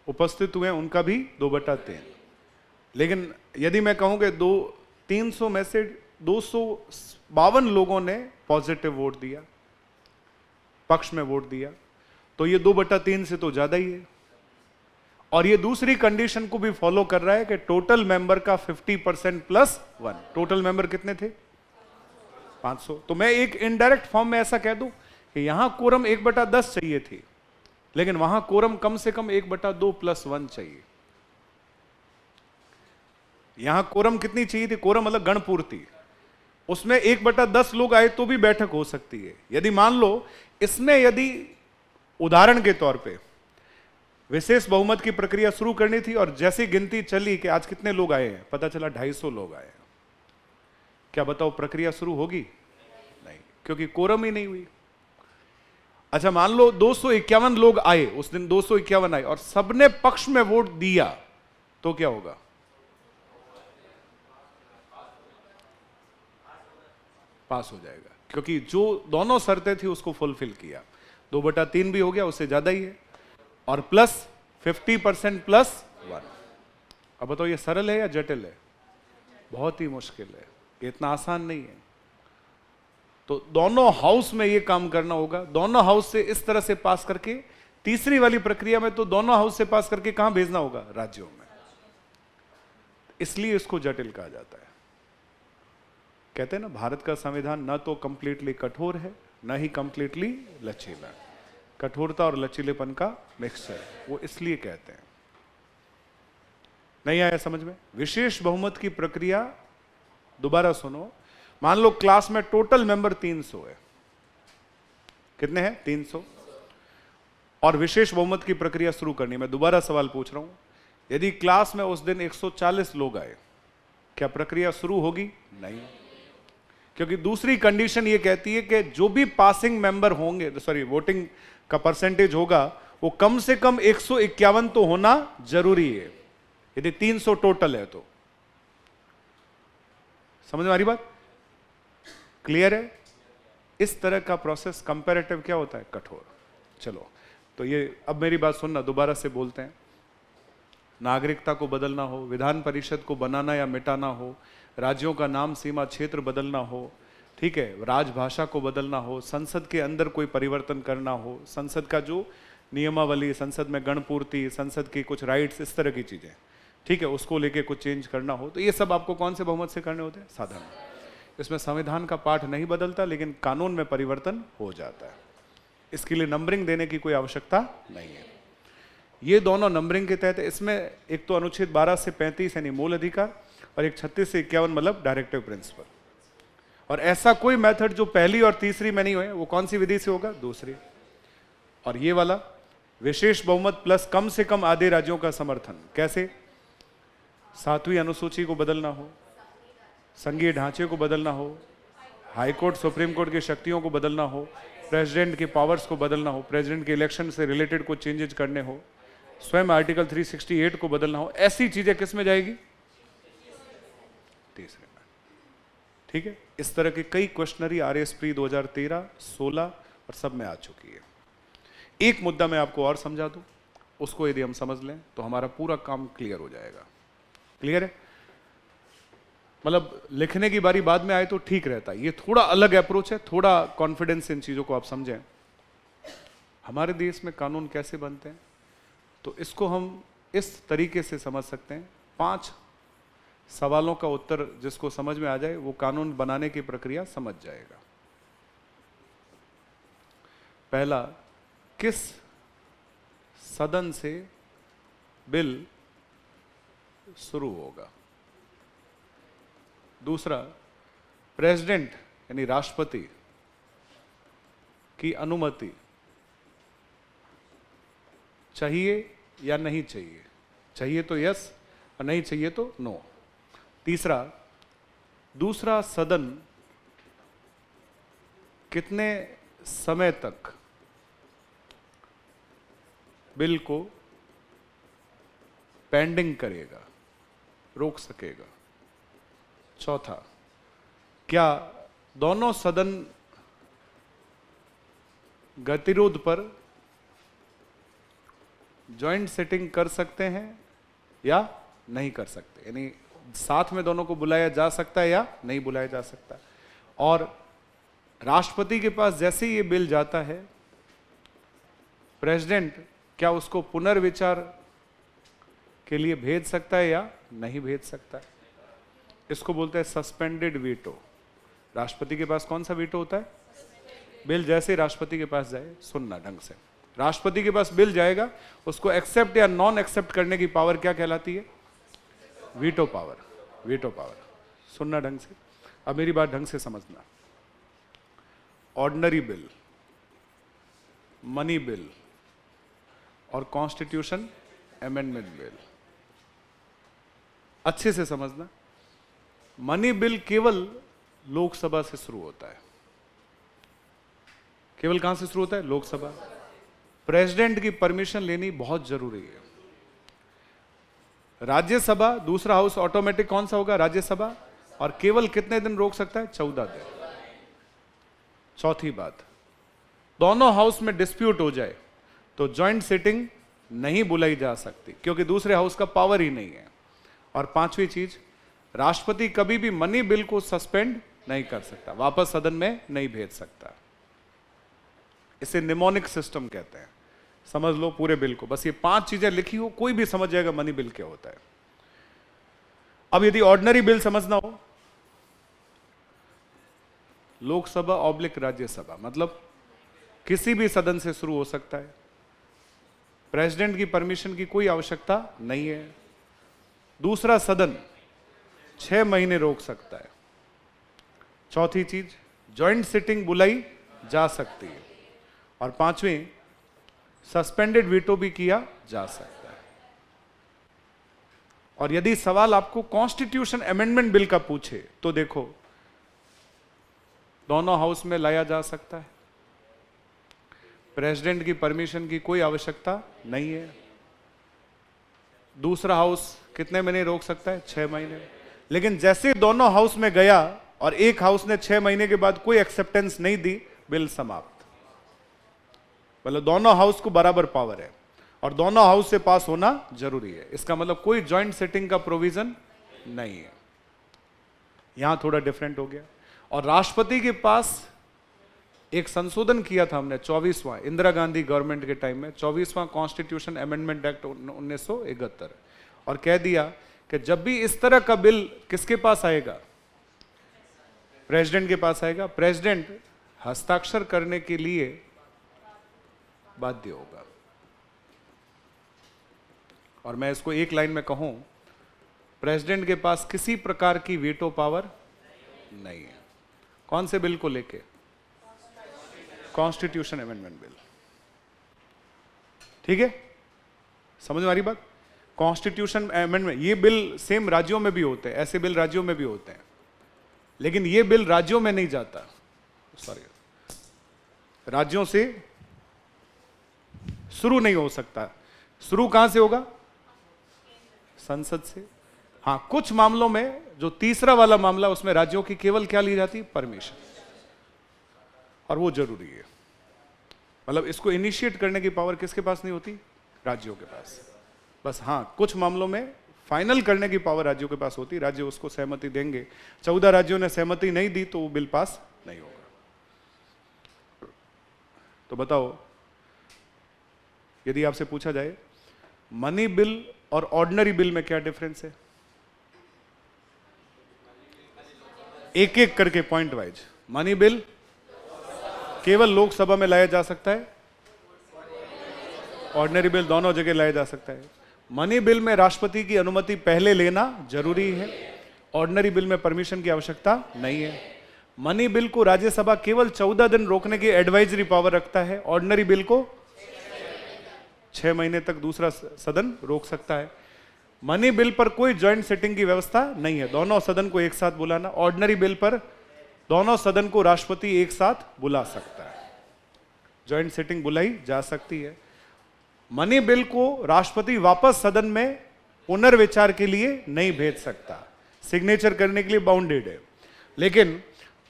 उपस्थित हुए हैं उनका भी 2/3। लेकिन यदि मैं कहूं कि 300 में से 252 लोगों ने पॉजिटिव वोट दिया, पक्ष में वोट दिया, तो ये 2/3 से तो ज्यादा ही है। और ये दूसरी कंडीशन को भी फॉलो कर रहा है कि टोटल मेंबर का 50% प्लस 1। टोटल मेंबर कितने थे? 500। तो मैं एक इनडायरेक्ट फॉर्म में ऐसा कह दूं कि यहां कोरम 1/10 चाहिए थी, लेकिन वहां कोरम कम से कम 1/2 + 1 चाहिए। यहां कोरम कितनी चाहिए थी? कोरम मतलब गणपूर्ति, उसमें 1/10 लोग आए तो भी बैठक हो सकती है। यदि मान लो इसमें यदि उदाहरण के तौर पे विशेष बहुमत की प्रक्रिया शुरू करनी थी और जैसी गिनती चली कि आज कितने लोग आए हैं, पता चला 250 लोग आए हैं, क्या बताओ प्रक्रिया शुरू होगी? नहीं, क्योंकि कोरम ही नहीं हुई। अच्छा, मान लो 251 लोग आए, उस दिन 251 आए और सबने पक्ष में वोट दिया, तो क्या होगा? पास हो जाएगा, क्योंकि जो दोनों शर्तें थी उसको फुलफिल किया। 2/3 भी हो गया, उससे ज्यादा ही है, और प्लस 50% + 1। अब बताओ ये सरल है या जटिल है? बहुत ही मुश्किल है, ये इतना आसान नहीं है। तो दोनों हाउस में ये काम करना होगा, दोनों हाउस से इस तरह से पास करके, तीसरी वाली प्रक्रिया में तो दोनों हाउस से पास करके कहां भेजना होगा? राज्यों में। इसलिए इसको जटिल कहा जाता है। कहते हैं ना, भारत का संविधान न तो कंप्लीटली कठोर है, न ही कंप्लीटली लचीला। कठोरता और लचीलेपन का मिक्सचर, वो इसलिए कहते हैं। नहीं आया समझ में? विशेष बहुमत की प्रक्रिया, दोबारा सुनो, मान लो क्लास में टोटल मेंबर 300 है। कितने हैं? 300। और विशेष बहुमत की प्रक्रिया शुरू करनी। मैं दोबारा सवाल पूछ रहा हूं, यदि क्लास में उस दिन 140 लोग आए, क्या प्रक्रिया शुरू होगी? नहीं, क्योंकि दूसरी कंडीशन ये कहती है कि जो भी पासिंग मेंबर होंगे, सॉरी वोटिंग का परसेंटेज होगा, वो कम से कम 151 तो होना जरूरी है, यदि 300 टोटल है तो। समझ में आ रही बात? क्लियर है? इस तरह का प्रोसेस कंपैरेटिव क्या होता है? कठोर। चलो, तो ये अब मेरी बात सुनना, दोबारा से बोलते हैं। नागरिकता को बदलना हो, विधान परिषद को बनाना या मिटाना हो, राज्यों का नाम सीमा क्षेत्र बदलना हो, ठीक है, राजभाषा को बदलना हो, संसद के अंदर कोई परिवर्तन करना हो, संसद का जो नियमावली, संसद में गणपूर्ति, संसद की कुछ राइट्स, इस तरह की चीजें, ठीक है, उसको लेके कुछ चेंज करना हो, तो ये सब आपको कौन से बहुमत से करने होते हैं? साधारण। इसमें संविधान का पाठ नहीं बदलता, लेकिन कानून में परिवर्तन हो जाता है। इसके लिए नंबरिंग देने की कोई आवश्यकता नहीं है। ये दोनों नंबरिंग के तहत, इसमें एक तो अनुच्छेद 12 से 35 यानी मूल अधिकार, और एक 36 से 51 मतलब डायरेक्टिव प्रिंसिपल। और ऐसा कोई मेथड जो पहली और तीसरी में नहीं हुए, वो कौन सी विधि से होगा? दूसरी। और ये वाला विशेष बहुमत प्लस कम से कम आधे राज्यों का समर्थन, कैसे? 7वीं अनुसूची को बदलना हो, संघीय ढांचे को बदलना हो, हाईकोर्ट सुप्रीम कोर्ट की शक्तियों को बदलना हो, प्रेसिडेंट की पावर्स को बदलना हो, प्रेसिडेंट के इलेक्शन से रिलेटेड कुछ चेंजेस करने हो, स्वयं आर्टिकल 368 को बदलना हो, ऐसी चीजें किस में जाएगी? तीसरे में। ठीक है, इस तरह के कई क्वेश्चनरी RS प्री 2013, 16 और सब में आ चुकी है। एक मुद्दा मैं आपको और समझा दूं, उसको यदि हम समझ लें तो हमारा पूरा काम क्लियर हो जाएगा। क्लियर है? मतलब लिखने की बारी बाद में आए तो ठीक रहता है, ये थोड़ा अलग अप्रोच है, थोड़ा कॉन्फिडेंस इन चीजों को आप समझें। हमारे देश में कानून कैसे बनते हैं, तो इसको हम इस तरीके से समझ सकते हैं। 5 सवालों का उत्तर जिसको समझ में आ जाए वो कानून बनाने की प्रक्रिया समझ जाएगा। पहला, किस सदन से बिल शुरू होगा? दूसरा, प्रेसिडेंट यानी राष्ट्रपति की अनुमति चाहिए या नहीं चाहिए? चाहिए तो यस और नहीं चाहिए तो नो। तीसरा, दूसरा सदन कितने समय तक बिल को पेंडिंग करेगा, रोक सकेगा? चौथा, क्या दोनों सदन गतिरोध पर जॉइंट सेटिंग कर सकते हैं या नहीं कर सकते? यानी साथ में दोनों को बुलाया जा सकता है या नहीं बुलाया जा सकता? और राष्ट्रपति के पास जैसे ये बिल जाता है, प्रेसिडेंट क्या उसको पुनर्विचार के लिए भेज सकता है या नहीं भेज सकता है? इसको बोलते हैं सस्पेंडेड वीटो। राष्ट्रपति के पास कौन सा वीटो होता है? बिल जैसे ही राष्ट्रपति के पास जाए, सुनना ढंग से, राष्ट्रपति के पास बिल जाएगा, उसको एक्सेप्ट या नॉन एक्सेप्ट करने की पावर क्या कहलाती है? Veto power. वीटो पावर, सुनना ढंग से, अब मेरी बात ढंग से समझना। ऑर्डिनरी बिल, मनी बिल और कॉन्स्टिट्यूशन अमेंडमेंट बिल, अच्छे से समझना। मनी बिल केवल लोकसभा से शुरू होता है। केवल कहां से शुरू होता है? लोकसभा। प्रेसिडेंट की परमिशन लेनी बहुत जरूरी है। राज्यसभा, दूसरा हाउस ऑटोमेटिक कौन सा होगा? राज्यसभा। और केवल कितने दिन रोक सकता है? 14 दिन। चौथी बात, दोनों हाउस में डिस्प्यूट हो जाए तो जॉइंट सिटिंग नहीं बुलाई जा सकती, क्योंकि दूसरे हाउस का पावर ही नहीं है। और पांचवी चीज, राष्ट्रपति कभी भी मनी बिल को सस्पेंड नहीं कर सकता, वापस सदन में नहीं भेज सकता। इसे निमोनिक सिस्टम कहते हैं। समझ लो पूरे बिल को, बस ये 5 चीजें लिखी हो, कोई भी समझ जाएगा मनी बिल क्या होता है। अब यदि ऑर्डिनरी बिल समझना हो, लोकसभा ऑब्लिक राज्यसभा, मतलब किसी भी सदन से शुरू हो सकता है। प्रेसिडेंट की परमिशन की कोई आवश्यकता नहीं है। दूसरा सदन 6 महीने रोक सकता है। चौथी चीज, जॉइंट सिटिंग बुलाई जा सकती है। और पांचवी, सस्पेंडेड वीटो भी किया जा सकता है। और यदि सवाल आपको कॉन्स्टिट्यूशन अमेंडमेंट बिल का पूछे तो देखो, दोनों हाउस में लाया जा सकता है, प्रेसिडेंट की परमिशन की कोई आवश्यकता नहीं है। दूसरा हाउस कितने महीने रोक सकता है? 6 महीने। लेकिन जैसे दोनों हाउस में गया और एक हाउस ने 6 महीने के बाद कोई एक्सेप्टेंस नहीं दी, बिल समाप्त। मतलब दोनों हाउस को बराबर पावर है और दोनों हाउस से पास होना जरूरी है। इसका मतलब कोई जॉइंट सिटिंग का प्रोविजन नहीं है। यहां थोड़ा डिफरेंट हो गया। और राष्ट्रपति के पास एक संशोधन किया था हमने, 24वां, इंदिरा गांधी गवर्नमेंट के टाइम में, 24वां कॉन्स्टिट्यूशन अमेंडमेंट एक्ट 1971, और कह दिया कि जब भी इस तरह का बिल किसके पास आएगा? प्रेसिडेंट के पास आएगा, प्रेसिडेंट हस्ताक्षर करने के लिए बाध्य होगा। और मैं इसको एक लाइन में कहूं, प्रेसिडेंट के पास किसी प्रकार की वीटो पावर नहीं है। कौन से बिल को लेके? Constitution amendment bill. ठीक है, समझ में आ रही बात? कॉन्स्टिट्यूशन अमेंडमेंट, ये बिल सेम राज्यों में भी होते हैं, ऐसे बिल राज्यों में भी होते हैं, लेकिन ये बिल राज्यों में नहीं जाता, सॉरी, राज्यों से शुरू नहीं हो सकता। शुरू कहां से होगा? संसद से। हां, कुछ मामलों में, जो तीसरा वाला मामला, उसमें राज्यों की केवल क्या ली जाती? परमिशन। और वो जरूरी है। मतलब इसको इनिशिएट करने की पावर किसके पास नहीं होती? राज्यों के पास। बस हां, कुछ मामलों में फाइनल करने की पावर राज्यों के पास होती, राज्य उसको सहमति देंगे। 14 राज्यों ने सहमति नहीं दी तो वो बिल पास नहीं होगा। तो बताओ, यदि आपसे पूछा जाए मनी बिल और ऑर्डिनरी बिल में क्या डिफरेंस है? एक एक करके पॉइंट वाइज। मनी बिल केवल लोकसभा में लाया जा सकता है, ऑर्डिनरी बिल दोनों जगह लाया जा सकता है। मनी बिल में राष्ट्रपति की अनुमति पहले लेना जरूरी है, ऑर्डिनरी बिल में परमिशन की आवश्यकता नहीं है। मनी बिल को राज्यसभा केवल 14 दिन रोकने की एडवाइजरी पावर रखता है, ऑर्डिनरी बिल को 6 महीने तक दूसरा सदन रोक सकता है। मनी बिल पर कोई ज्वाइंट सिटिंग की व्यवस्था नहीं है, दोनों सदन को एक साथ बुलाना। ऑर्डिनरी बिल पर दोनों सदन को राष्ट्रपति एक साथ बुला सकता है, ज्वाइंट सिटिंग बुलाई जा सकती है। मनी बिल को राष्ट्रपति वापस सदन में पुनर्विचार के लिए नहीं भेज सकता, सिग्नेचर करने के लिए बाउंडेड है। लेकिन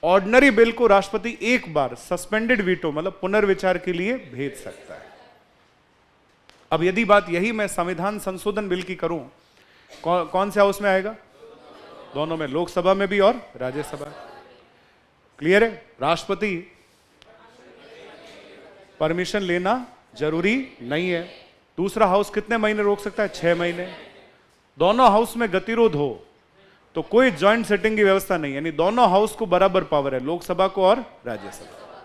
ऑर्डिनरी बिल को राष्ट्रपति एक बार सस्पेंडेड वीटो, मतलब पुनर्विचार के लिए भेज सकता है। अब यदि बात यही मैं संविधान संशोधन बिल की करूं, कौन से हाउस में आएगा? दोनों में, लोकसभा में भी और राज्यसभा। क्लियर है? राष्ट्रपति परमिशन लेना जरूरी नहीं है। दूसरा हाउस कितने महीने रोक सकता है? 6 महीने। दोनों हाउस में गतिरोध हो तो कोई जॉइंट सेटिंग की व्यवस्था नहीं, यानी दोनों हाउस को बराबर पावर है, लोकसभा को और राज्यसभा।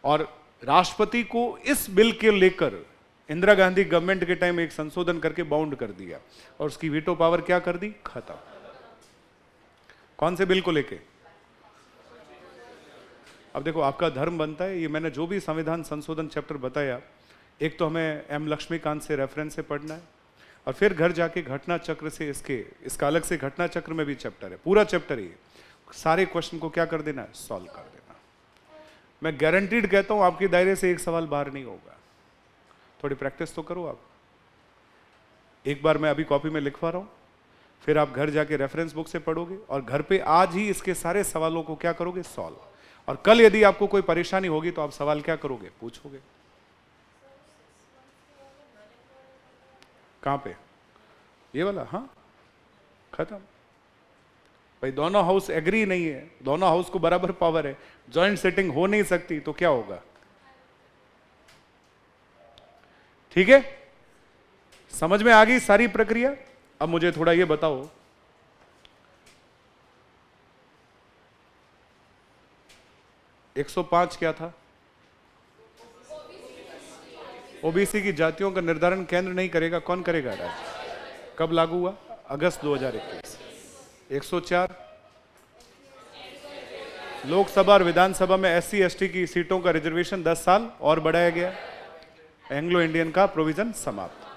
और राष्ट्रपति को इस बिल के लेकर इंदिरा गांधी गवर्नमेंट के टाइम एक संशोधन करके बाउंड कर दिया और उसकी वीटो पावर क्या कर दी? खत्म। कौन से बिल को लेके? अब देखो, आपका धर्म बनता है, ये मैंने जो भी संविधान संशोधन चैप्टर बताया, एक तो हमें एम लक्ष्मीकांत से रेफरेंस से पढ़ना है और फिर घर जाके घटना चक्र से इसका अलग से घटना चक्र में भी चैप्टर है, पूरा चैप्टर ही सारे क्वेश्चन को क्या कर देना है? सॉल्व कर देना। मैं गारंटीड कहता हूं आपके दायरे से एक सवाल बाहर नहीं होगा। थोड़ी प्रैक्टिस तो करो आप। एक बार मैं अभी कॉपी में लिखवा रहा हूं, फिर आप घर जाके रेफरेंस बुक से पढ़ोगे और घर पे आज ही इसके सारे सवालों को क्या करोगे? सॉल्व। और कल यदि आपको कोई परेशानी होगी तो आप सवाल क्या करोगे? पूछोगे। कहां पे? ये वाला? हाँ, खत्म भाई। दोनों हाउस एग्री नहीं है, दोनों हाउस को बराबर पावर है, जॉइंट सेटिंग हो नहीं सकती, तो क्या होगा? ठीक है, समझ में आ गई सारी प्रक्रिया? अब मुझे थोड़ा ये बताओ, एक 105 क्या था? ओबीसी की जातियों का निर्धारण केंद्र नहीं करेगा, कौन करेगा? राज्य। कब लागू हुआ? अगस्त 2021। 104 लोकसभा और विधानसभा में एससी एसटी की सीटों का रिजर्वेशन 10 साल और बढ़ाया गया। एंग्लो इंडियन का प्रोविजन समाप्त।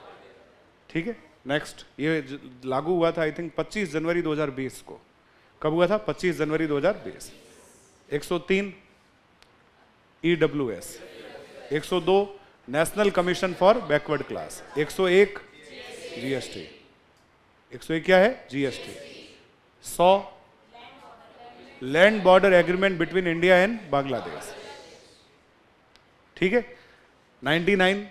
ठीक है, नेक्स्ट, ये लागू हुआ था आई थिंक 25 जनवरी 2020 को। कब हुआ था? 25 जनवरी 2020। 103 EWS, 102 national commission for backward class, 101 GST, 101 क्या है? GST. 100 land border agreement between India and Bangladesh. ठीक है, 99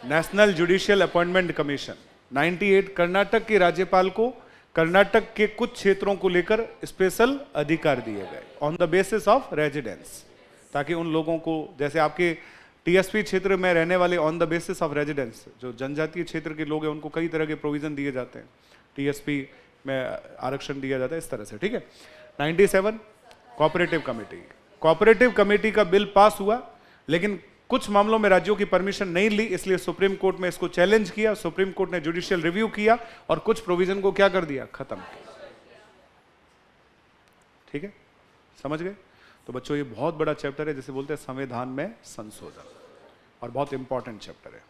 national judicial appointment commission. 98 Karnataka के राज्यपाल को कर्नाटक के कुछ क्षेत्रों को लेकर स्पेशल अधिकार दिए गए on the basis of residence, ताकि उन लोगों को, जैसे आपके टीएसपी क्षेत्र में रहने वाले on the basis of residence, जो जनजातीय क्षेत्र के लोग हैं, उनको कई तरह के प्रोविजन दिए जाते हैं, टीएसपी में आरक्षण दिया जाता है, इस तरह से। ठीक है, 97 कोऑपरेटिव कमेटी। कोऑपरेटिव कमेटी का बिल पास हुआ, लेकिन कुछ मामलों में राज्यों की परमिशन नहीं ली, इसलिए सुप्रीम कोर्ट में इसको चैलेंज किया। सुप्रीम कोर्ट ने जुडिशियल रिव्यू किया और कुछ प्रोविजन को क्या कर दिया? खत्म किया। ठीक है, समझ गए? तो बच्चों, ये बहुत बड़ा चैप्टर है, जिसे बोलते हैं संविधान में संशोधन, और बहुत इंपॉर्टेंट चैप्टर है।